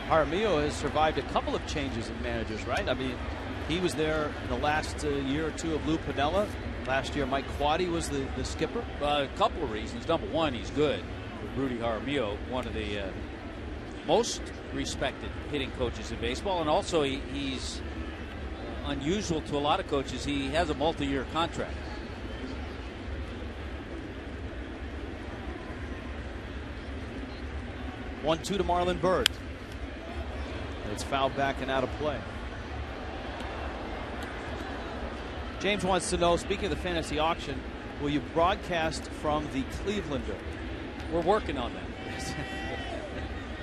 Speaker 7: Jaramillo has survived a couple of changes in managers, right? I mean, he was there in the last year or two of Lou Piniella. Last year, Mike Quaddy was the skipper.
Speaker 2: A couple of reasons. Number one, he's good. Rudy Jaramillo, one of the most respected hitting coaches in baseball, and also he's unusual to a lot of coaches. He has a multi-year contract.
Speaker 7: One-two to Marlon Byrd. It's fouled back and out of play. James wants to know, speaking of the fantasy auction, will you broadcast from the Clevelander?
Speaker 2: We're working on that.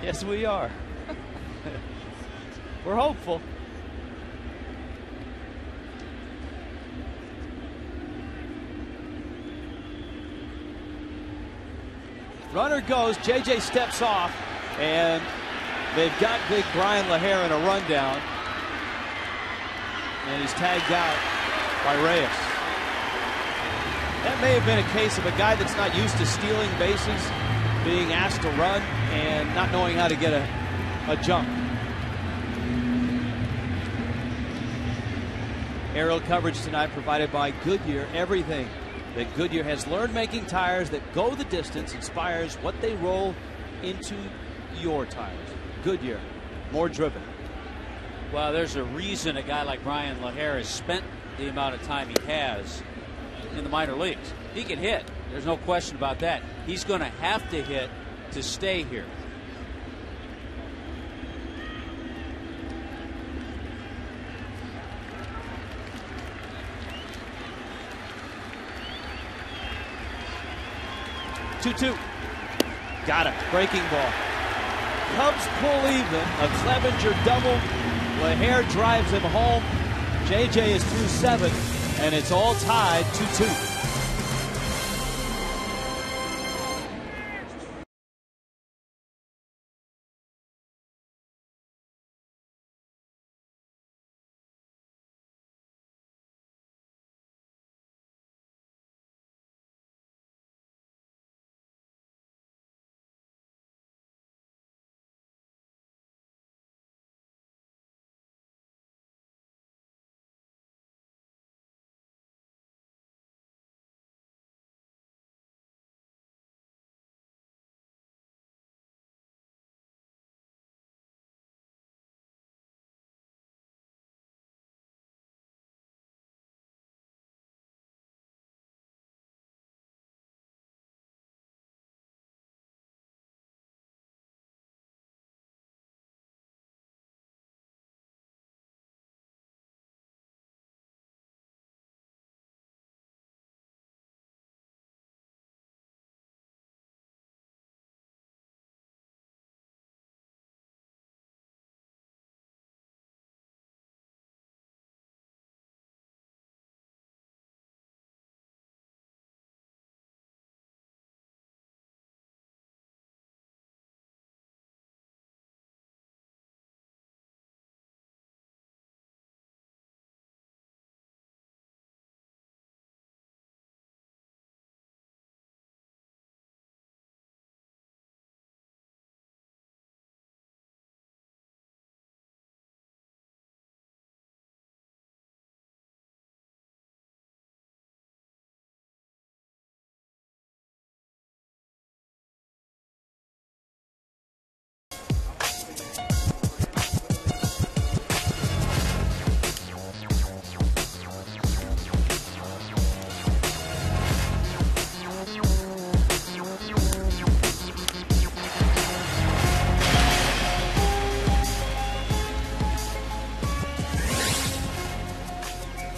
Speaker 7: Yes, we are. We're hopeful. Runner goes. JJ steps off, and they've got big Brian LaHare in a rundown, and he's tagged out by Reyes. That may have been a case of a guy that's not used to stealing bases being asked to run and not knowing how to get a jump. Aerial coverage tonight provided by Goodyear. Everything that Goodyear has learned making tires that go the distance inspires what they roll into your tires. Goodyear, more driven.
Speaker 2: Well, there's a reason a guy like Brian LaHare has spent the amount of time he has in the minor leagues. He can hit. There's no question about that. He's going to have to hit to stay here.
Speaker 7: Two. Got it. Breaking ball. Cubs pull even. A Clevenger double. LaHare drives him home. JJ is through 7, and it's all tied 2-2.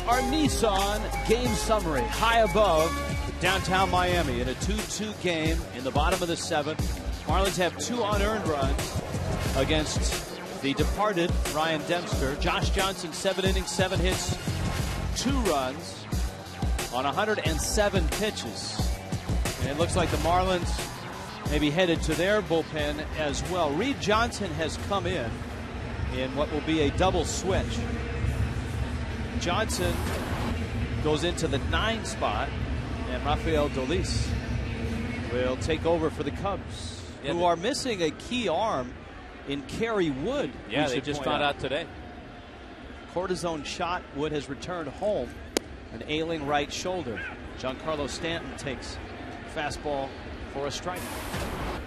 Speaker 7: our Nissan game summary. High above downtown Miami in a 2-2 game in the bottom of the 7th. Marlins have 2 unearned runs against the departed Ryan Dempster. Josh Johnson, 7 innings, 7 hits, 2 runs on 107 pitches. And it looks like the Marlins may be headed to their bullpen as well. Reed Johnson has come in what will be a double switch. Johnson goes into the 9 spot, and Rafael Dolis will take over for the Cubs, who are missing a key arm in Kerry Wood.
Speaker 2: Yeah, they just found out today.
Speaker 7: Cortisone shot. Wood has returned home, an ailing right shoulder. Giancarlo Stanton takes fastball for a strike.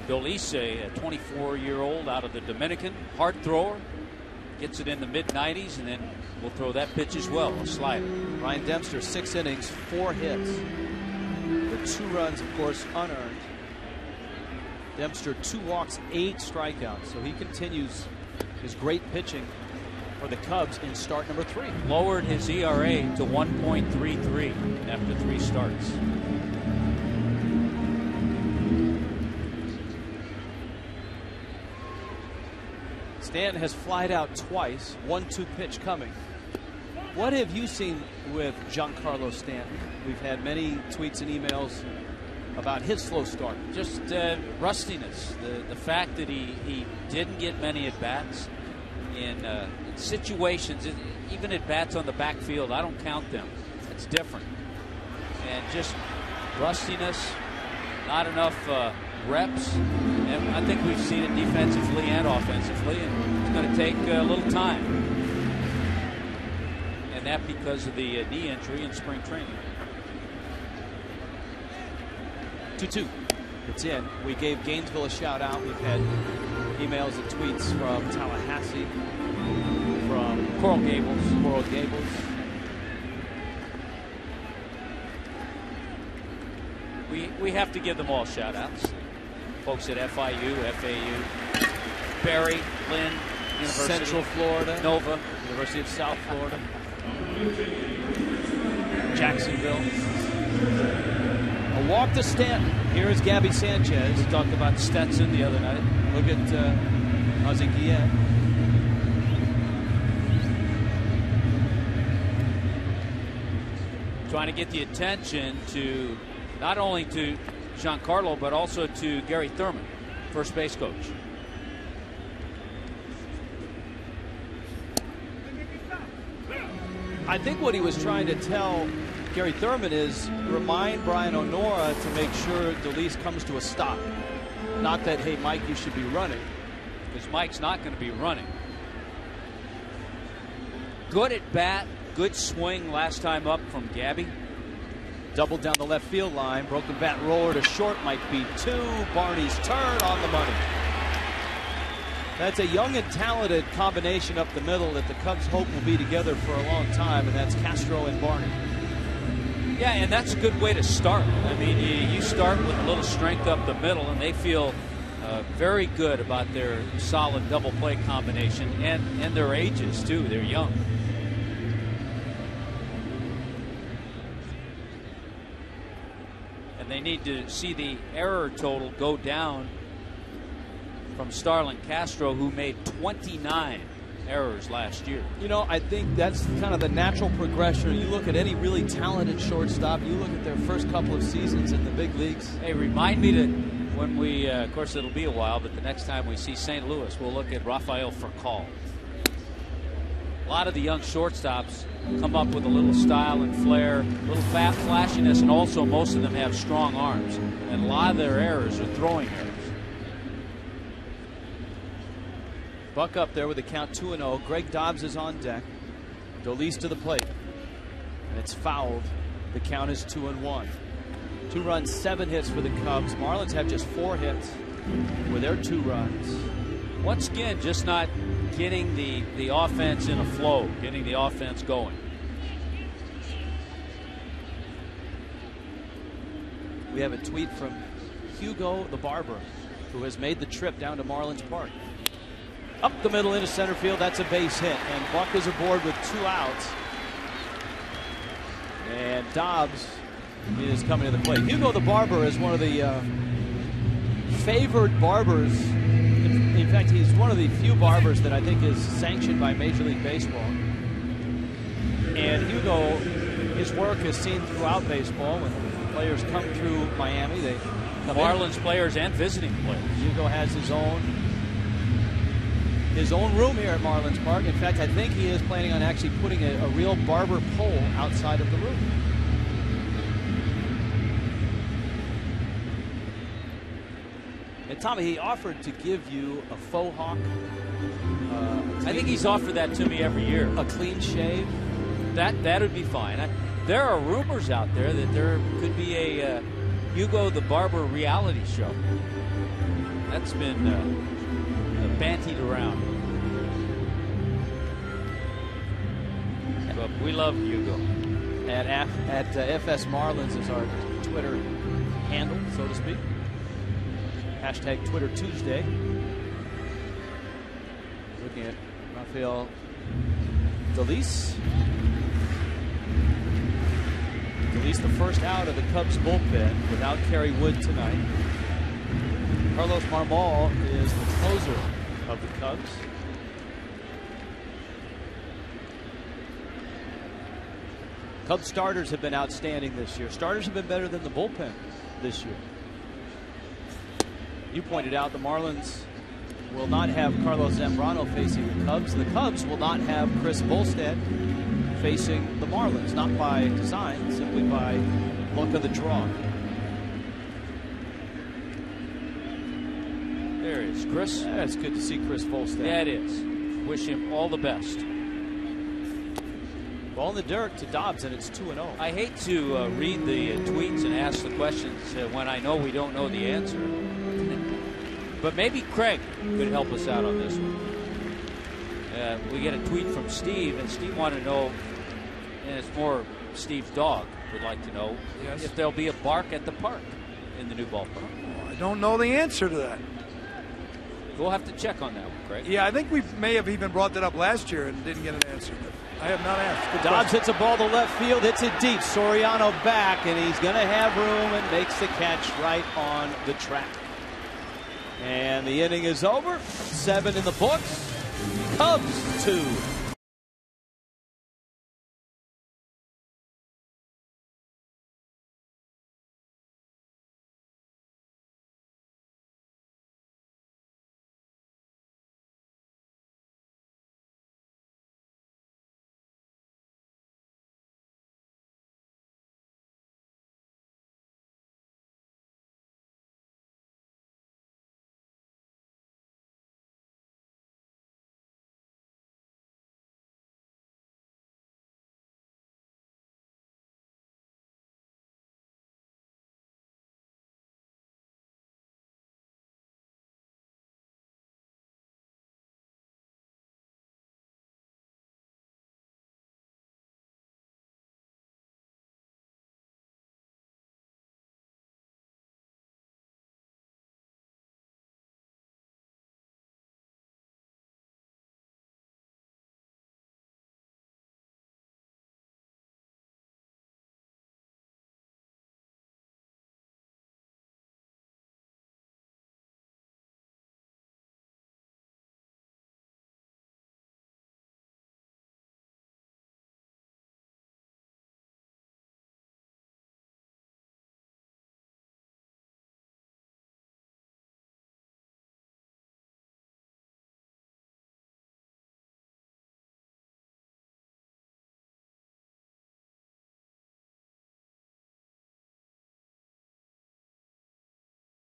Speaker 2: Dolis, a 24-year-old out of the Dominican, hard thrower, gets it in the mid-90s, and then will throw that pitch as well, a slider.
Speaker 7: Ryan Dempster, 6 innings, 4 hits. The 2 runs, of course, unearned. Dempster, 2 walks, 8 strikeouts. So he continues his great pitching for the Cubs in start number 3.
Speaker 2: Lowered his ERA to 1.33 after 3 starts.
Speaker 7: Stanton has flied out twice. 1-2 pitch coming. What have you seen with Giancarlo Stanton? We've had many tweets and emails about his slow start.
Speaker 2: Just rustiness. The fact that he didn't get many at-bats in situations, even at-bats on the backfield, I don't count them. It's different. And just rustiness, not enough reps. And I think we've seen it defensively and offensively, and it's going to take a little time. And that because of the knee injury in spring training.
Speaker 7: 2-2. It's in. We gave Gainesville a shout out. We've had emails and tweets from Tallahassee, from
Speaker 2: Coral Gables. We have to give them all shout outs. Folks at FIU, FAU, Barry, Lynn, University,
Speaker 7: Central Florida,
Speaker 2: Nova,
Speaker 7: University of South Florida, Jacksonville. A walk to Stanton. Here is Gabby Sanchez.
Speaker 2: We talked about Stetson the other night.
Speaker 7: Look at Ozzie Guillet.
Speaker 2: Trying to get the attention to not only to Giancarlo, but also to Gary Thurman, first base coach.
Speaker 7: I think what he was trying to tell Gary Thurman is remind Brian O'Nora to make sure Dolis comes to a stop. Not that, hey, Mike, you should be running.
Speaker 2: Because Mike's not going to be running. Good at bat, good swing last time up from Gabby.
Speaker 7: Doubled down the left field line. Broken bat roller to short might be 2. Barney's turn on the money. That's a young and talented combination up the middle that the Cubs hope will be together for a long time, and that's Castro and Barney.
Speaker 2: Yeah, and that's a good way to start. I mean, you start with a little strength up the middle, and they feel very good about their solid double play combination and their ages, too. They're young. And they need to see the error total go down from Starlin Castro, who made 29 errors last year.
Speaker 7: You know, I think that's kind of the natural progression. You look at any really talented shortstop, you look at their first couple of seasons in the big leagues.
Speaker 2: Hey, remind me to, when we, of course it'll be a while, but the next time we see St. Louis, we'll look at Rafael Furcal. A lot of the young shortstops come up with a little style and flair, a little flashiness, and also most of them have strong arms. And a lot of their errors are throwing errors.
Speaker 7: Buck up there with the count 2-0. Greg Dobbs is on deck. Dolis to the plate. And it's fouled. The count is 2-1. 2 runs, 7 hits for the Cubs. Marlins have just 4 hits with their 2 runs.
Speaker 2: Once again, just not getting the offense in a flow, getting the offense going.
Speaker 7: We have a tweet from Hugo the Barber, who has made the trip down to Marlins Park. Up the middle into center field. That's a base hit. And Buck is aboard with 2 outs. And Dobbs is coming to the plate. Hugo the Barber is one of the favored barbers. In fact, he's one of the few barbers that I think is sanctioned by Major League Baseball. And Hugo, his work is seen throughout baseball. When players come through Miami, they come
Speaker 2: Marlins
Speaker 7: in.
Speaker 2: players and visiting players.
Speaker 7: Hugo has his own room here at Marlins Park. In fact, I think he is planning on actually putting a real barber pole outside of the room. And Tommy, he offered to give you a faux hawk.
Speaker 2: I think he's offered that to me every year.
Speaker 7: A clean shave.
Speaker 2: That would be fine. There are rumors out there that there could be a Hugo the Barber reality show. That's been bantied around. But we love Hugo.
Speaker 7: At FS Marlins is our Twitter handle, so to speak. Hashtag Twitter Tuesday. Looking at Rafael Delis. Delis, the first out of the Cubs bullpen without Kerry Wood tonight. Carlos Marmol is the closer of the Cubs. Cubs starters have been outstanding this year. Starters have been better than the bullpen this year. You pointed out the Marlins will not have Carlos Zambrano facing the Cubs. The Cubs will not have Chris Volstad facing the Marlins, not by design, simply by luck of the draw.
Speaker 2: There is Chris.
Speaker 7: Yeah, it's good to see Chris Volstad.
Speaker 2: Yeah, it is. Wish him all the best.
Speaker 7: Ball in the dirt to Dobbs, and it's 2-0.
Speaker 2: I hate to read the tweets and ask the questions when I know we don't know the answer. But maybe Craig could help us out on this one. We get a tweet from Steve, and Steve wanted to know, and it's more Steve's dog would like to know, if there'll be a bark at the park in the new ballpark.
Speaker 3: I don't know the answer to that.
Speaker 2: We'll have to check on that one, Craig.
Speaker 3: Yeah, I think we may have even brought that up last year and didn't get an answer. But I have not asked. Good
Speaker 7: Dobbs
Speaker 3: question.
Speaker 7: hits a ball to left field, hits it deep. Soriano back, and he's going to have room and makes the catch right on the track. And the inning is over. 7 in the books. Cubs 2.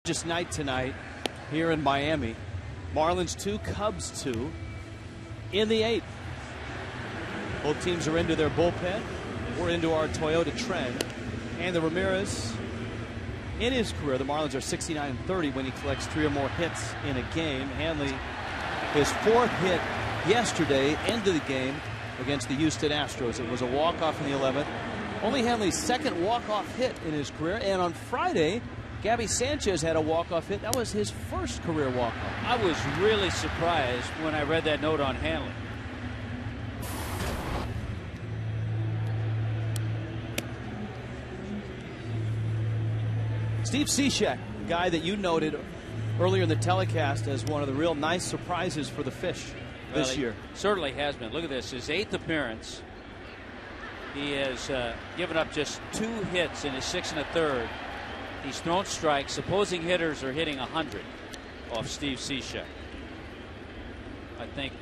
Speaker 7: Just night tonight here in Miami. Marlins 2, Cubs 2 in the 8th. Both teams are into their bullpen. We're into our Toyota trend. And the Ramirez, in his career, the Marlins are 69-30 when he collects 3 or more hits in a game. Hanley, his 4th hit yesterday, ended the game against the Houston Astros. It was a walk-off in the 11th. Only Hanley's 2nd walk-off hit in his career. And on Friday, Gabby Sanchez had a walk-off hit. That was his first career walk-off.
Speaker 2: I was really surprised when I read that note on Hanley.
Speaker 7: Steve Cishek, a guy that you noted earlier in the telecast as one of the real nice surprises for the Fish this year.
Speaker 2: Certainly has been. Look at this, his 8th appearance. He has given up just 2 hits in his 6 1/3. He's thrown strikes. Opposing hitters are hitting 100 off Steve Cishek. I think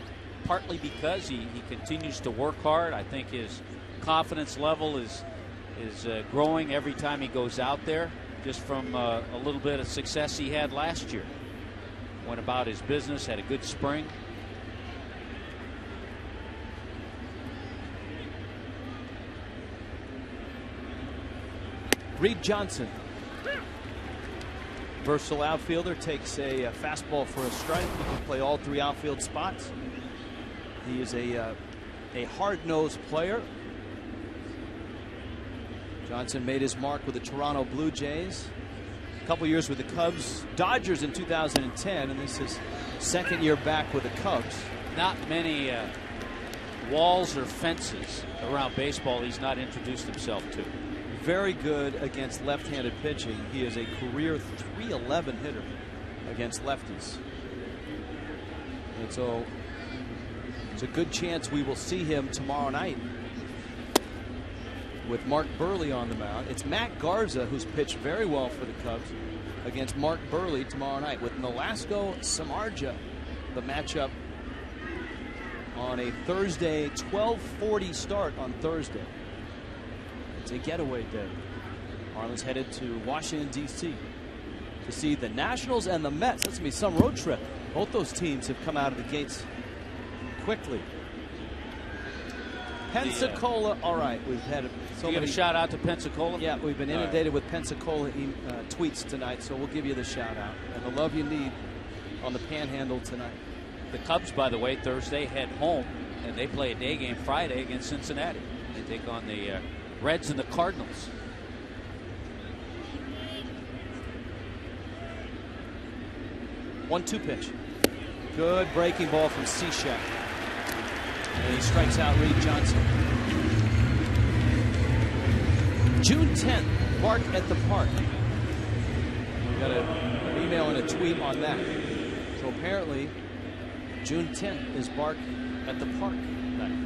Speaker 2: partly because he continues to work hard. I think his confidence level is growing every time he goes out there, just from a little bit of success he had last year. Went about his business, had a good spring.
Speaker 7: Reed Johnson, versatile outfielder, takes a fastball for a strike. He can play all 3 outfield spots. He is a hard-nosed player. Johnson made his mark with the Toronto Blue Jays. A couple years with the Cubs, Dodgers in 2010, and this is 2nd year back with the Cubs.
Speaker 2: Not many walls or fences around baseball he's not introduced himself to.
Speaker 7: Very good against left-handed pitching. He is a career .311 hitter against lefties. And so it's a good chance we will see him tomorrow night with Mark Burley on the mound. It's Matt Garza who's pitched very well for the Cubs against Mark Burley tomorrow night, with Nolasco Samardzija the matchup on a Thursday 12:40 start on Thursday. It's a getaway day. Marlins headed to Washington, D.C. to see the Nationals and the Mets. That's going to be some road trip. Both those teams have come out of the gates quickly. Pensacola, all right. We've had so many.
Speaker 2: Give a shout out to Pensacola.
Speaker 7: Yeah, we've been inundated with Pensacola tweets tonight, so we'll give you the shout out and the love you need on the Panhandle tonight.
Speaker 2: The Cubs, by the way, Thursday head home, and they play a day game Friday against Cincinnati. They take on the Reds and the Cardinals.
Speaker 7: One-two pitch. Good breaking ball from Cishek. And he strikes out Reed Johnson. June 10th, Bark at the Park. We got an email and a tweet on that. So apparently, June 10th is Bark at the Park night.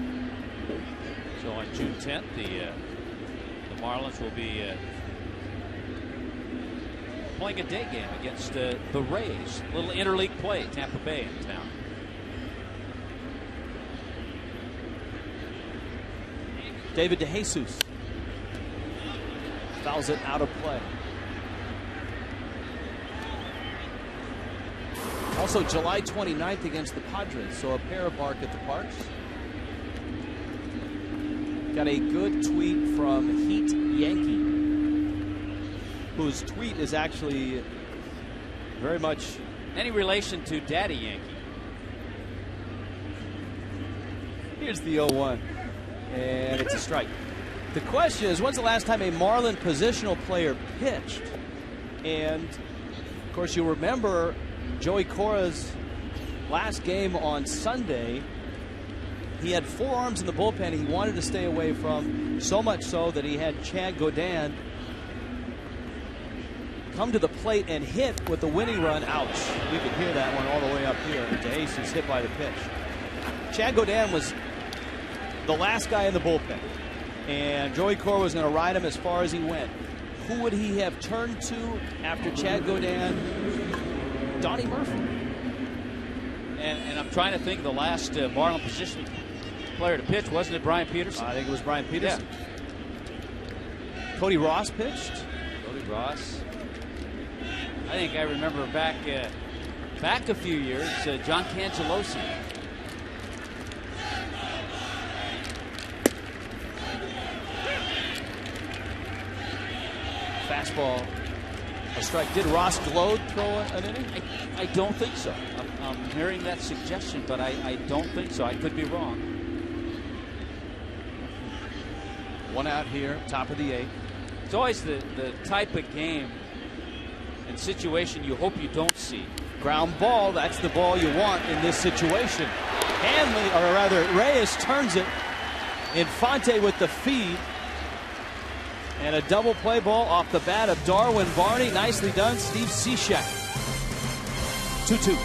Speaker 2: So on June 10th, the Marlins will be playing a day game against the Rays. A little interleague play, Tampa Bay in town.
Speaker 7: David DeJesus fouls it out of play. Also July 29th against the Padres, so a pair of Bark at the Parks. Got a good tweet from Heat Yankee, whose tweet is actually very much
Speaker 2: any relation to Daddy Yankee.
Speaker 7: Here's the 0-1, and it's a strike. The question is, when's the last time a Marlin positional player pitched? And of course, you remember Joey Cora's last game on Sunday. He had 4 arms in the bullpen he wanted to stay away from, so much so that he had Chad Godin come to the plate and hit with the winning run. Ouch. You could hear that one all the way up here. DeJesus hit by the pitch. Chad Godin was the last guy in the bullpen, and Joey Cora was going to ride him as far as he went. Who would he have turned to after Chad Godin? Donnie Murphy.
Speaker 2: And I'm trying to think of the last Marlin position player to pitch. Wasn't it Brian Peterson?
Speaker 7: I think it was Brian Peterson.
Speaker 2: Yeah.
Speaker 7: Cody Ross pitched.
Speaker 2: Cody Ross. I think I remember back a few years, John Cangelosi.
Speaker 7: Fastball, a strike. Did Ross Glode throw an inning?
Speaker 2: I don't think so. I'm hearing that suggestion, but I don't think so. I could be wrong.
Speaker 7: 1 out here, top of the 8th.
Speaker 2: It's always the type of game and situation you hope you don't see.
Speaker 7: Ground ball, that's the ball you want in this situation. Hanley, or rather Reyes, turns it. Infante with the feed. And a double play ball off the bat of Darwin Barney. Nicely done, Steve Cishek. 2-2.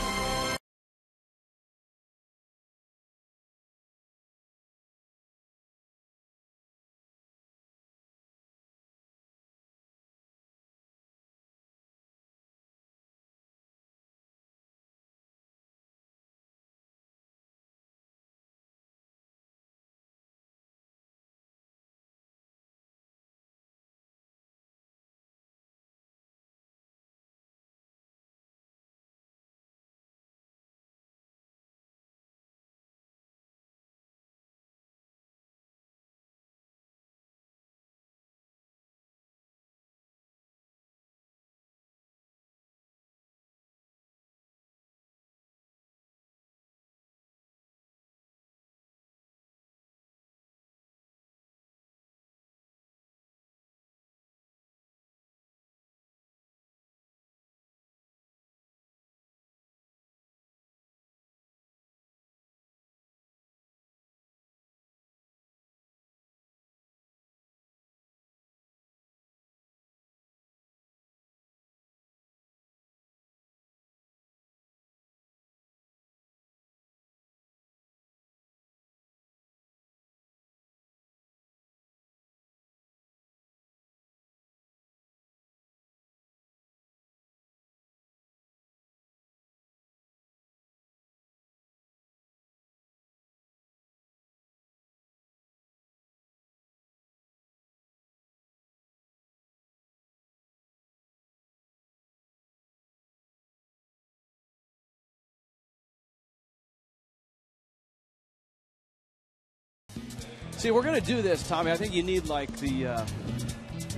Speaker 7: See, we're going to do this, Tommy. I think you need like the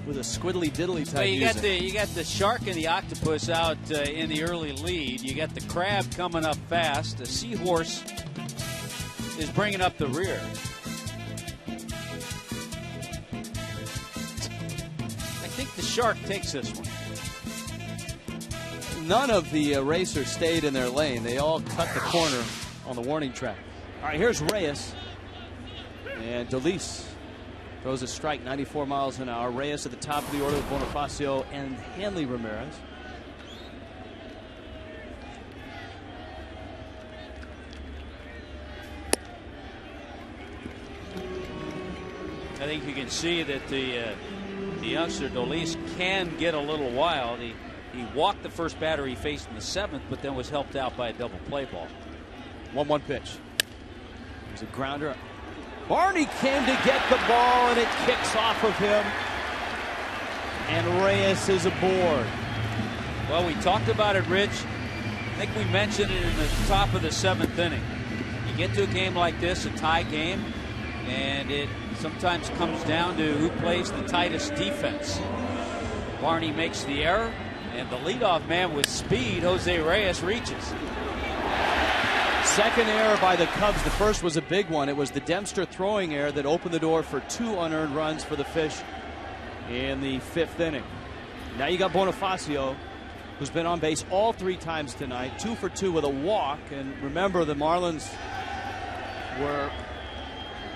Speaker 7: with a squiddly diddly type.
Speaker 2: Well, you got the shark and the octopus out in the early lead. You got the crab coming up fast. The seahorse is bringing up the rear. I think the shark takes this one.
Speaker 7: None of the racers stayed in their lane. They all cut the corner on the warning track. All right, here's Reyes. And Delis throws a strike, 94 miles an hour. Reyes at the top of the order with Bonifacio and Hanley Ramirez.
Speaker 2: I think you can see that the youngster Delis can get a little wild. He walked the first batter he faced in the 7th, but then was helped out by a double play ball.
Speaker 7: 1-1 pitch. There's a grounder. Barney came to get the ball, and it kicks off of him. And Reyes is aboard.
Speaker 2: Well, we talked about it, Rich. I think we mentioned it in the top of the 7th inning. You get to a game like this, a tie game, and it sometimes comes down to who plays the tightest defense. Barney makes the error, and the leadoff man with speed, Jose Reyes, reaches.
Speaker 7: Second error by the Cubs. The first was a big one. It was the Dempster throwing error that opened the door for 2 unearned runs for the Fish in the 5th inning. Now you got Bonifacio, who's been on base all 3 times tonight, 2 for 2 with a walk. And remember, the Marlins were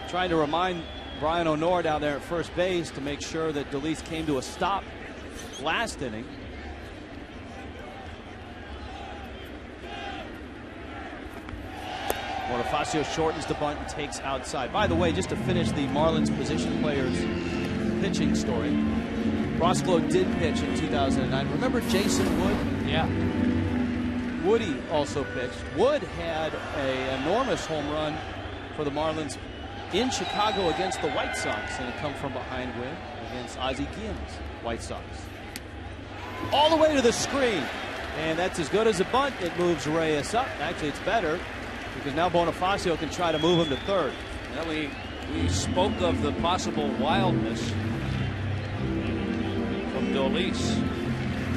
Speaker 7: trying to remind Brian O'Nor down there at first base to make sure that Delis came to a stop last inning. Bonifacio shortens the bunt and takes outside. By the way, just to finish the Marlins position players pitching story, Roscoe did pitch in 2009. Remember Jason Wood?
Speaker 2: Yeah.
Speaker 7: Woody also pitched. Wood had an enormous home run for the Marlins in Chicago against the White Sox, and a come from behind win against Ozzie Guillen's White Sox. All the way to the screen, and that's as good as a bunt. It moves Reyes up. Actually, it's better, because now Bonifacio can try to move him to third.
Speaker 2: Well, we spoke of the possible wildness from Delis.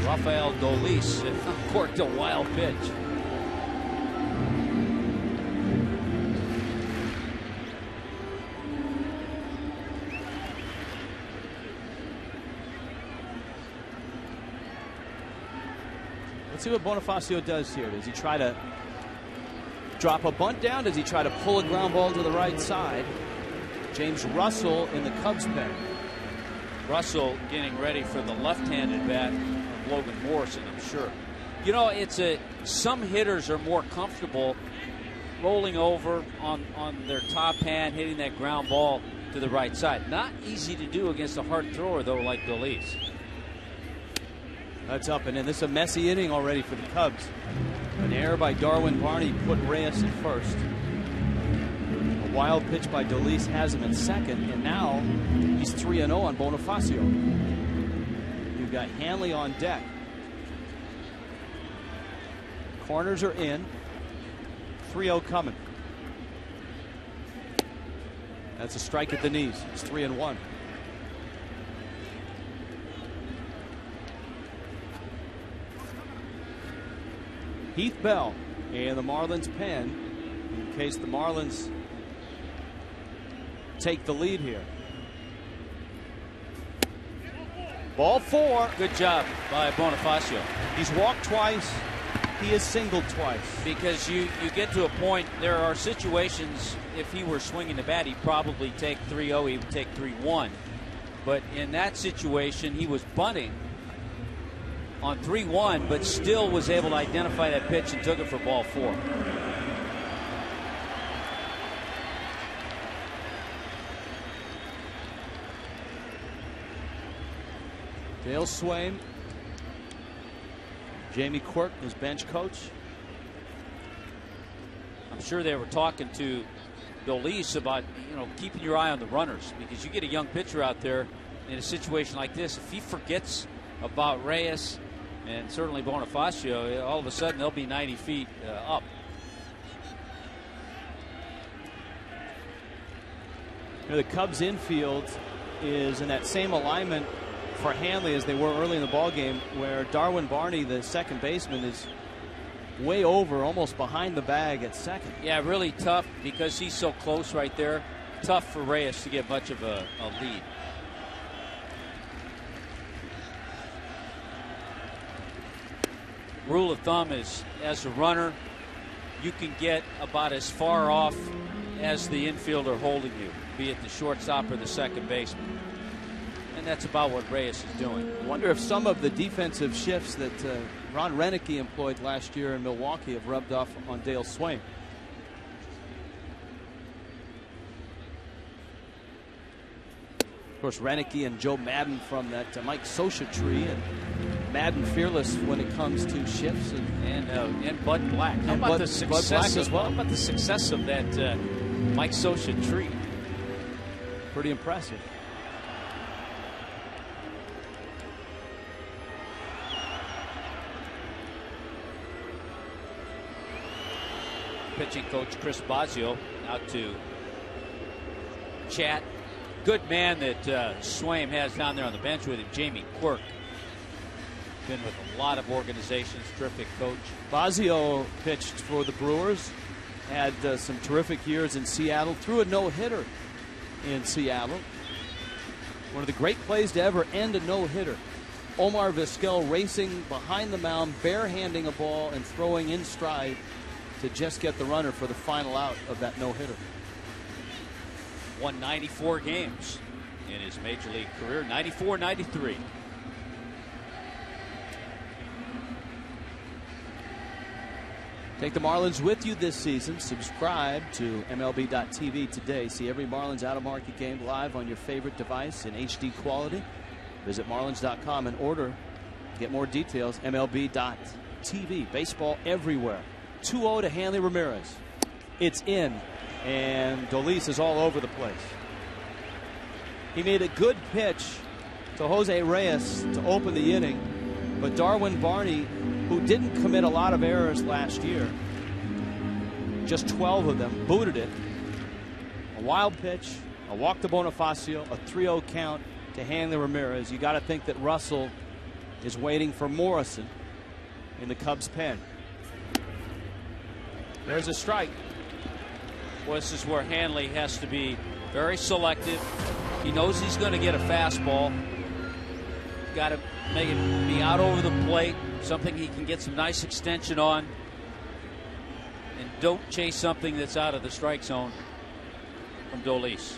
Speaker 2: Rafael Delis corked a wild pitch.
Speaker 7: Let's see what Bonifacio does here. Does he try to drop a bunt down? Does he try to pull a ground ball to the right side? James Russell in the Cubs pen.
Speaker 2: Russell getting ready for the left-handed bat of Logan Morrison, I'm sure. You know, some hitters are more comfortable rolling over on their top hand, hitting that ground ball to the right side. Not easy to do against a hard thrower, though, like Dolis.
Speaker 7: That's up and in. This is a messy inning already for the Cubs. An error by Darwin Barney put Reyes at first. A wild pitch by Dolis has him at second, and now he's 3-0 on Bonifacio. You've got Hanley on deck. Corners are in. 3-0 coming. That's a strike at the knees. It's 3-1. Heath Bell and the Marlins pen in case the Marlins take the lead here. Ball 4.
Speaker 2: Good job by Bonifacio.
Speaker 7: He's walked twice. He has singled twice.
Speaker 2: Because you get to a point, there are situations, if he were swinging the bat, he'd probably take 3-0, he would take 3-1. But in that situation, he was bunting on 3-1, but still was able to identify that pitch and took it for ball 4.
Speaker 7: Dale Swaim, Jamie Quirk, his bench coach.
Speaker 2: I'm sure they were talking to Dolis about, keeping your eye on the runners, because you get a young pitcher out there in a situation like this. If he forgets about Reyes and certainly Bonifacio, all of a sudden they'll be 90 feet up.
Speaker 7: The Cubs infield is in that same alignment for Hanley as they were early in the ball game, where Darwin Barney, the second baseman, is way over, almost behind the bag at second.
Speaker 2: Yeah, really tough because he's so close right there. Tough for Reyes to get much of a lead. Rule of thumb is, as a runner, you can get about as far off as the infielder holding you, be it the shortstop or the second baseman. And that's about what Reyes is doing.
Speaker 7: I wonder if some of the defensive shifts that Ron Renicky employed last year in Milwaukee have rubbed off on Dale Swaim. Of course, Renicky and Joe Madden from that Mike Scioscia tree, and Madden fearless when it comes to shifts,
Speaker 2: and Bud Black. How about the success
Speaker 7: Bud Black as well?
Speaker 2: How about the success of that Mike Scioscia tree?
Speaker 7: Pretty impressive.
Speaker 2: Pitching coach Chris Bosio out to chat. Good man that Swaim has down there on the bench with him, Jamie Quirk. Been with a lot of organizations, terrific coach.
Speaker 7: Bosio pitched for the Brewers, had some terrific years in Seattle, threw a no-hitter in Seattle. One of the great plays to ever end a no-hitter. Omar Vizquel racing behind the mound, barehanding a ball and throwing in stride to just get the runner for the final out of that no-hitter.
Speaker 2: Won 94 games in his major league career, 94-93.
Speaker 7: Take the Marlins with you this season. Subscribe to MLB.tv today. See every Marlins out-of-market game live on your favorite device in HD quality. Visit Marlins.com and order. Get more details, MLB.tv. Baseball everywhere. 2-0 to Hanley Ramirez. It's in, and Dolis is all over the place. He made a good pitch to Jose Reyes to open the inning, but Darwin Barney, who didn't commit a lot of errors last year, just 12 of them, booted it. A wild pitch, a walk to Bonifacio, a 3-0 count to Hanley Ramirez. You got to think that Russell is waiting for Morrison in the Cubs pen. There's a strike.
Speaker 2: Well, this is where Hanley has to be very selective. He knows he's going to get a fastball. Got to make it be out over the plate, something he can get some nice extension on. And don't chase something that's out of the strike zone from Dolis.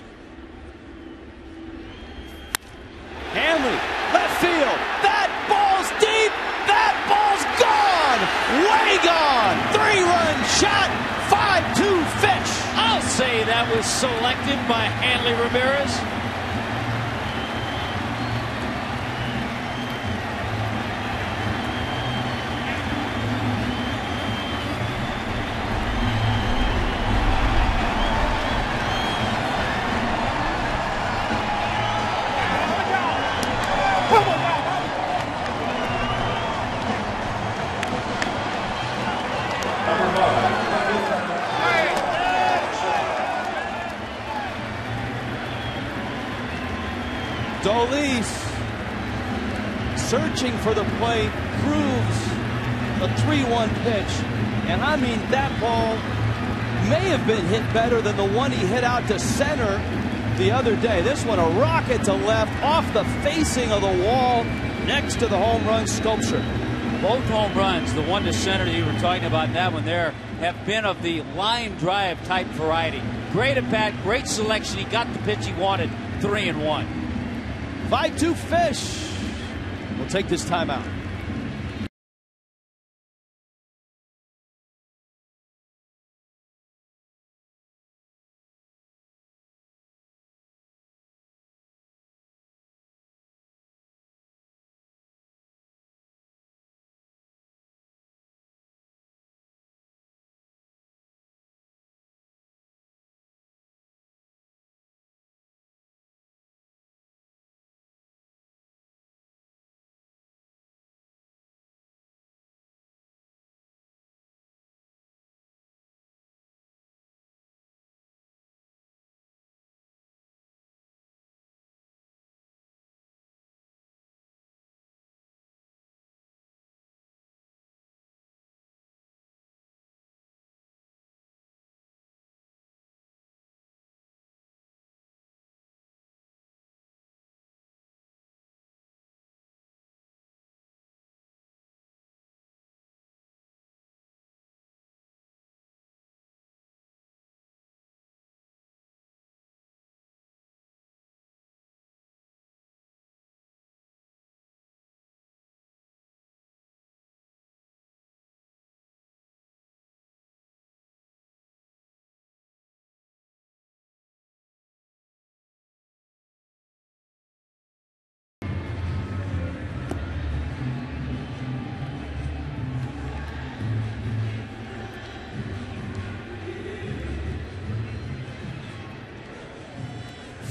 Speaker 7: selected by Hanley Ramirez.
Speaker 11: Dolis searching for the play, proves a 3-1 pitch. And I mean, that ball may have been hit better than the one he hit out to center the other day. This one a rocket to left off the facing of the wall next to the home run sculpture.
Speaker 2: Both home runs, the one to center that you were talking about, and that one there, have been of the line drive type variety. Great at bat, great selection. He got the pitch he wanted. 3-1.
Speaker 11: Vitu Fish will take this timeout.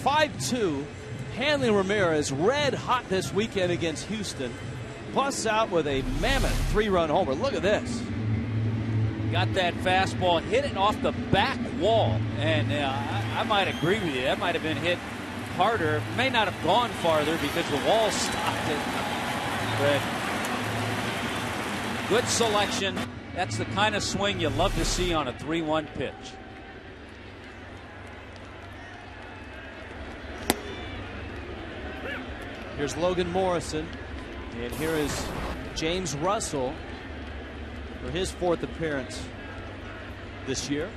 Speaker 11: .5-2. Hanley Ramirez red hot this weekend against Houston. Busts out with a mammoth 3-run homer. Look at this.
Speaker 2: Got that fastball, hit it off the back wall. And I might agree with you. That might have been hit harder. May not have gone farther because the wall stopped it. But good selection. That's the kind of swing you love to see on a 3-1 pitch.
Speaker 11: Here's Logan Morrison, and here is James Russell for his 4th appearance this year.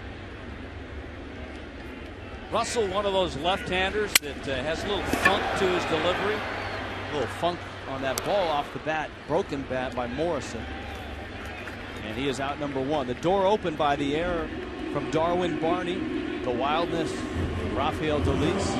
Speaker 2: Russell, one of those left-handers that has a little funk to his delivery.
Speaker 11: A little funk on that ball off the bat, broken bat by Morrison. And he is out number 1. The door opened by the error from Darwin Barney. The wildness, Rafael Dolis.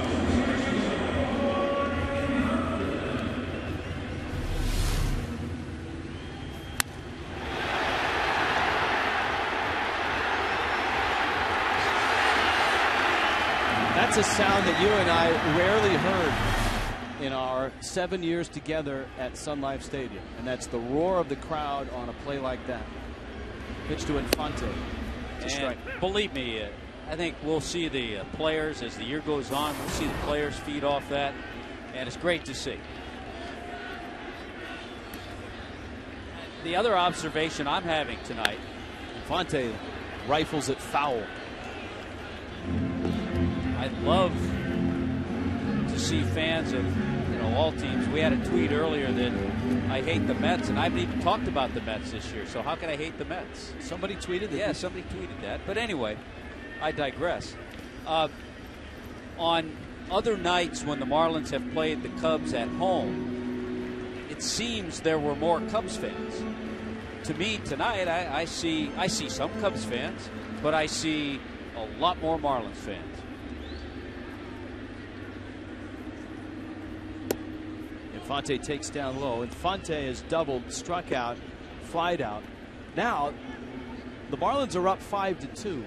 Speaker 11: That's a sound that you and I rarely heard in our 7 years together at Sun Life Stadium. And that's the roar of the crowd on a play like that. Pitch to Infante. It's a strike.
Speaker 2: Believe me, I think we'll see the players as the year goes on. We'll see the players feed off that. And it's great to see. The other observation I'm having tonight.
Speaker 11: Infante rifles it foul.
Speaker 2: I love to see fans of all teams. We had a tweet earlier that I hate the Mets, and I haven't even talked about the Mets this year. So how can I hate the Mets?
Speaker 11: Somebody tweeted that.
Speaker 2: Yeah, somebody tweeted that. But anyway, I digress. On other nights when the Marlins have played the Cubs at home, it seems there were more Cubs fans. To me tonight, I see some Cubs fans, but I see a lot more Marlins fans.
Speaker 11: Fonte takes down low, and Fonte is doubled, struck out, flied out. Now, the Marlins are up 5-2.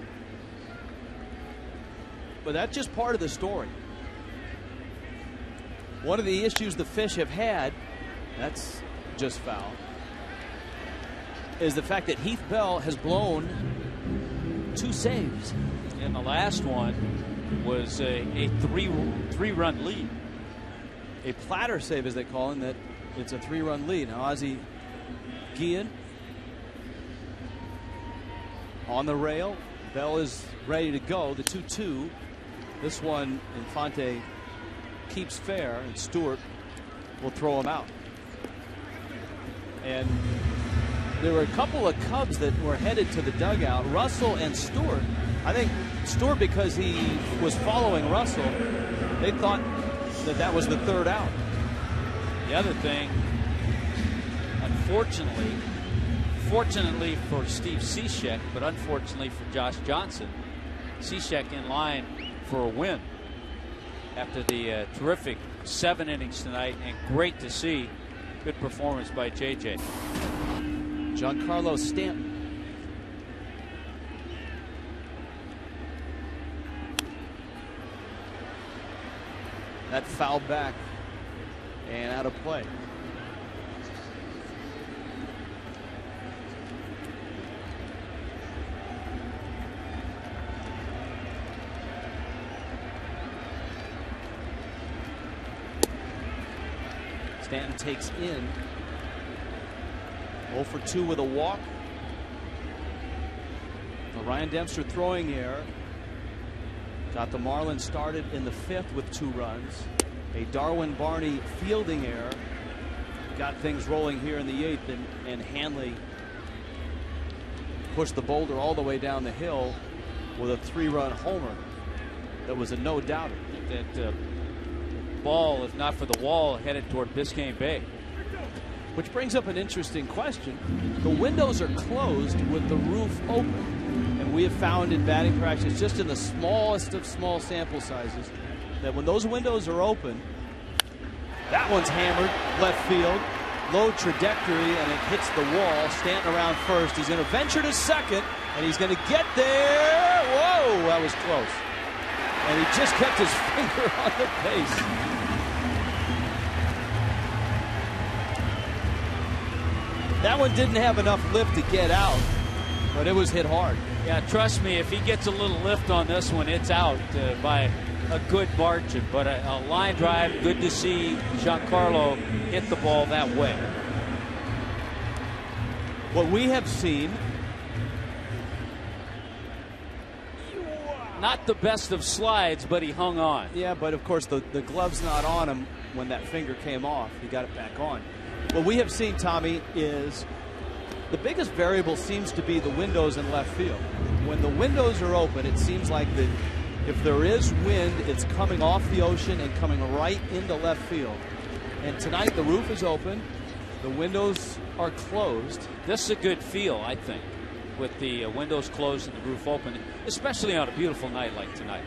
Speaker 11: But that's just part of the story. One of the issues the Fish have had, that's just foul, is the fact that Heath Bell has blown 2 saves.
Speaker 2: And the last one was a three-run lead.
Speaker 11: A platter save, as they call it, that it's a 3-run lead. Now Ozzie Guillen on the rail. Bell is ready to go. The 2-2. This one, Infante keeps fair, and Stewart will throw him out. And there were a couple of Cubs that were headed to the dugout, Russell and Stewart. I think Stewart, because he was following Russell, they thought that was the 3rd out.
Speaker 2: The other thing, fortunately for Steve Cishek, but unfortunately for Josh Johnson, Cishek in line for a win after the terrific 7 innings tonight, and great to see. Good performance by JJ.
Speaker 11: Giancarlo Stanton. That foul back and out of play. Stanton takes in. 0 for 2 with a walk. Ryan Dempster throwing error. Got the Marlins started in the 5th with 2 runs. A Darwin Barney fielding error. Got things rolling here in the 8th, and Hanley pushed the boulder all the way down the hill with a 3-run homer. That was a no-doubter.
Speaker 2: That ball, if not for the wall, headed toward Biscayne Bay.
Speaker 11: Which brings up an interesting question. The windows are closed with the roof open. And we have found in batting practice, just in the smallest of small sample sizes, that when those windows are open, that one's hammered left field, low trajectory, and it hits the wall. Stanton around first. He's going to venture to second, and he's going to get there. Whoa, that was close. And he just kept his finger on the pace. That one didn't have enough lift to get out, but it was hit hard.
Speaker 2: Yeah, trust me, if he gets a little lift on this one, it's out by a good margin. But a line drive, good to see Giancarlo hit the ball that way.
Speaker 11: What we have seen,
Speaker 2: not the best of slides, but he hung on.
Speaker 11: Yeah, but of course the glove's not on him when that finger came off. He got it back on. What we have seen, Tommy, is the biggest variable seems to be the windows in left field. When the windows are open, it seems like that if there is wind, it's coming off the ocean and coming right into left field. And tonight the roof is open, the windows are closed.
Speaker 2: This is a good feel, I think, with the windows closed and the roof open, especially on a beautiful night like tonight.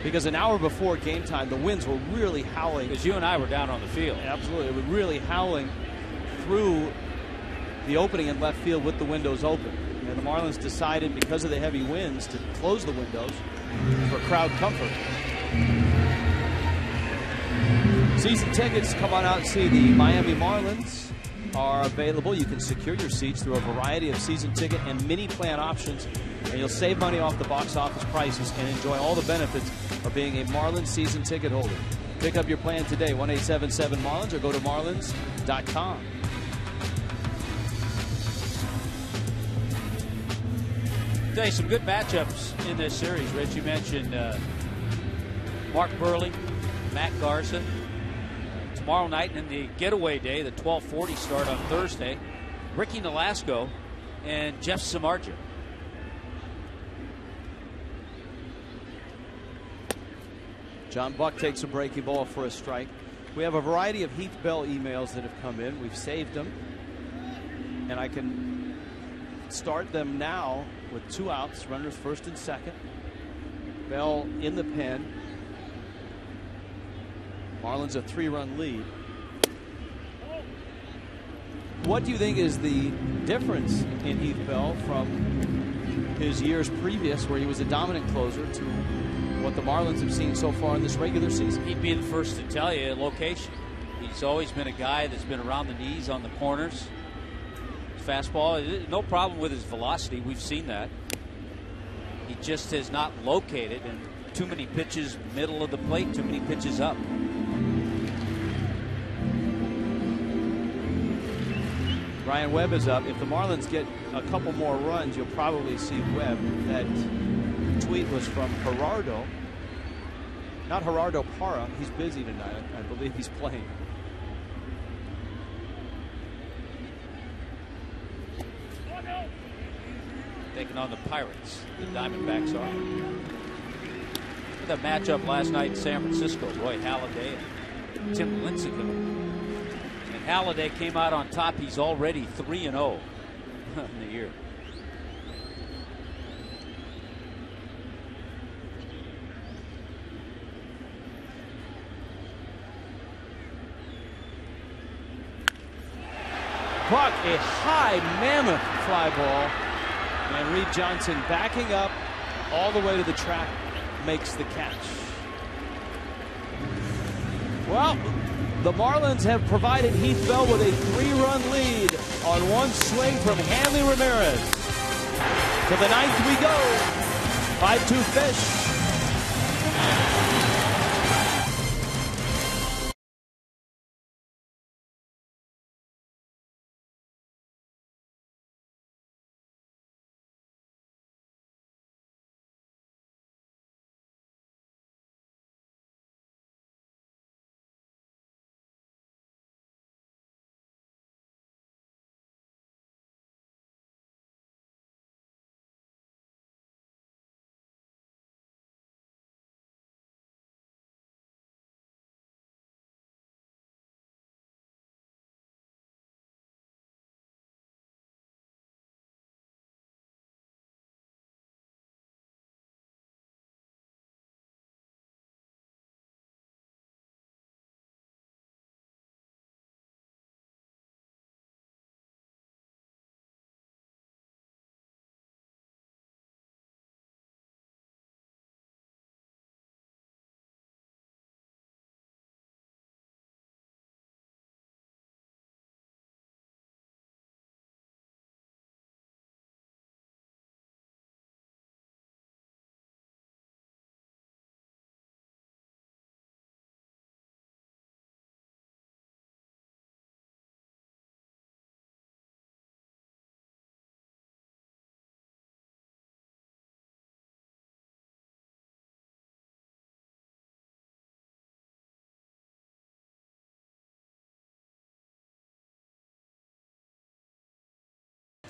Speaker 11: Because an hour before game time, the winds were really howling.
Speaker 2: Because you and I were down on the field.
Speaker 11: Absolutely. It was really howling through the opening in left field with the windows open. And the Marlins decided, because of the heavy winds, to close the windows for crowd comfort. Season tickets, come on out and see the Miami Marlins, are available. You can secure your seats through a variety of season ticket and mini plan options, and you'll save money off the box office prices and enjoy all the benefits of being a Marlins season ticket holder. Pick up your plan today, 1-877-MARLINS, or go to marlins.com.
Speaker 2: Today, some good matchups in this series. Rich, you mentioned Mark Burley, Matt Garza. Tomorrow night, and the getaway day, the 12:40 start on Thursday, Ricky Nolasco and Jeff Samardzija.
Speaker 11: John Buck takes a breaking ball for a strike. We have a variety of Heath Bell emails that have come in. We've saved them, and I can start them now with 2 outs, runners first and second. Bell in the pen. Marlins a 3-run lead. What do you think is the difference in Heath Bell from his years previous, where he was a dominant closer, to what the Marlins have seen so far in this regular season?
Speaker 2: He'd be the first to tell you location. He's always been a guy that's been around the knees on the corners. His fastball, no problem with his velocity. We've seen that. He just has not located, and too many pitches middle of the plate, too many pitches up.
Speaker 11: Ryan Webb is up. If the Marlins get a couple more runs, you'll probably see Webb. That tweet was from Gerardo. Not Gerardo Parra. He's busy tonight. I believe he's playing.
Speaker 2: Taking on the Pirates. The Diamondbacks are. The matchup last night in San Francisco. Roy Halladay and Tim Lincecum. And Halladay came out on top. He's already 3-0 in the year.
Speaker 11: Buck, a high mammoth fly ball. And Reed Johnson backing up all the way to the track makes the catch. Well, the Marlins have provided Heath Bell with a 3-run lead on one swing from Hanley Ramirez. To the 9th we go. 5-2 Fish.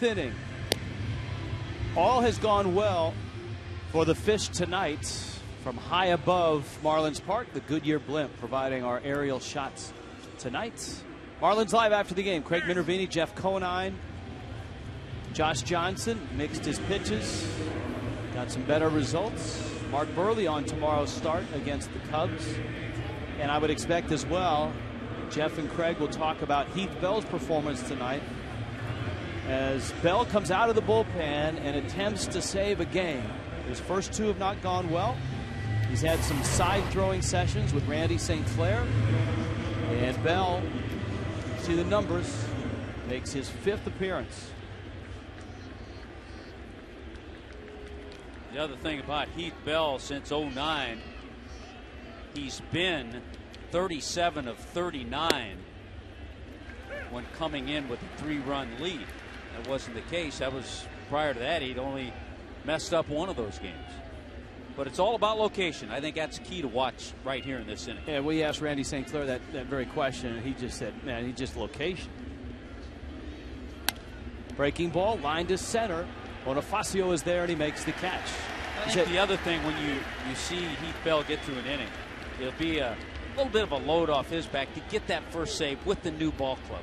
Speaker 11: Inning. All has gone well for the Fish tonight from high above Marlins Park. The Goodyear blimp providing our aerial shots tonight. Marlins Live after the game. Craig Minervini, Jeff Conine, Josh Johnson mixed his pitches, got some better results. Mark Burley on tomorrow's start against the Cubs. And I would expect as well, Jeff and Craig will talk about Heath Bell's performance tonight, as Bell comes out of the bullpen and attempts to save a game. His first two have not gone well. He's had some side throwing sessions with Randy St. Clair. And Bell, see the numbers, makes his 5th appearance.
Speaker 2: The other thing about Heath Bell since 09, he's been 37 of 39 when coming in with a 3-run lead. That wasn't the case. That was prior to that. He'd only messed up one of those games. But it's all about location. I think that's key to watch right here in this inning.
Speaker 11: Yeah, we asked Randy St. Clair that very question, and he just said, man, he just location. Breaking ball, line to center. Bonifacio is there, and he makes the catch.
Speaker 2: I think the other thing when you see Heath Bell get through an inning, it'll be a little bit of a load off his back to get that first save with the new ball club.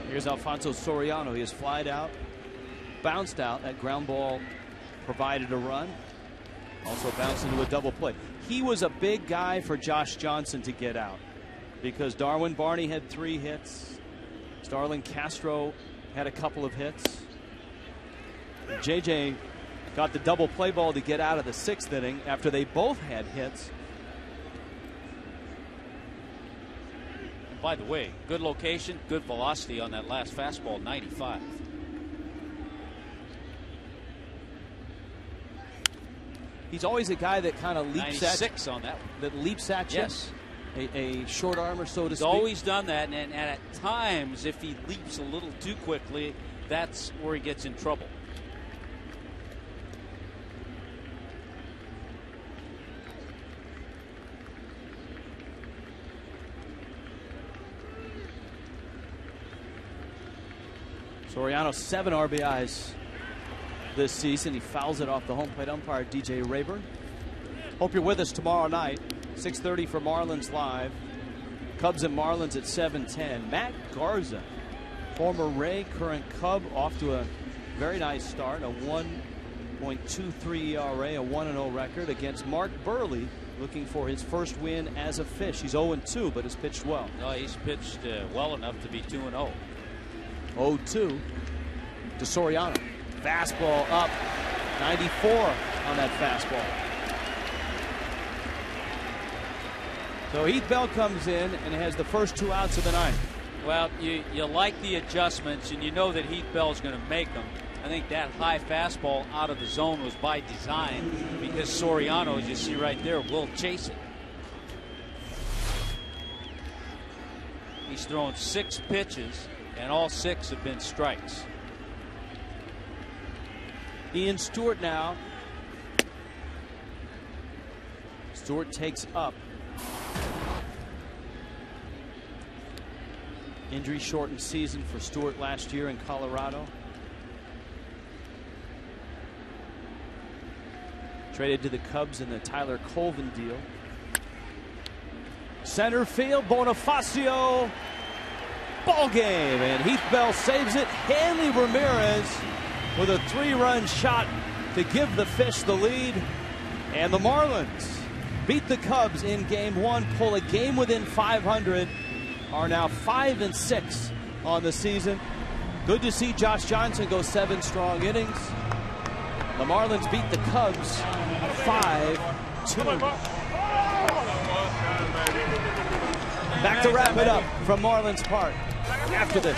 Speaker 11: Here's Alfonso Soriano. He has flied out, bounced out. That ground ball provided a run. Also bounced into a double play. He was a big guy for Josh Johnson to get out because Darwin Barney had 3 hits. Starlin Castro had a couple of hits. JJ got the double play ball to get out of the 6th inning after they both had hits.
Speaker 2: And by the way, good location, good velocity on that last fastball, 95.
Speaker 11: He's always a guy that kind of leaps
Speaker 2: 96 on that one.
Speaker 11: That leaps at you.
Speaker 2: Yes.
Speaker 11: A short armor, so to speak.
Speaker 2: He's always done that, and at times, if he leaps a little too quickly, that's where he gets in trouble.
Speaker 11: Soriano 7 RBIs this season. He fouls it off the home plate umpire, DJ Rayburn. Hope you're with us tomorrow night, 6:30 for Marlins Live. Cubs and Marlins at 7:10. Matt Garza, former Ray, current Cub, off to a very nice start. A 1.23 ERA, a 1-0 record against Mark Burley, looking for his first win as a Fish. He's 0-2, but has pitched well.
Speaker 2: No, he's pitched well enough to be 2-0.
Speaker 11: 0-2 to Soriano. Fastball up, 94 on that fastball. So Heath Bell comes in and has the first 2 outs of the 9th.
Speaker 2: Well, you like the adjustments, and you know that Heath Bell's going to make them. I think that high fastball out of the zone was by design because Soriano, as you see right there, will chase it. He's thrown 6 pitches, and all 6 have been strikes.
Speaker 11: Ian Stewart now. Stewart takes up. Injury shortened season for Stewart last year in Colorado. Traded to the Cubs in the Tyler Colvin deal. Center field, Bonifacio. Ball game, and Heath Bell saves it. Hanley Ramirez with a 3-run shot to give the Fish the lead. And the Marlins beat the Cubs in game 1, pull a game within 500, are now 5-6 on the season. Good to see Josh Johnson go 7 strong innings. The Marlins beat the Cubs 5-2. Back to wrap it up from Marlins Park after this.